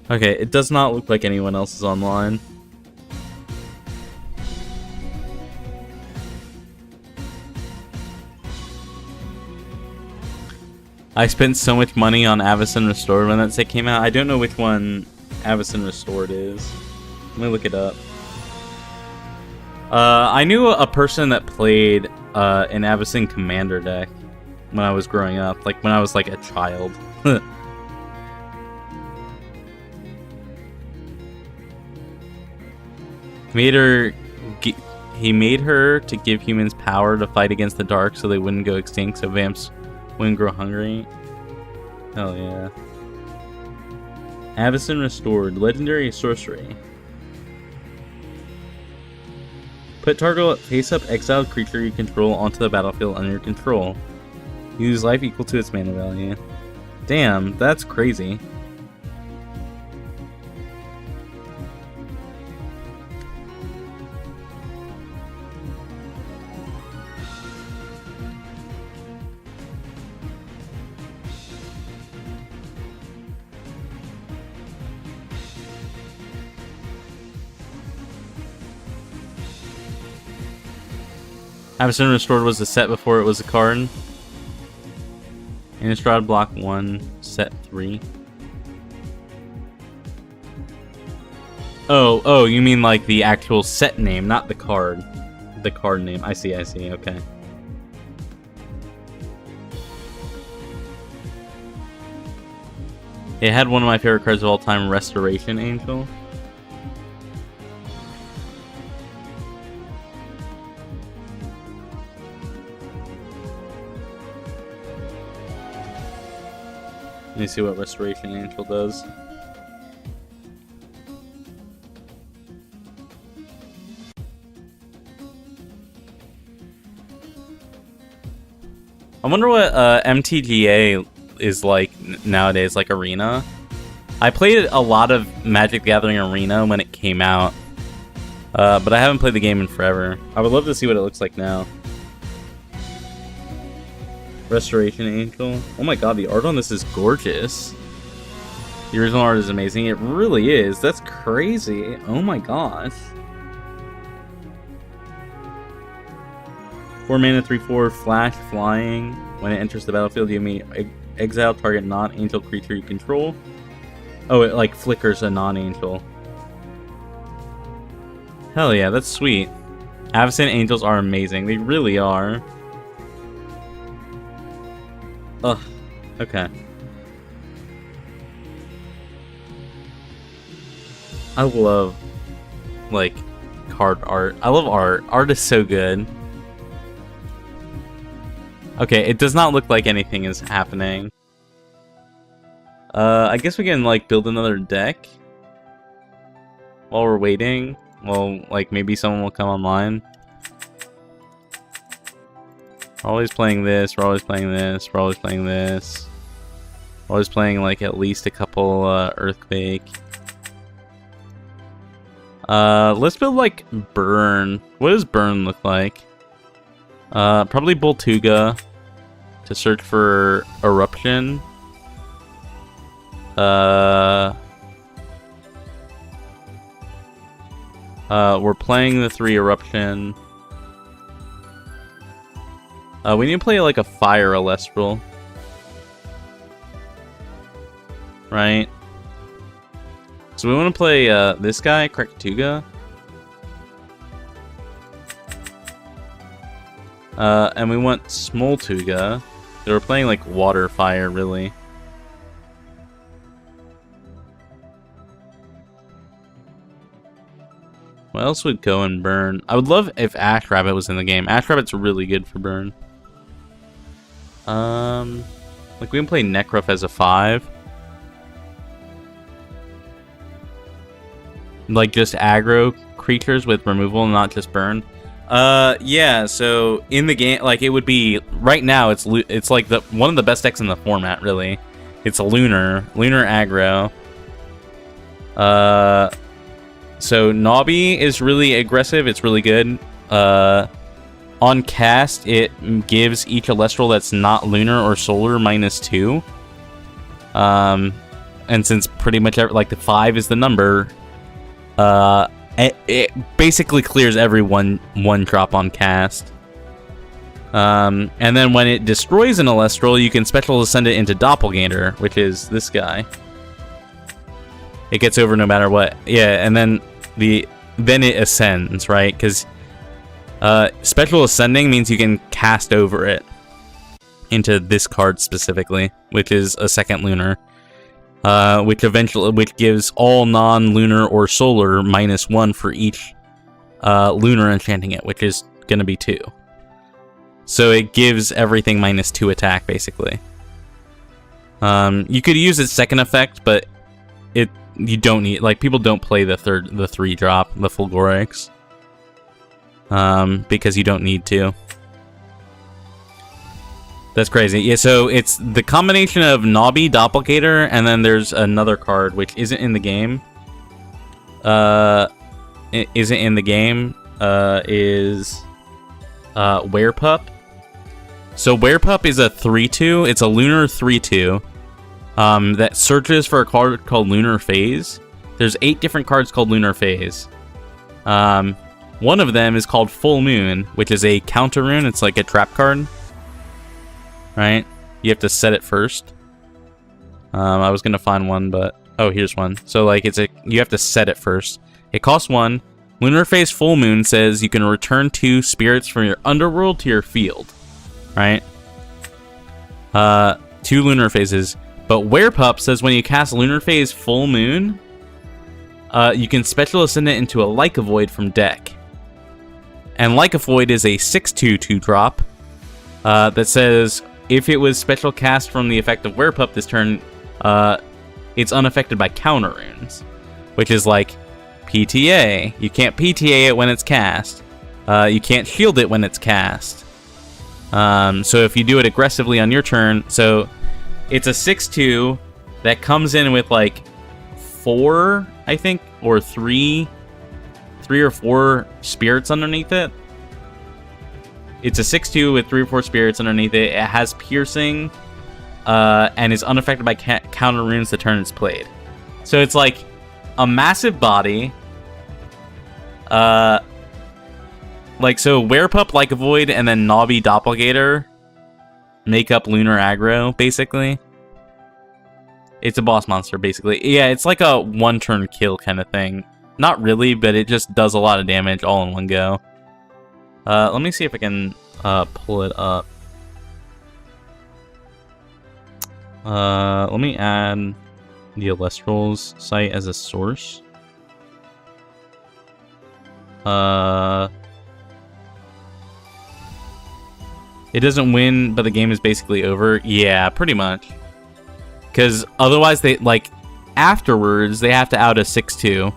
Okay, it does not look like anyone else is online. I spent so much money on Avacyn Restored when that set came out. I don't know which one Avacyn Restored is. Let me look it up. I knew a person that played an Avacyn Commander deck when I was growing up. Like, when I was, like, a child. He made her to give humans power to fight against the dark so they wouldn't go extinct, so vamps wouldn't grow hungry. Hell yeah. Avacyn Restored. Legendary sorcery. Put target face-up exiled creature you control onto the battlefield under your control. Use life equal to its mana value. Damn, that's crazy. Avacyn Restored was a set before it was a card. Innistrad block 1, set 3. Oh, you mean like the actual set name, not the card. The card name. I see, okay. It had one of my favorite cards of all time, Restoration Angel. Let me see what Restoration Angel does. I wonder what MTGA is like nowadays, like Arena. I played a lot of Magic the Gathering Arena when it came out. But I haven't played the game in forever. I would love to see what it looks like now. Restoration Angel. Oh my god, the art on this is gorgeous. The original art is amazing. It really is. That's crazy. Oh my gosh. 4 mana, 3/4, flash, flying. When it enters the battlefield, you may exile target non-angel creature you control. Oh, it like flickers a non-angel. Hell yeah, that's sweet. Avacyn Angels are amazing. They really are. Ugh. Okay. I love, like, card art. I love art. Art is so good. Okay, it does not look like anything is happening. I guess we can, like, build another deck while we're waiting. Well, like, maybe someone will come online. We're always playing this, we're always playing this, we're always playing this. We're always playing, like, at least a couple, Earthquake. Let's build, like, Burn. What does Burn look like? Probably Boltuga to search for Eruption. We're playing the 3 Eruption. We need to play like a Fire Elestral. Right? So we want to play this guy, Krakatuga. And we want Smoltuga. So we're playing like Water Fire, really. What else would go and burn? I would love if Ash Rabbit was in the game. Ash Rabbit's really good for burn. Like we can play Necruff as a 5. Like just aggro creatures with removal, not just burn. Yeah. So in the game, like it would be right now. It's like one of the best decks in the format. Really, it's a lunar aggro. So Nobby is really aggressive. It's really good. On cast, it gives each Elestral that's not lunar or solar -2. And since pretty much like the 5 is the number, it basically clears every one drop on cast. And then when it destroys an Elestral, you can special ascend it into Doppelganger, which is this guy. It gets over no matter what. Yeah, and then it ascends, right? Because special ascending means you can cast over it into this card specifically, which is a 2nd lunar, which gives all non-lunar or solar -1 for each lunar enchanting it, which is gonna be 2. So it gives everything -2 attack basically. You could use its second effect, but you don't need, like, people don't play the 3 drop, the Fulgorix. Because you don't need to. That's crazy. Yeah, so it's the combination of Nobby, Doppelganger, and then there's another card which isn't in the game. Is Werepup. So Werepup is a 3/2. It's a lunar 3/2. That searches for a card called Lunar Phase. There's 8 different cards called Lunar Phase. One of them is called Full Moon, which is a counter rune. It's like a trap card. Right? You have to set it first. I was gonna find one, but... Oh, here's one. So, like, you have to set it first. It costs 1. Lunar Phase Full Moon says you can return 2 spirits from your underworld to your field. Right? 2 lunar phases. But Werepup says when you cast Lunar Phase Full Moon, you can special ascend it into a Like a Void from deck. And Like a Void is a 6/2 2-drop that says if it was special cast from the effect of Werepup this turn, it's unaffected by counter runes, which is like PTA. You can't PTA it when it's cast. You can't shield it when it's cast. So if you do it aggressively on your turn, so it's a 6/2 that comes in with like 4, I think, or 3 3 or 4 spirits underneath it. It's a 6/2 with 3 or 4 spirits underneath it. It has piercing, and is unaffected by counter runes the turn it's played. So it's like a massive body. Like, so Werepup, like a Void, and then Nobby Doppelgator make up Lunar Aggro, basically. It's a boss monster, basically. Yeah, it's like a one-turn kill kind of thing. Not really, but it just does a lot of damage all in one go. Let me see if I can pull it up. Let me add the Elestrals site as a source. It doesn't win, but the game is basically over. Yeah, pretty much. Because otherwise, they, like, afterwards, they have to out a 6/2,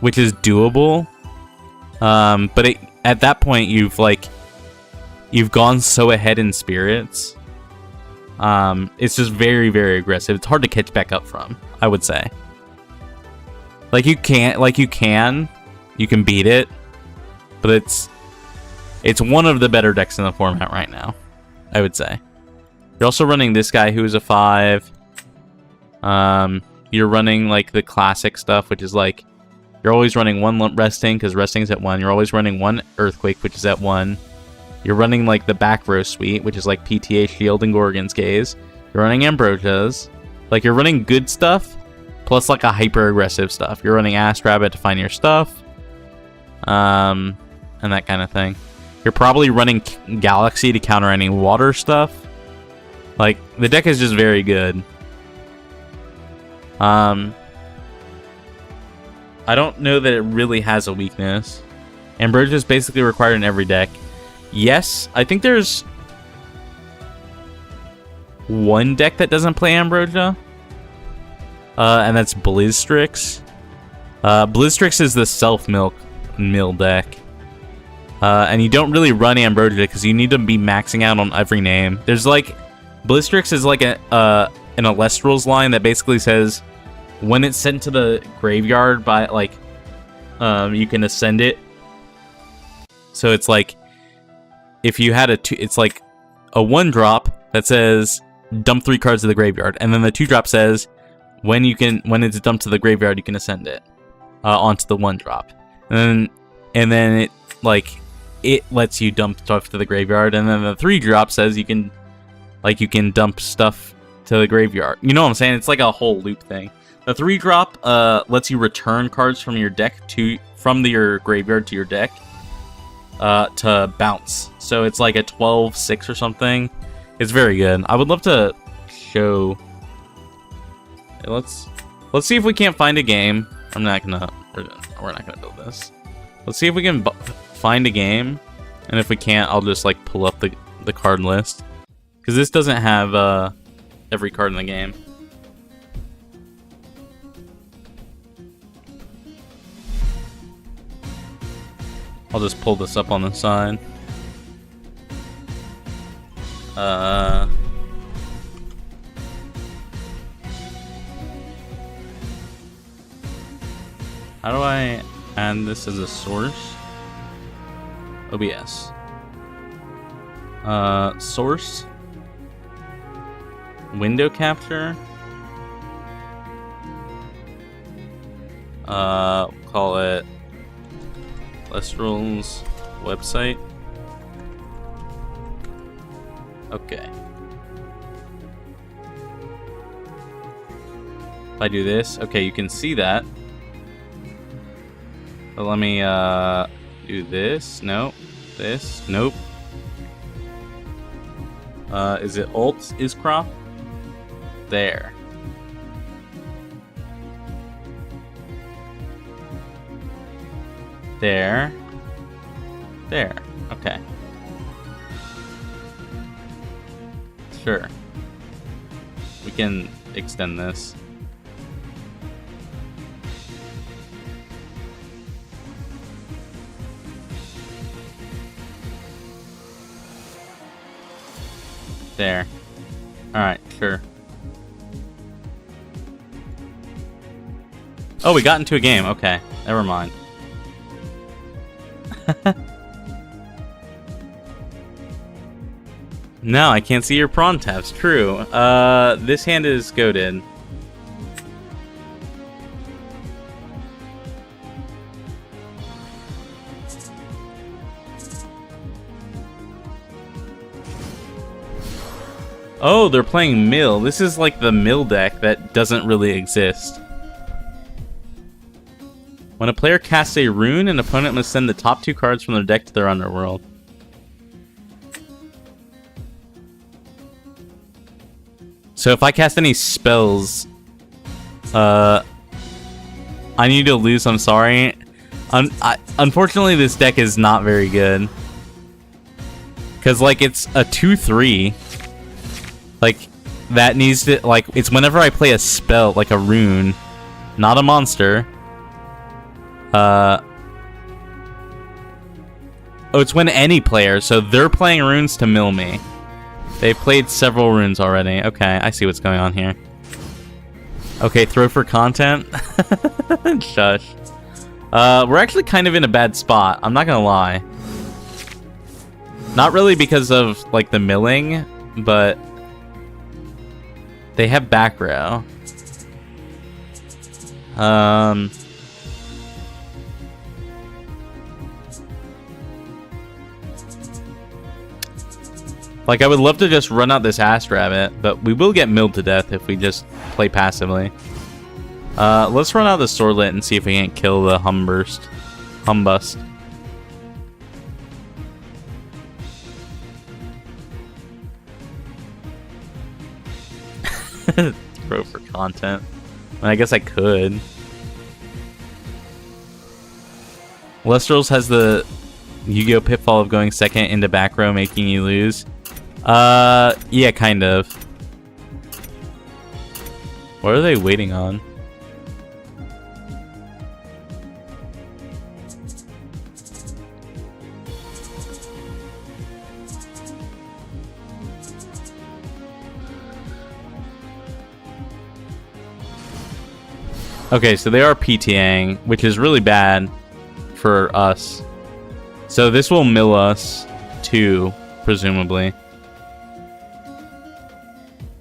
which is doable. But at that point, you've gone so ahead in spirits. It's just very, very aggressive. It's hard to catch back up from, I would say. You can beat it, but it's one of the better decks in the format right now, I would say. You're also running this guy who is a 5. You're running like the classic stuff, which is like you're always running 1 resting because resting is at 1. You're always running 1 earthquake, which is at 1. You're running like the back row suite, which is like PTA Shield and Gorgon's Gaze. You're running Ambrosia's. Like, you're running good stuff plus like a hyper aggressive stuff. You're running Ass Rabbit to find your stuff, and that kind of thing. You're probably running Galaxy to counter any water stuff. Like, the deck is just very good. I don't know that it really has a weakness. Ambrosia is basically required in every deck. Yes, I think there's one deck that doesn't play Ambrosia. And that's Blizzstrix. Blizzstrix is the self-mill deck. And you don't really run Ambrosia because you need to be maxing out on every name. There's like... Blizzstrix is like an Elestrals line that basically says when it's sent to the graveyard by, like... you can ascend it. So it's like... If you had it's like a 1-drop that says dump 3 cards to the graveyard. And then the 2-drop says when it's dumped to the graveyard, you can ascend it onto the 1-drop. And then it, like... It lets you dump stuff to the graveyard, and then the 3-drop says you can dump stuff to the graveyard. You know what I'm saying? It's like a whole loop thing. The 3-drop lets you return cards from your deck from your graveyard to your deck to bounce. So it's like a 12/6 or something. It's very good. I would love to show. Let's see if we can't find a game. We're not gonna build this. Let's see if we can find a game, and if we can't, I'll just like pull up the card list, because this doesn't have every card in the game. I'll just pull this up on the side. How do I add this as a source? OBS. Source. Window capture. Call it Elestrals website. Okay. If I do this, okay, you can see that. But let me do this. Nope. This. Nope. Is it Alt is crop? There. There. There. Okay. Sure. We can extend this. There. Alright, sure. Oh, we got into a game. Okay, never mind. No, I can't see your prawn taps. True. This hand is goated. Oh, they're playing mill. This is like the mill deck that doesn't really exist. When a player casts a rune, an opponent must send the top 2 cards from their deck to their underworld. So if I cast any spells, I need to lose. I'm sorry. Unfortunately, this deck is not very good. Because, like, it's a 2/3. Like, that needs to, like, it's whenever I play a spell, like a rune, not a monster. Oh, it's when any player, so they're playing runes to mill me. They've played several runes already. Okay, I see what's going on here. Okay, throw for content. Shush. We're actually kind of in a bad spot, I'm not gonna lie. Not really because of, like, the milling, but they have back row. Like, I would love to just run out this Ass Rabbit, but we will get milled to death if we just play passively. Let's run out the Swordlet and see if we can't kill the Humbust. Throw for content. I mean, I guess I could. Elestrals has the Yu-Gi-Oh! Pitfall of going second into back row, making you lose. Yeah, kind of. What are they waiting on? Okay, so they are PTAing, which is really bad for us. So this will mill us too, presumably.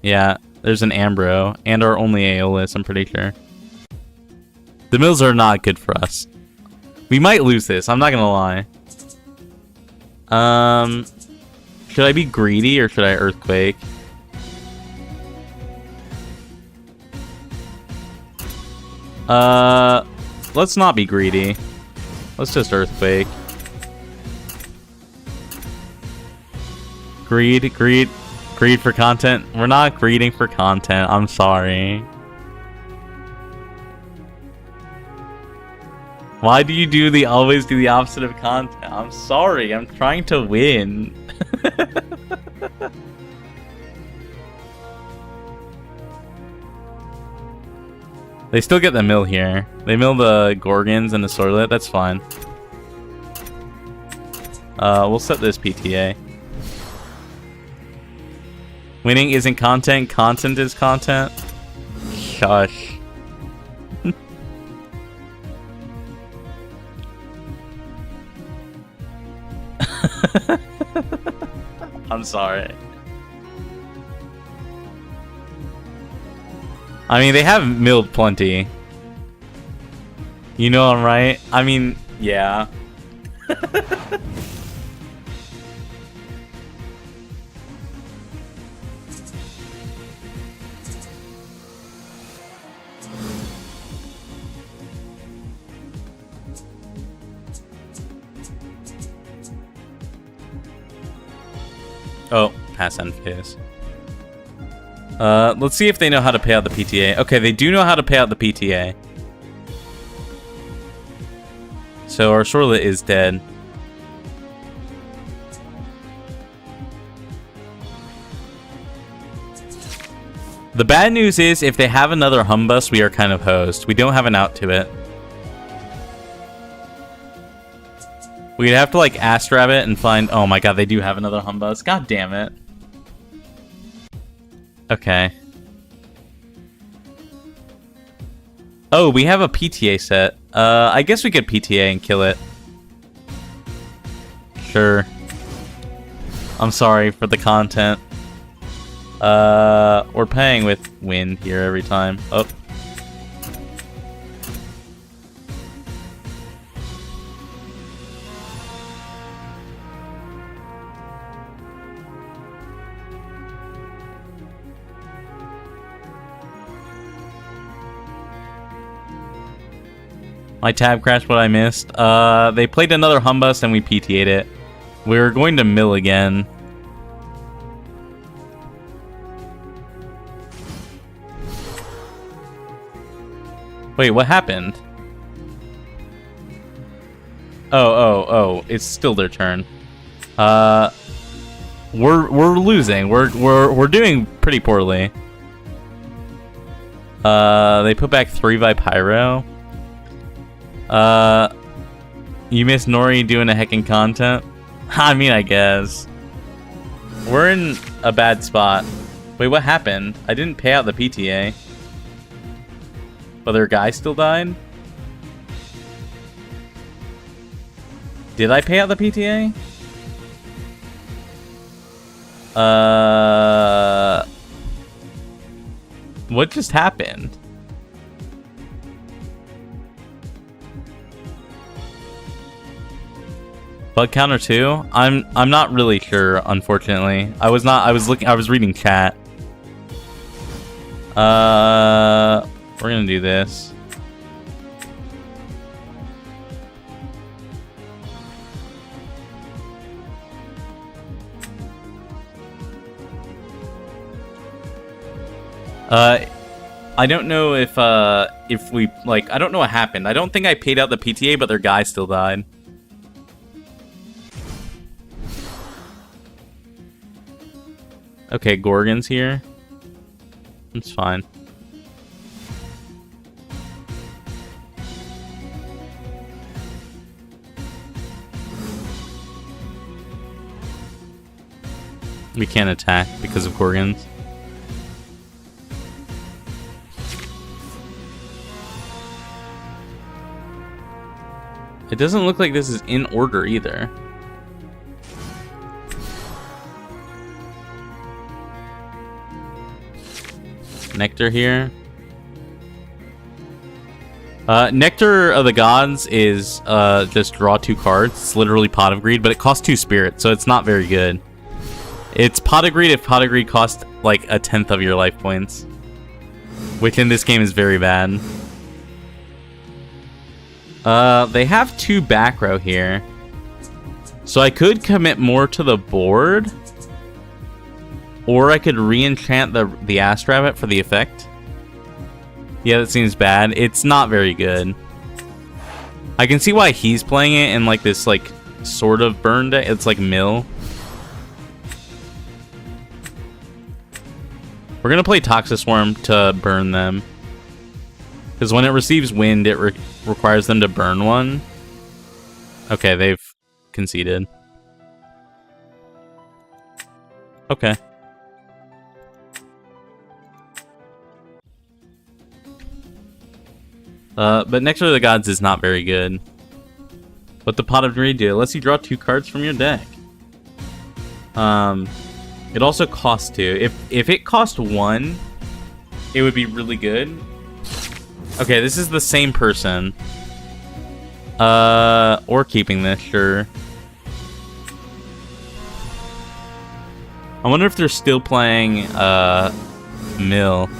Yeah, there's an Ambro and our only Aeolus, I'm pretty sure. The mills are not good for us. We might lose this, I'm not gonna lie. Should I be greedy or should I Earthquake? Let's not be greedy. Let's just Earthquake. Greed for content. We're not greeding for content. I'm sorry. Why do you always do the opposite of content? I'm sorry. I'm trying to win. They still get the mill here. They mill the Gorgons and the Swordlet. That's fine. We'll set this PTA. Winning isn't content. Content is content. Shush. I'm sorry. I mean, they have milled plenty. You know I'm right? I mean, yeah. Oh, pass end phase. Let's see if they know how to pay out the PTA. Okay, they do know how to pay out the PTA. So our Swordlet is dead. The bad news is, if they have another Humbus, we are kind of hosed. We don't have an out to it. We'd have to, like, Ass Rabbit and find... Oh my god, they do have another Humbus. God damn it. Okay. Oh, we have a PTA set. I guess we could PTA and kill it. Sure. I'm sorry for the content. We're paying with wind here every time. Oh. My tab crashed, what I missed. They played another Humbus and we PTA'd it. We were going to mill again. Wait, what happened? Oh, it's still their turn. We're losing. We're doing pretty poorly. They put back 3 by Pyro. You missed Nori doing a heckin' content? I mean, I guess. We're in a bad spot. Wait, what happened? I didn't pay out the PTA. But their guy still died? Did I pay out the PTA? What just happened? Bug counter 2? I'm not really sure, unfortunately. I was reading chat. We're gonna do this. I don't know if we, like, I don't know what happened. I don't think I paid out the PTA, but their guy still died. Okay, Gorgon's here. It's fine. We can't attack because of Gorgons. It doesn't look like this is in order either. Nectar here. Nectar of the Gods is just draw 2 cards. It's literally Pot of Greed, but it costs 2 spirits, so it's not very good. It's Pot of Greed if Pot of Greed costs like 1/10 of your life points, which in this game is very bad. They have 2 back row here, so I could commit more to the board, or I could re-enchant the Ass Rabbit for the effect. Yeah, that seems bad. It's not very good. I can see why he's playing it in like this like sort of burn deck. It's like mill. We're gonna play Toxiswarm to burn them, because when it receives wind, it requires them to burn one. Okay, they've conceded. Okay. But Nectar of the Gods is not very good. What the Pot of Greed do? It lets you draw 2 cards from your deck. It also costs 2. If it cost 1, it would be really good. Okay, this is the same person. Or keeping this, sure. I wonder if they're still playing, Mill.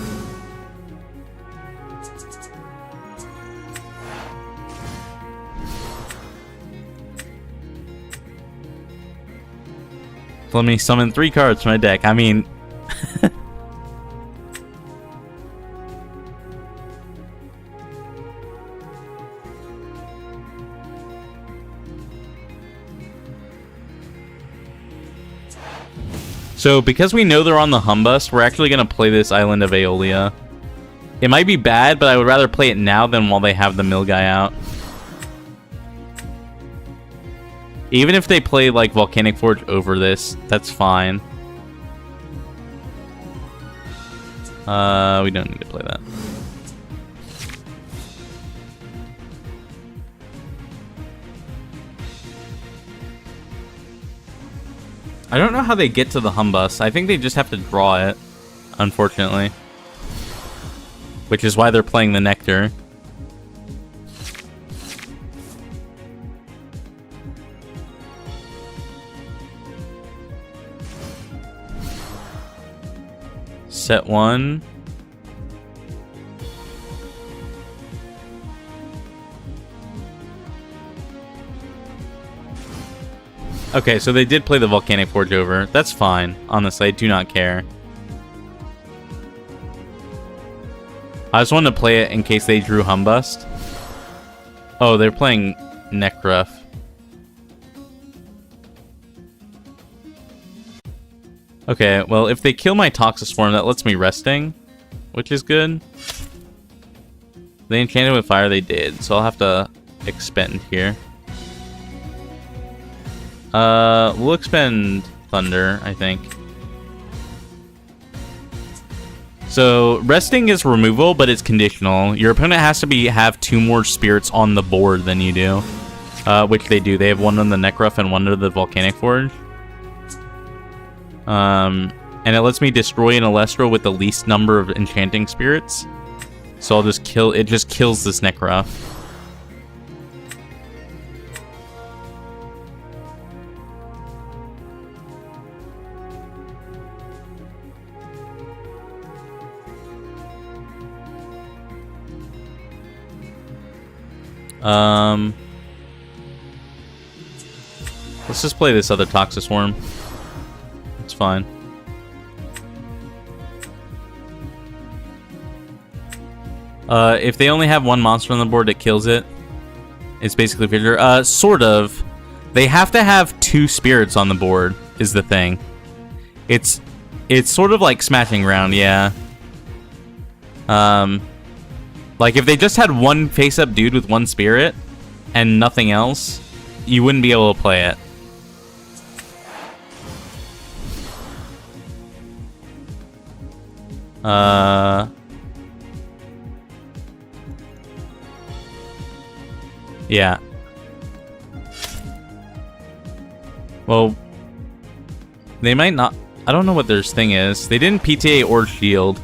Let me summon 3 cards from my deck. I mean... So, because we know they're on the Humbus, we're actually going to play this Island of Aeolia. It might be bad, but I would rather play it now than while they have the mill guy out. Even if they play, like, Volcanic Forge over this, that's fine. We don't need to play that. I don't know how they get to the Humbus. I think they just have to draw it, unfortunately. Which is why they're playing the Nectar. Set 1. Okay, so they did play the Volcanic Forge over. That's fine. Honestly, I do not care. I just wanted to play it in case they drew Humbust. Oh, they're playing Necruff. Okay, well, if they kill my Toxiswarm, that lets me resting, which is good. They enchanted with fire, they did, so I'll have to expend here. We'll expend Thunder, I think. So, resting is removal, but it's conditional. Your opponent has to have 2 more spirits on the board than you do. Which they do. They have 1 on the Necruff and 1 on the Volcanic Forge. And it lets me destroy an Elestral with the least number of enchanting spirits. So I'll just kill... It just kills this Necruff. Let's just play this other Toxiswarm. It's fine. If they only have 1 monster on the board that kills it, it's basically figure. Sort of. They have to have 2 spirits on the board, is the thing. It's sort of like Smashing Ground, yeah. Like, if they just had 1 face-up dude with 1 spirit and nothing else, you wouldn't be able to play it. Yeah. Well, they might not... I don't know what their thing is. They didn't PTA or shield.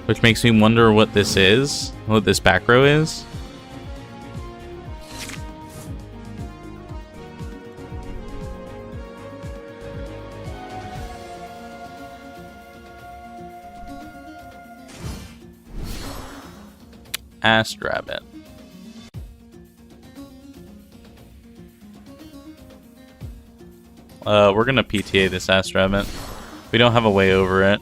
Which makes me wonder what this is. What this back row is. Ass Rabbit. We're gonna PTA this Ass Rabbit. We don't have a way over it.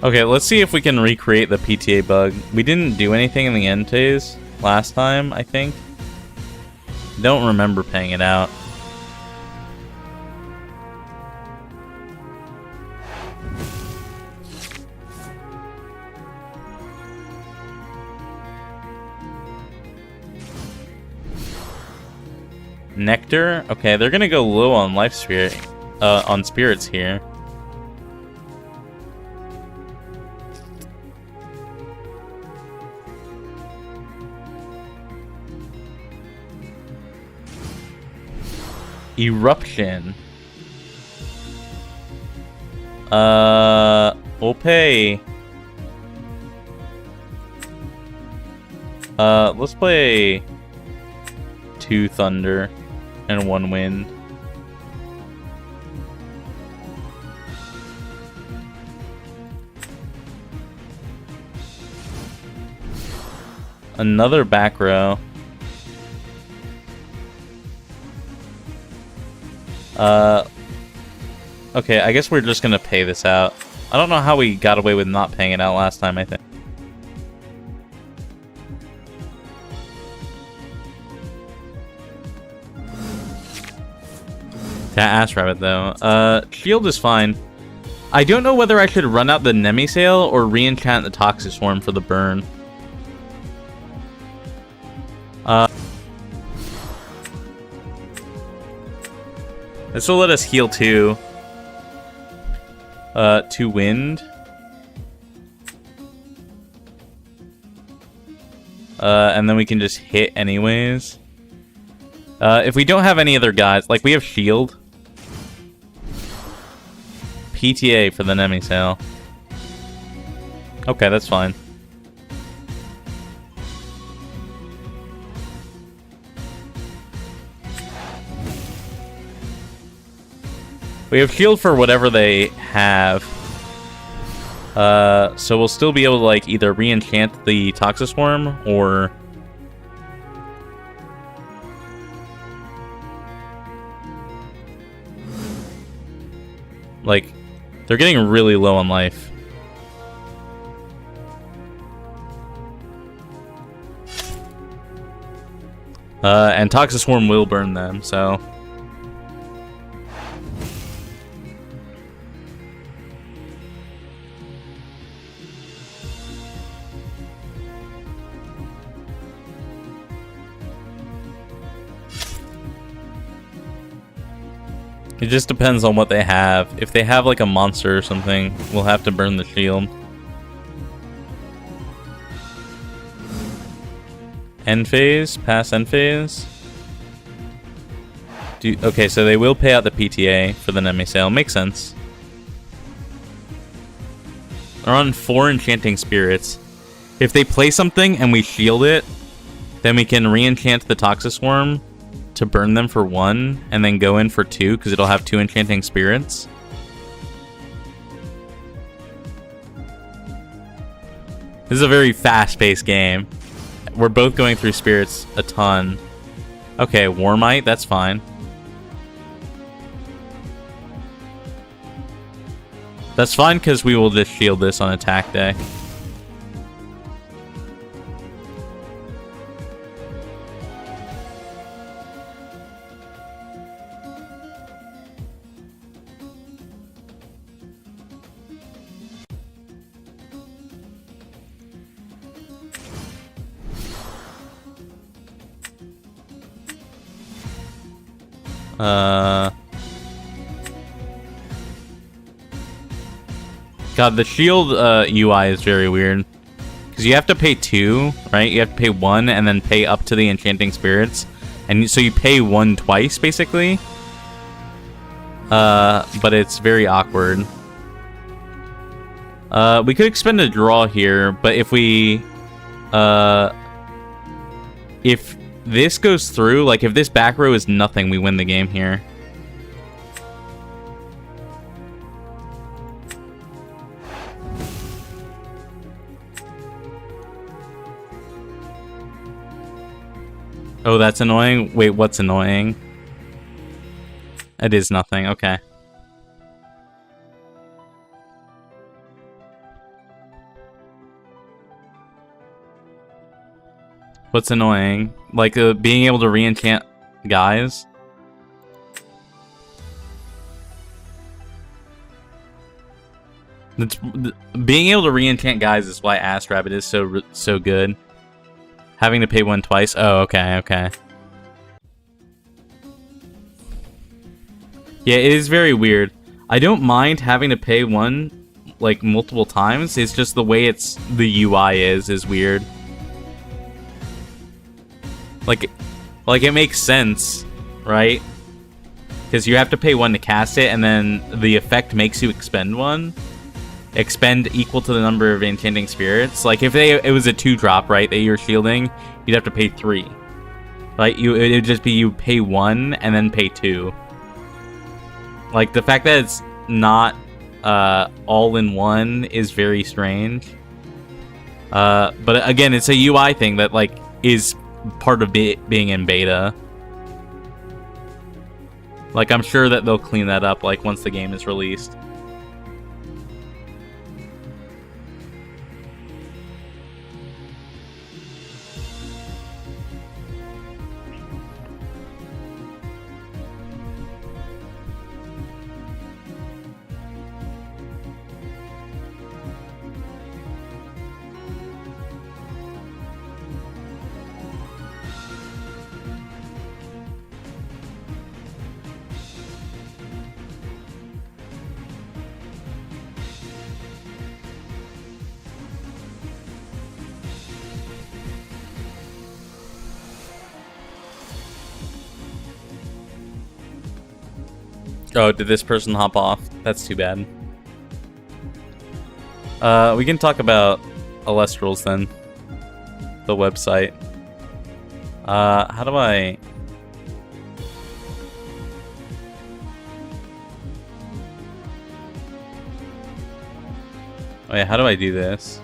Okay, let's see if we can recreate the PTA bug. We didn't do anything in the end phase last time, I think. Don't remember paying it out. Nectar? Okay, they're gonna go low on life spirit, on spirits here. Eruption. We'll pay. Let's play 2 Thunder and 1 Wind. Another back row. Okay, I guess we're just gonna pay this out. I don't know how we got away with not paying it out last time, I think. That Ass Rabbit, though. Shield is fine. I don't know whether I should run out the Nemisail or re-enchant the Toxiswarm for the burn. This will let us heal 2. 2 Wind. And then we can just hit anyways. If we don't have any other guys, like we have shield. PTA for the Nemi sale. Okay, that's fine. We have shield for whatever they have. So we'll still be able to like either re-enchant the Toxiswarm or like they're getting really low on life. And Toxiswarm will burn them, so it just depends on what they have. If they have like a monster or something, we'll have to burn the shield. End phase? Pass end phase? Okay, so they will pay out the PTA for the Nemi sale. Makes sense. They're on 4 enchanting spirits. If they play something and we shield it, then we can re-enchant the Toxiswarm to burn them for 1, and then go in for 2, because it'll have 2 enchanting spirits. This is a very fast-paced game. We're both going through spirits a ton. Okay, Warmite, that's fine. That's fine, because we will just shield this on attack day. God, the shield UI is very weird. Because you have to pay 2, right? You have to pay 1 and then pay up to the enchanting spirits. And so you pay 1 twice, basically. But it's very awkward. We could expend a draw here, but if we... if this goes through, like if this back row is nothing, we win the game here. Oh, that's annoying? Wait, what's annoying? It is nothing, okay. What's annoying? Like, being able to re-enchant guys? Being able to re-enchant guys is why Ass Rabbit is so good. Having to pay 1 twice? Oh, okay, okay. Yeah, it is very weird. I don't mind having to pay 1, like, multiple times. It's just the way the UI is weird. Like it makes sense, right? Because you have to pay 1 to cast it, and then the effect makes you expend 1. Expend equal to the number of enchanting spirits. Like if it was a 2-drop, right, that you're shielding, you'd have to pay 3. Like it would just be you pay 1 and then pay 2. Like the fact that it's not all in one is very strange. But again, it's a UI thing that like is part of being in beta. Like I'm sure that they'll clean that up like once the game is released. Oh, did this person hop off? That's too bad. We can talk about Elestrals then. The website. How do I... Wait, how do I do this?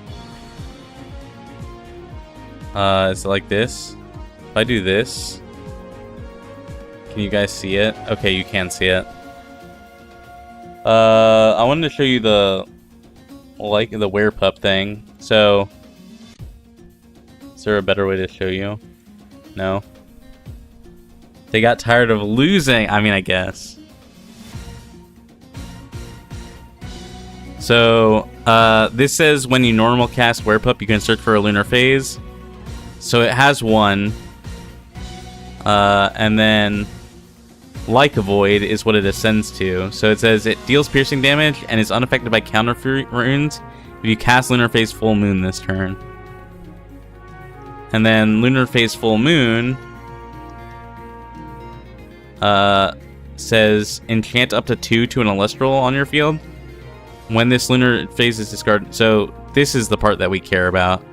Is it like this? If I do this... Can you guys see it? Okay, you can see it. I wanted to show you the... like, the werepup thing. So... Is there a better way to show you? No? They got tired of losing! I mean, I guess. So, this says when you normal cast werepup, you can search for a lunar phase. So it has one. And then... Like a Void is what it ascends to. So it says it deals piercing damage and is unaffected by counter runes if you cast Lunar Phase Full Moon this turn. And then Lunar Phase Full Moon says enchant up to 2 to an Elestral on your field when this lunar phase is discarded. So this is the part that we care about.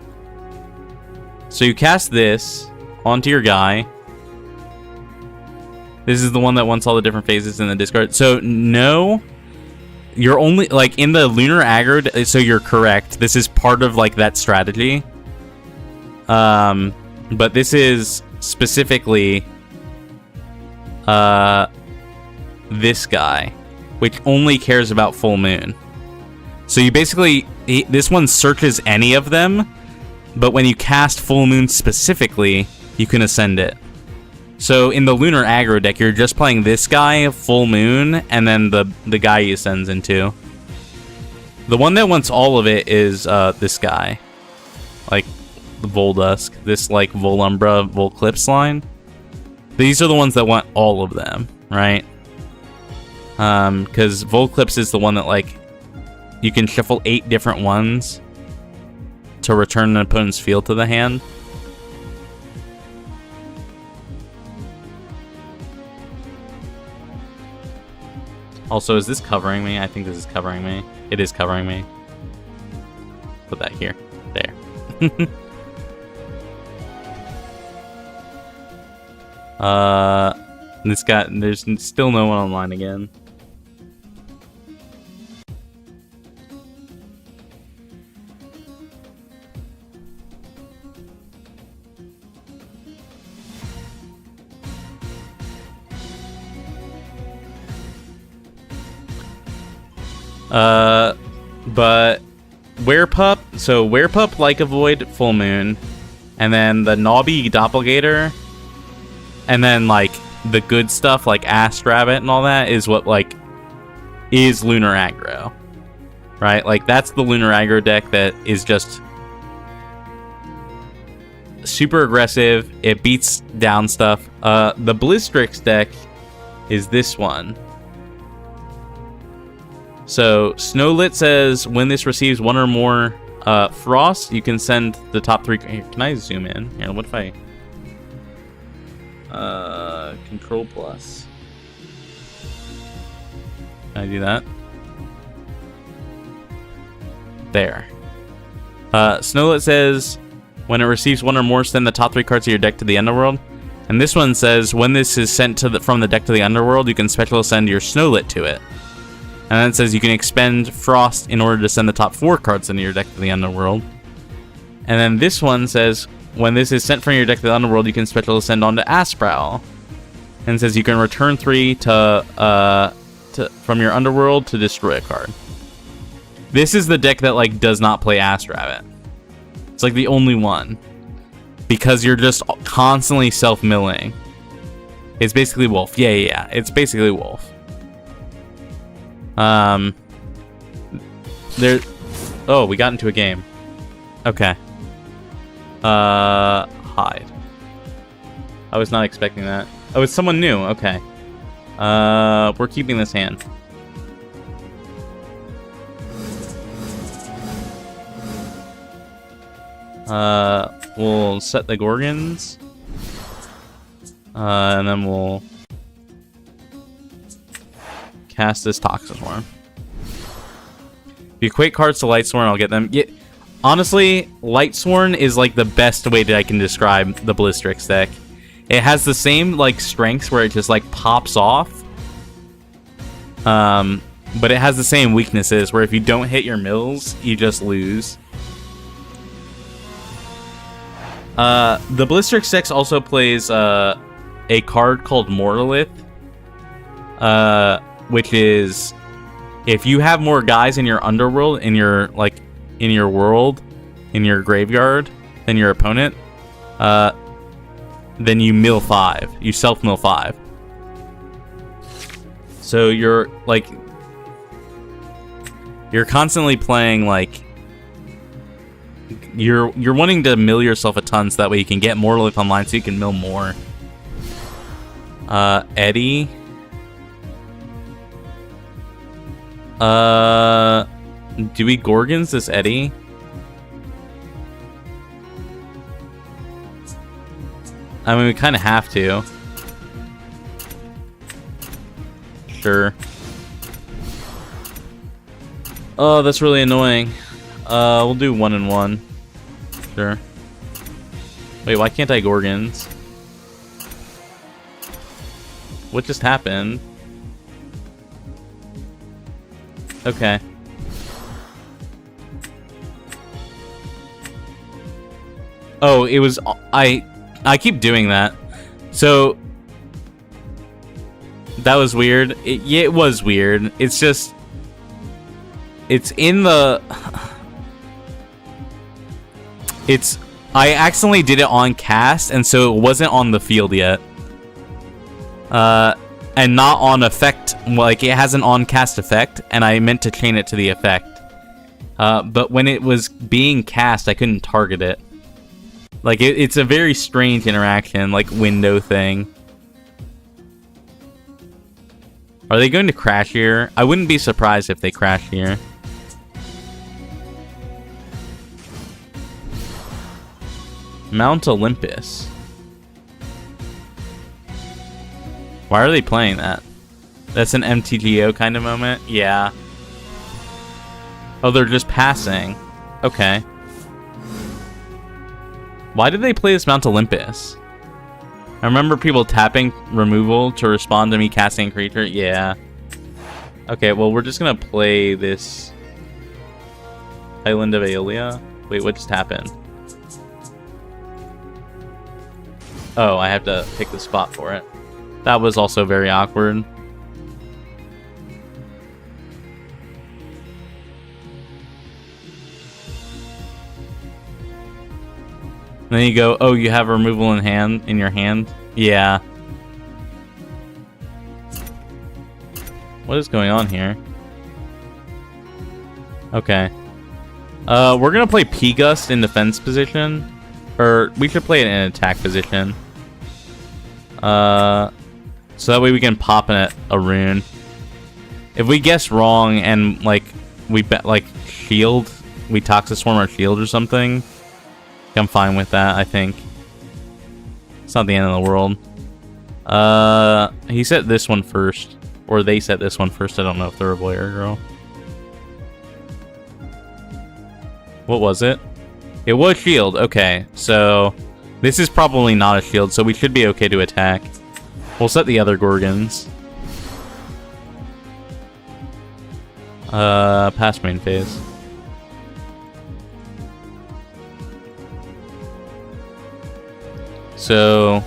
So you cast this onto your guy. This is the one that wants all the different phases in the discard. So, no, you're only, like, in the lunar aggro, so you're correct. This is part of, like, that strategy. But this is specifically, this guy, which only cares about full moon. So you basically, this one searches any of them, but when you cast full moon specifically, you can ascend it. So in the lunar aggro deck, you're just playing this guy, full moon, and then the guy he ascends into. The one that wants all of it is this guy, like the Voldusk, this like Volumbra, Volclipse line. These are the ones that want all of them, right? Because Volclipse is the one that like you can shuffle 8 different ones to return an opponent's field to the hand. Also, is this covering me? I think this is covering me. It is covering me. Put that here. There. This guy, there's still no one online again. But Werepup, so Werepup, Like a Void, Full Moon, and then the Nobby Doppelgator, and then like the good stuff like Ast Rabbit and all that is what like is lunar aggro, right? Like that's the lunar aggro deck that is just super aggressive. It beats down stuff. The Blistrix deck is this one. So, Snowlit says, when this receives 1 or more frost, you can send the top 3... Here, can I zoom in? Here, what if I... Control plus. Can I do that? There. Snowlit says, when it receives 1 or more, send the top 3 cards of your deck to the Underworld. And this one says, when this is sent to from the deck to the Underworld, you can special send your Snowlit to it. And then it says you can expend Frost in order to send the top 4 cards into your deck to the Underworld. And then this one says, when this is sent from your deck to the Underworld, you can special ascend onto Asprowl. And it says you can return 3 from your Underworld to destroy a card. This is the deck that like does not play Ast Rabbit. It's like the only one. Because you're just constantly self-milling. It's basically Wolf. Yeah. It's basically Wolf. There. Oh, we got into a game. Okay. Hide. I was not expecting that. Oh, it's someone new. Okay. We're keeping this hand. We'll set the Gorgons. And then we'll cast this Toxic Swarm. If you equate cards to Light Sworn, I'll get them. Yeah, honestly, Light Sworn is like the best way that I can describe the Blistrix deck. It has the same like strengths where it just like pops off. But it has the same weaknesses where if you don't hit your mills, you just lose. The Blistrix deck also plays a card called Mortalith, which is if you have more guys in your underworld, in your world, in your graveyard than your opponent, then you mill 5. You self mill 5. So you're constantly playing like you're wanting to mill yourself a ton so that way you can get Mortalith online so you can mill more. Eddie. Do we Gorgons this Eddie? I mean, we kind of have to. Sure. Oh, that's really annoying. We'll do 1 and 1. Sure. Wait, why can't I Gorgons? What just happened? Okay. Oh, it was... I keep doing that. So... That was weird. Yeah, it was weird. It's just... It's in the... It's... I accidentally did it on cast, and so it wasn't on the field yet. And not on effect. Like, it has an on-cast effect, and I meant to chain it to the effect. But when it was being cast, I couldn't target it. Like, it's a very strange interaction, like, window thing. Are they going to crash here? I wouldn't be surprised if they crash here. Mount Olympus. Why are they playing that? That's an MTGO kind of moment? Yeah. Oh, they're just passing. Okay. Why did they play this Mount Olympus? I remember people tapping removal to respond to me casting a creature. Yeah. Okay, well, we're just gonna play this Island of Aeolia. Wait, what just happened? Oh, I have to pick the spot for it. That was also very awkward. And then you go, oh, you have removal in your hand? Yeah. What is going on here? Okay. We're gonna play P-Gust in defense position. Or, we should play it in attack position. So that way we can pop in a rune. If we guess wrong and, like, we bet, like, shield, we Toxic Swarm our shield or something, I'm fine with that, I think. It's not the end of the world. He set this one first. Or they set this one first. I don't know if they're a boy or a girl. What was it? It was shield. Okay, so this is probably not a shield, so we should be okay to attack. We'll set the other Gorgons. Past main phase. So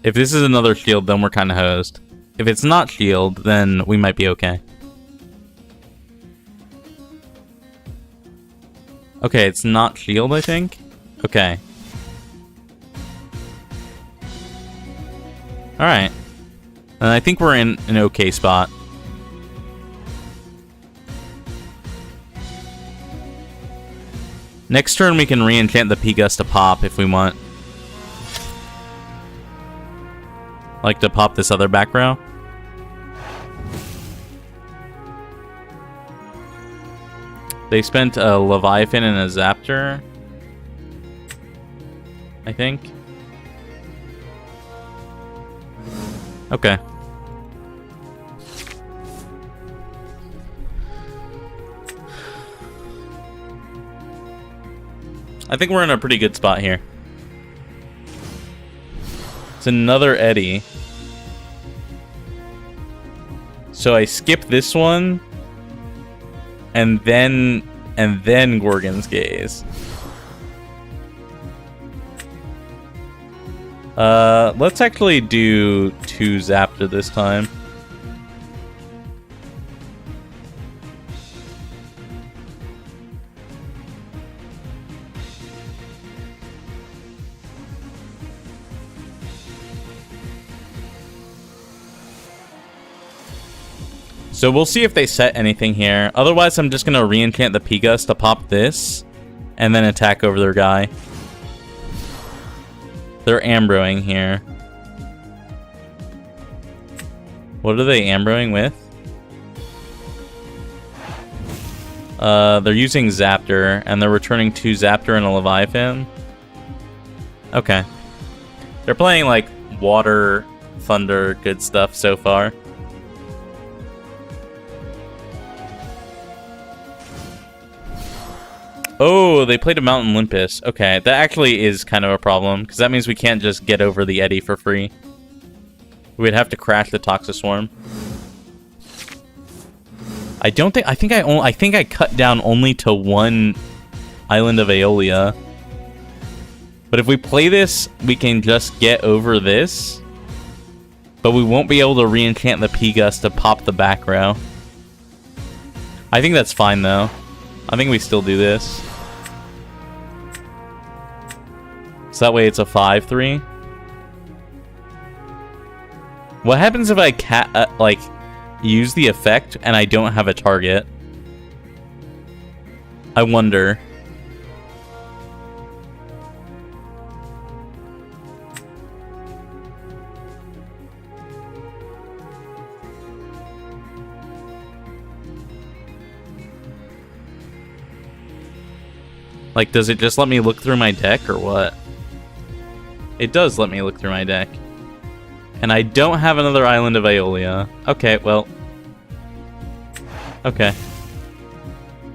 if this is another shield, then we're kind of hosed. If it's not shield, then we might be okay. Okay, it's not shield, I think. Okay. Alright. And I think we're in an okay spot. Next turn we can re-enchant the P-Gust to pop if we want. Like to pop this other back row. They spent a Leviathan and a Zaptor, I think. Okay. I think we're in a pretty good spot here. It's another Eddie. So I skip this one, and then Gorgon's Gaze. Let's actually do 2 Zapda this time. So we'll see if they set anything here. Otherwise, I'm just going to re-enchant the Pigus to pop this, and then attack over their guy. They're Ambroing here. What are they Ambroing with? They're using Zaptor, and they're returning 2 Zaptor and a Leviathan. Okay. They're playing, like, water, thunder, good stuff so far. Oh, they played a Mountain Olympus. Okay, that actually is kind of a problem, because that means we can't just get over the Eddy for free. We'd have to crash the Toxiswarm. I think I cut down only to 1 Island of Aeolia. But if we play this, we can just get over this. But we won't be able to re-enchant the Pigus to pop the back row. I think that's fine, though. I think we still do this. So that way it's a 5-3. What happens if I use the effect and I don't have a target? I wonder. Like, does it just let me look through my deck, or what? It does let me look through my deck. And I don't have another Island of Aeolia. Okay, well. Okay.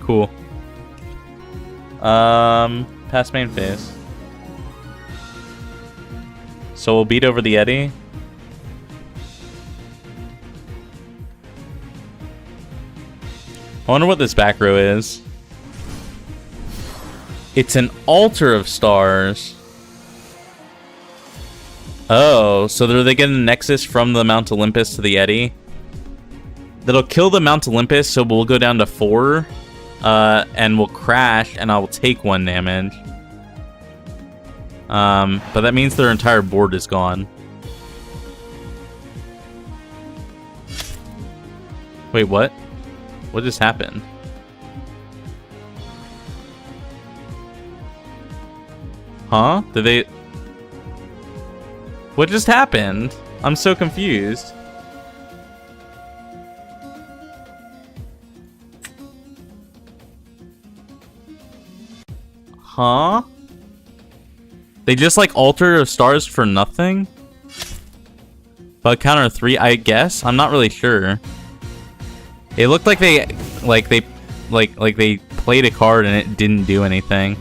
Cool. Past main phase. So we'll beat over the Eddy. I wonder what this back row is. It's an Altar of Stars. Oh, so are they getting a Nexus from the Mount Olympus to the Eddy? That'll kill the Mount Olympus, so we'll go down to 4. And we'll crash, and I'll take 1 damage. But that means their entire board is gone. Wait, what? What just happened? Huh? Did they... What just happened? I'm so confused. Huh? They just like Altar of Stars for nothing? But counter 3, I guess? I'm not really sure. It looked like they played a card and it didn't do anything.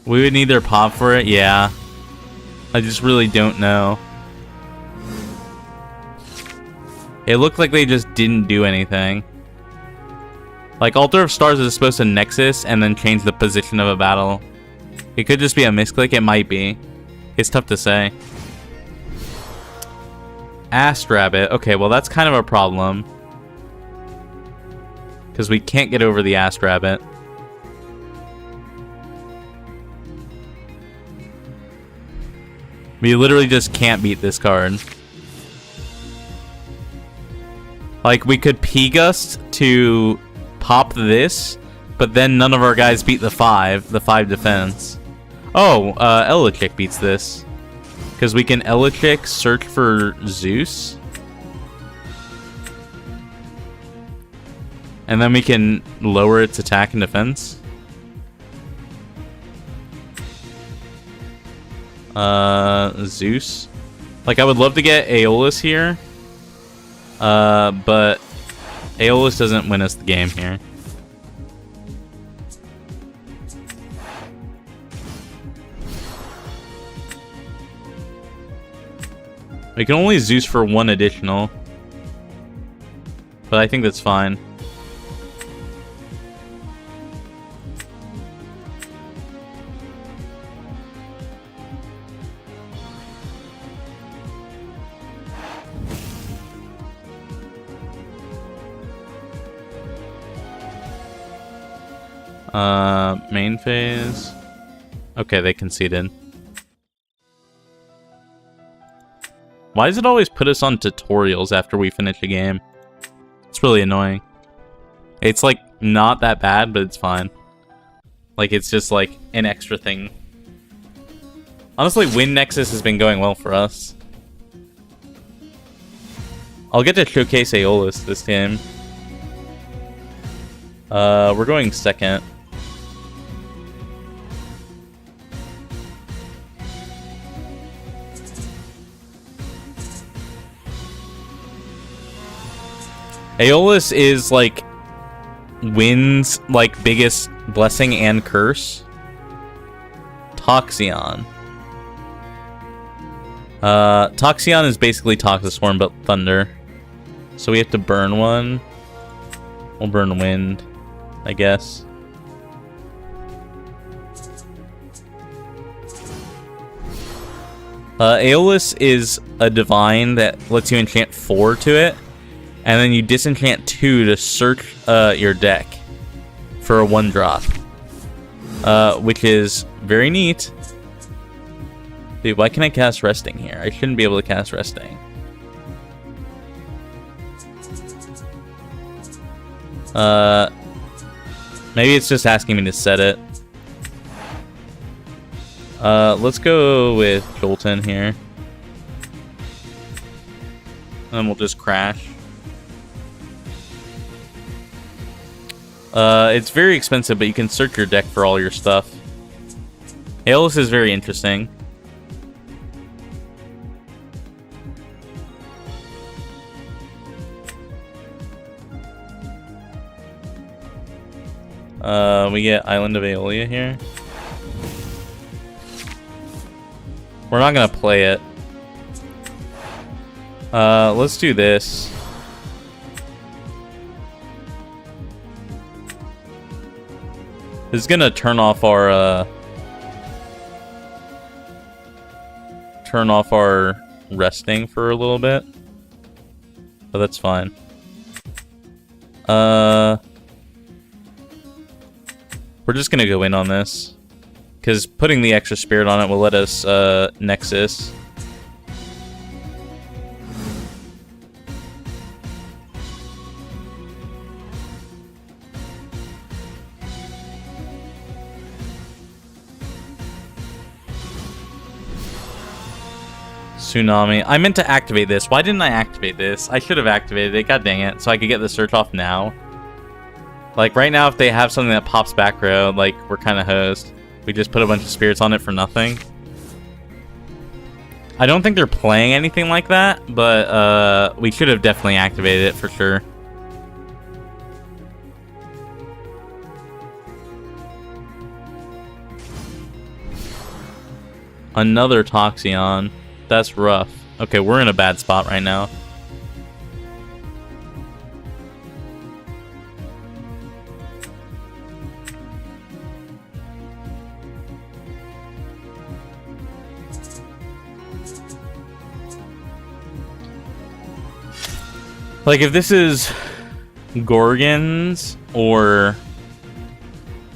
We would need their pop for it? Yeah. I just really don't know. It looked like they just didn't do anything. Like, Altar of Stars is supposed to Nexus and then change the position of a battle. It could just be a misclick. It might be. It's tough to say. Ast Rabbit. Okay, well, that's kind of a problem. Because we can't get over the Ast Rabbit. We literally just can't beat this card. Like, we could P-Gust to pop this, but then none of our guys beat the 5 defense. Oh, Elechick beats this. Because we can Elechick search for Zeus. And then we can lower its attack and defense. Zeus. Like, I would love to get Aeolus here. But Aeolus doesn't win us the game here. We can only Zeus for 1 additional. But I think that's fine. Main phase. Okay, they conceded. Why does it always put us on tutorials after we finish a game? It's really annoying. It's like not that bad, but it's fine. Like it's just like an extra thing. Honestly, Win Nexus has been going well for us. I'll get to showcase Aeolus this game. We're going second. Aeolus is like Win's like biggest blessing and curse. Toxion. Toxion is basically Toxiswarm but thunder. So we have to burn one. We'll burn wind, I guess. Aeolus is a divine that lets you enchant 4 to it. And then you disenchant 2 to search your deck for a 1-drop. Which is very neat. Dude, why can't I cast Resting here? I shouldn't be able to cast Resting. Maybe it's just asking me to set it. Let's go with Jolton here. And then we'll just crash. It's very expensive, but you can search your deck for all your stuff. Aeolus is very interesting. We get Island of Aeolia here. We're not gonna play it. Let's do this. This is gonna turn off our resting for a little bit. But that's fine. We're just gonna go in on this. Because putting the extra spirit on it will let us Nexus. Tsunami. I meant to activate this. Why didn't I activate this? I should have activated it. God dang it. So I could get the search off now. Like, right now, if they have something that pops back row, like, we're kind of hosed. We just put a bunch of spirits on it for nothing. I don't think they're playing anything like that, but we should have definitely activated it for sure. Another Toxion. That's rough. Okay, we're in a bad spot right now. Like, if this is Gorgons or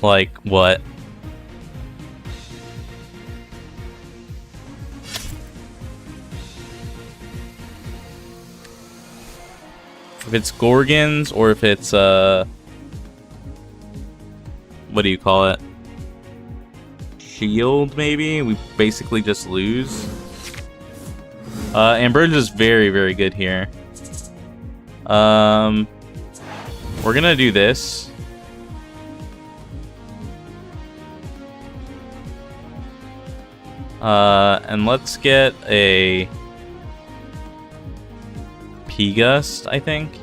like what? If it's Gorgons or if it's what do you call it? Shield, maybe? We basically just lose. Ambrosia is very, very good here. We're gonna do this. And let's get a P-Gust, I think.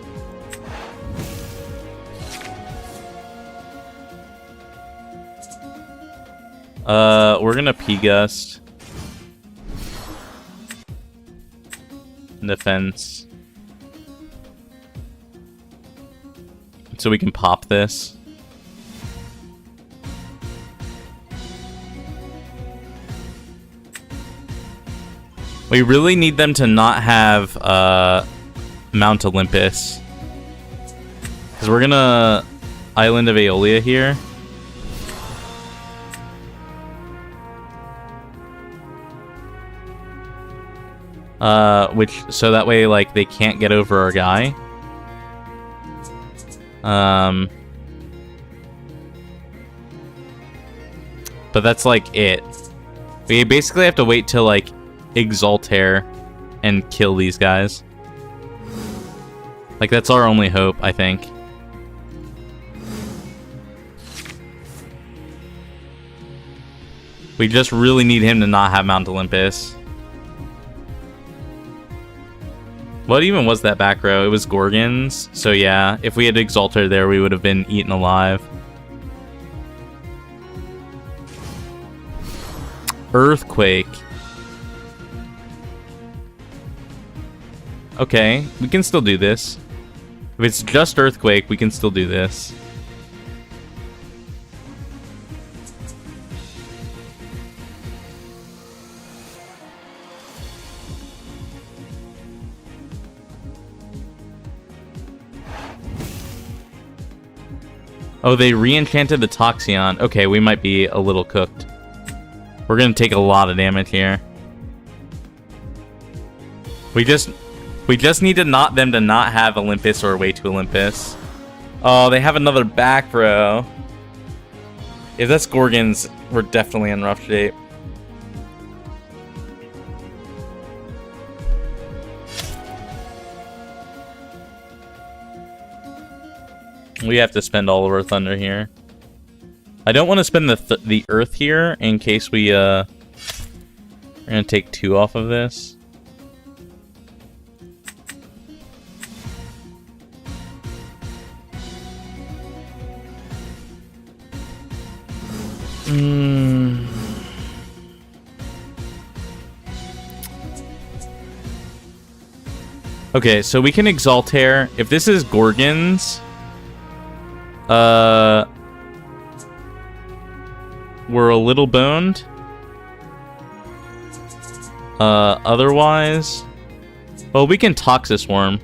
We're gonna P-Gust. Defense. So we can pop this. We really need them to not have Mount Olympus. Because we're gonna Island of Aeolia here. So that way, like, they can't get over our guy. But that's, like, it. We basically have to wait till, like, Exaltair and kill these guys. Like, that's our only hope, I think. We just really need him to not have Mount Olympus. What even was that back row? It was Gorgons. So yeah, if we had Exaltair there, we would have been eaten alive. Earthquake. Okay, we can still do this. If it's just Earthquake, we can still do this. Oh, they re-enchanted the Toxion. Okay, we might be a little cooked. We're gonna take a lot of damage here. We just need to them to not have Olympus or way to Olympus. Oh, they have another back row. If that's Gorgons, we're definitely in rough shape. We have to spend all of our thunder here. I don't want to spend the earth here in case we're gonna take 2 off of this. Okay, so we can Exaltair. If this is Gorgons, we're a little boned. Otherwise, well, we can Toxiswarm.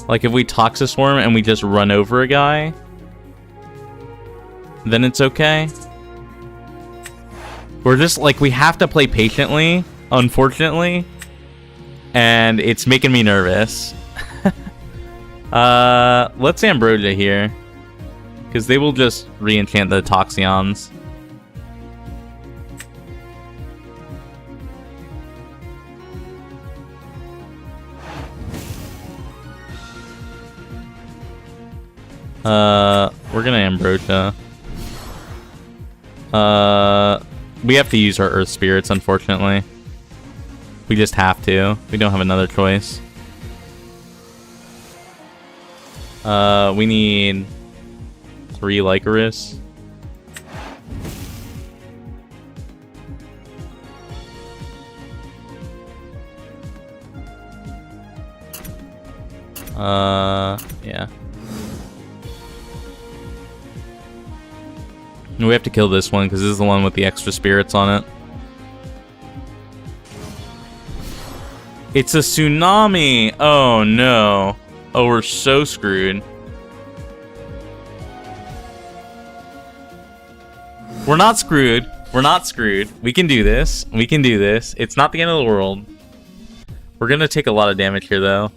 Like, if we Toxiswarm and we just run over a guy, then it's okay. We're just, like, we have to play patiently, unfortunately. And it's making me nervous. Let's Ambrosia here. Because they will just re-enchant the Toxions. We're gonna Ambrosia. We have to use our Earth Spirits, unfortunately. We just have to. We don't have another choice. We need 3 Lycoris. Yeah. We have to kill this one because this is the one with the extra spirits on it. It's a tsunami! Oh no. Oh, we're so screwed. We're not screwed. We're not screwed. We can do this. We can do this. It's not the end of the world. We're gonna take a lot of damage here, though.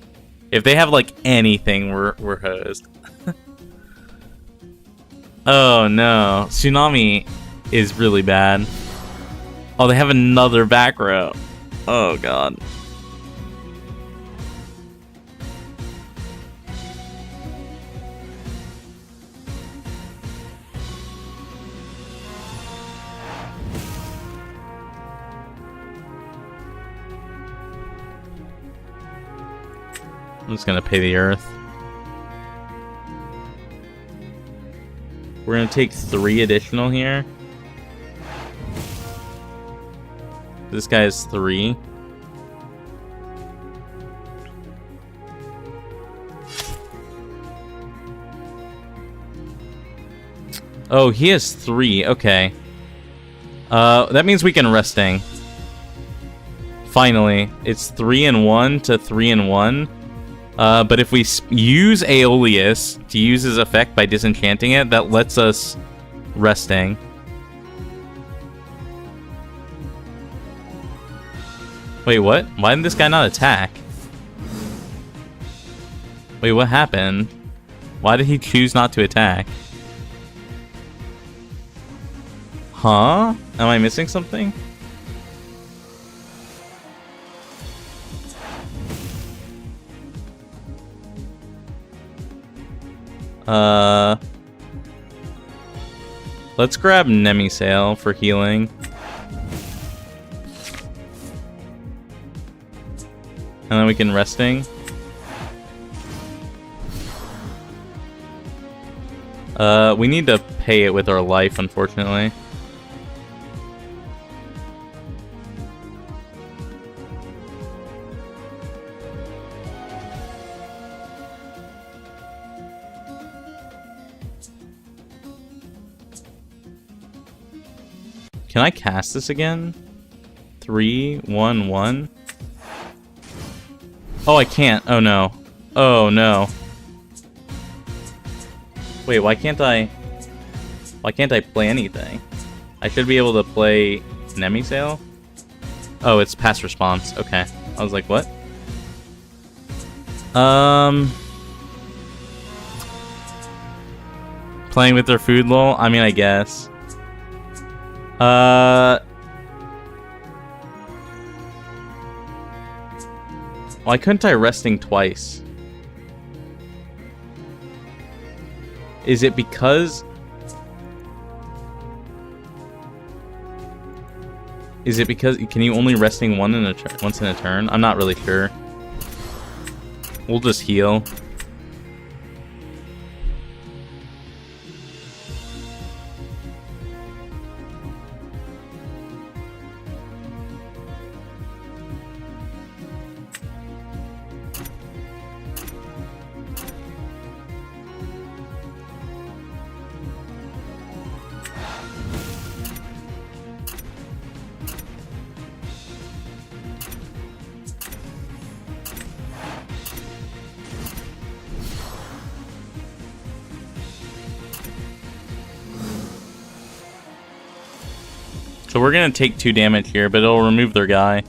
If they have, like, anything, we're hosed. Oh, no. Tsunami is really bad. Oh, they have another back row. Oh, God. I'm just gonna pay the earth. We're gonna take 3 additional here. This guy has 3. Oh, he has 3. Okay. That means we can resting. Finally, it's 3 and 1 to 3 and 1. But if we use Aeolus to use his effect by disenchanting it, that lets us resting. Wait, what? Why did this guy not attack? Wait, what happened? Why did he choose not to attack? Huh? Am I missing something? Let's grab Nemisail for healing. And then we can resting. We need to pay it with our life, unfortunately. Can I cast this again? 3, 1, 1. Oh, I can't. Oh no. Oh no. Wait, why can't I play anything? I should be able to play Nemisail? Oh, it's past response. Okay. I was like, what? Playing with their food lol? I mean, I guess. Why couldn't I resting twice? Is it because... Can you only resting once in a turn? I'm not really sure. We'll just heal. So we're gonna take 2 damage here, but it'll remove their guy.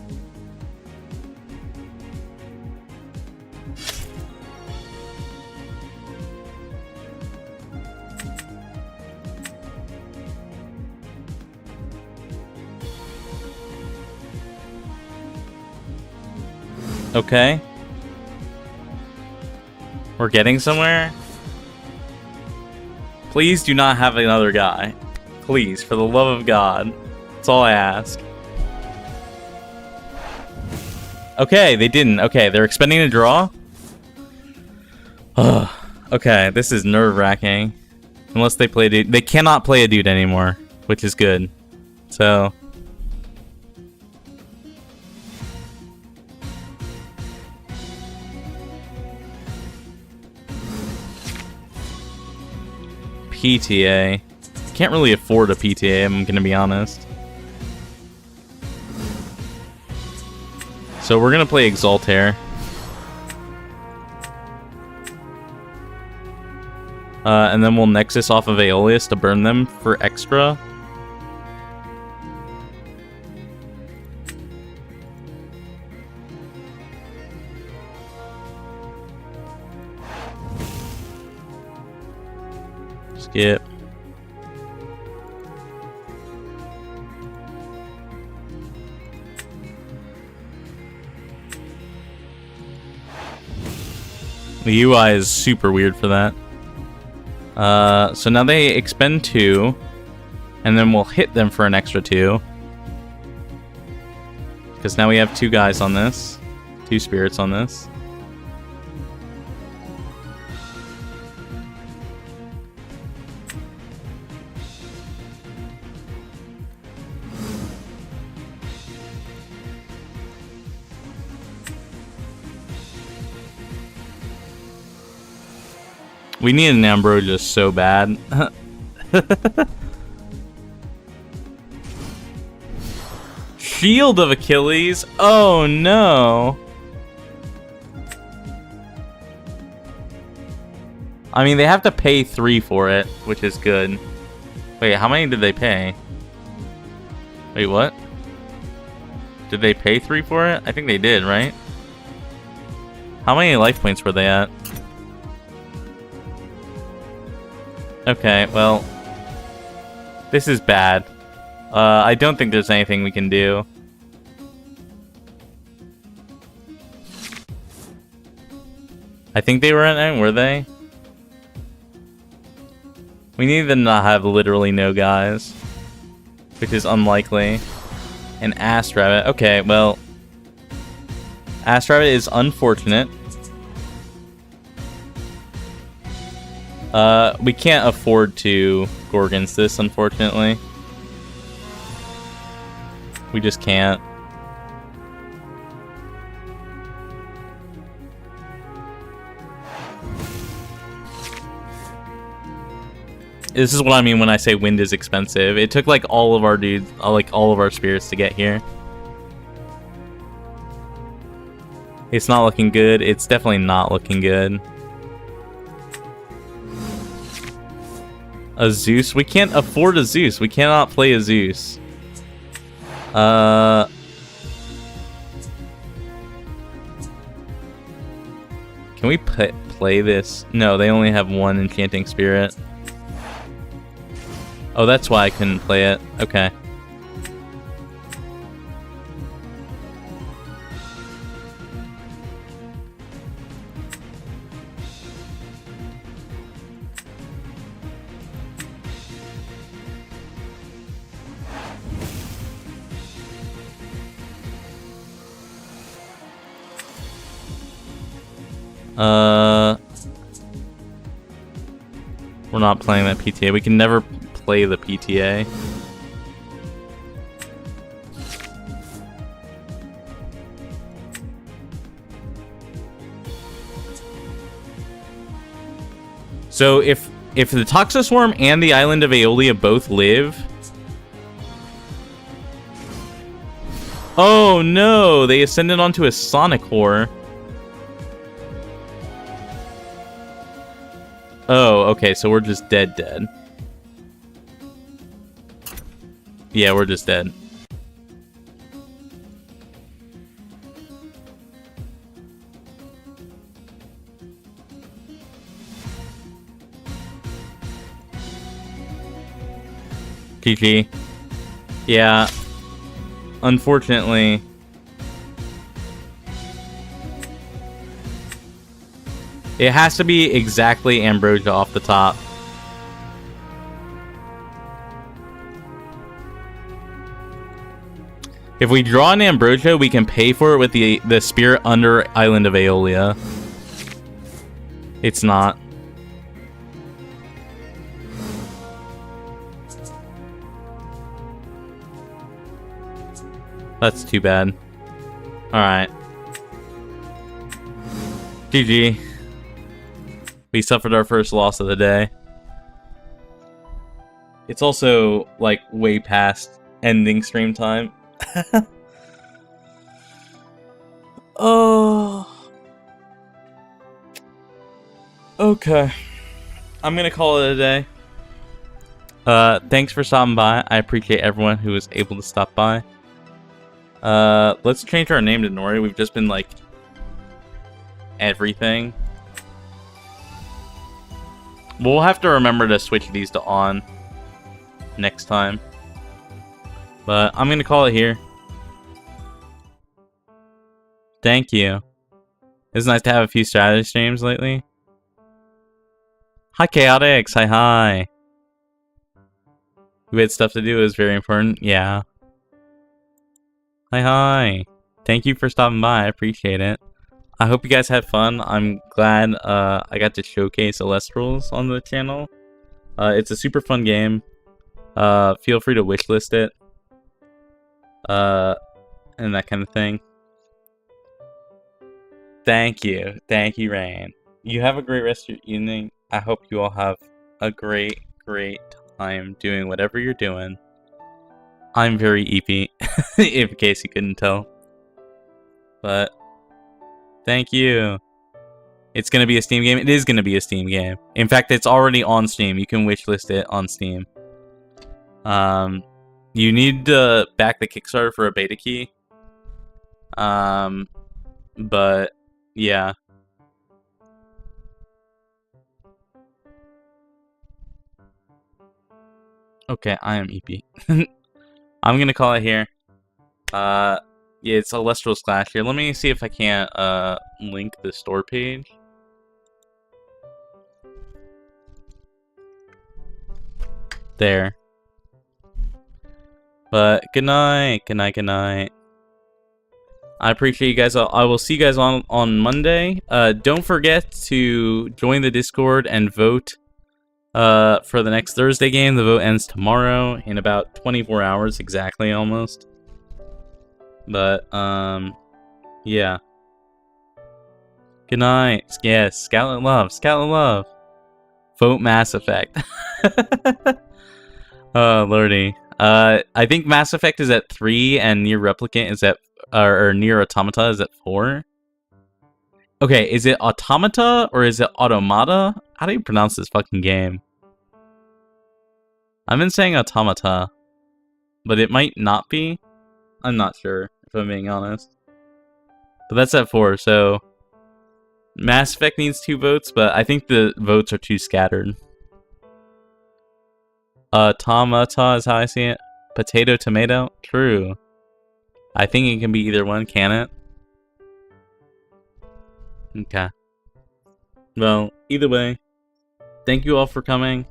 Okay. We're getting somewhere. Please do not have another guy. Please, for the love of God. That's all I ask. Okay, they didn't. Okay, they're expending a draw. Okay, this is nerve-wracking. Unless they play a dude. They cannot play a dude anymore, which is good. So... PTA. Can't really afford a PTA, I'm gonna be honest. So we're gonna play Exaltair. And then we'll Nexus off of Aeolus to burn them for extra. Skip. The UI is super weird for that. So now they expend 2, and then we'll hit them for an extra 2. Because now we have 2 guys on this. 2 spirits on this. We need an Ambrosia so bad. Shield of Achilles? Oh no! I mean, they have to pay 3 for it, which is good. Wait, how many did they pay? Wait, what? Did they pay 3 for it? I think they did, right? How many life points were they at? Okay, well... This is bad. I don't think there's anything we can do. I think they were at 9, were they? We need them to have literally no guys. Which is unlikely. An Ass Rabbit. Okay, well... Ass Rabbit is unfortunate. We can't afford to Gorgons this, unfortunately. We just can't. This is what I mean when I say wind is expensive. It took like all of our dudes, like all of our spirits to get here. It's not looking good. It's definitely not looking good. A Zeus? We can't afford a Zeus. We cannot play a Zeus. Can we play this? No, they only have 1 enchanting spirit. Oh, that's why I couldn't play it. Okay. We're not playing that PTA. We can never play the PTA. So if the Toxoswarm and the Island of Aeolia both live... Oh no! They ascended onto a Sonic Whore. Oh, okay, so we're just dead. Yeah, we're just dead. GG. Yeah. Unfortunately. It has to be exactly Ambrosia off the top. If we draw an Ambrosia, we can pay for it with the spirit under Island of Aeolia. It's not. That's too bad. Alright. GG. We suffered our first loss of the day. It's also, like, way past ending stream time. Oh. Okay. I'm gonna call it a day. Thanks for stopping by. I appreciate everyone who was able to stop by. Let's change our name to Nori. We've just been, like, everything. We'll have to remember to switch these to on next time. But I'm going to call it here. Thank you. It's nice to have a few strategy streams lately. Hi, Chaotix. Hi. We had stuff to do. It was very important. Yeah. Hi. Thank you for stopping by. I appreciate it. I hope you guys had fun. I'm glad I got to showcase Elestrals on the channel. It's a super fun game. Feel free to wishlist it. And that kind of thing. Thank you. Thank you, Rain. You have a great rest of your evening. I hope you all have a great time doing whatever you're doing. I'm very EP, in case you couldn't tell. But thank you. It's going to be a Steam game. It is going to be a Steam game. In fact, it's already on Steam. You can wishlist it on Steam. You need to back the Kickstarter for a beta key. But yeah. Okay, I am EP. I'm gonna call it here. Yeah, it's Elestrals Clash here. Let me see if I can't link the store page. There. But good night. I appreciate you guys. I will see you guys on Monday. Don't forget to join the Discord and vote for the next Thursday game. The vote ends tomorrow in about 24 hours exactly, almost. But yeah. Good night. Yes, Scout Love. Vote Mass Effect. Oh lordy. I think Mass Effect is at 3 and Near Replicant is at or Near Automata is at 4. Okay, is it Automata or is it Automata? How do you pronounce this fucking game? I've been saying Automata, but it might not be. I'm not sure, if I'm being honest. But that's at 4, so Mass Effect needs 2 votes, but I think the votes are too scattered. Automata is how I see it. Potato, tomato? True. I think it can be either one, can it? Okay. Well, either way, thank you all for coming.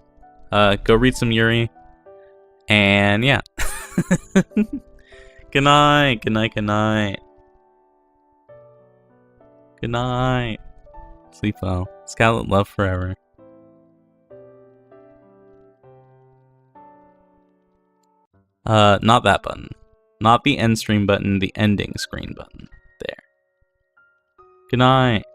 Go read some Yuri. And yeah. Good night. Good night. Sleep well. Scarlet love forever. Not that button. Not the end stream button, the ending screen button. There. Good night.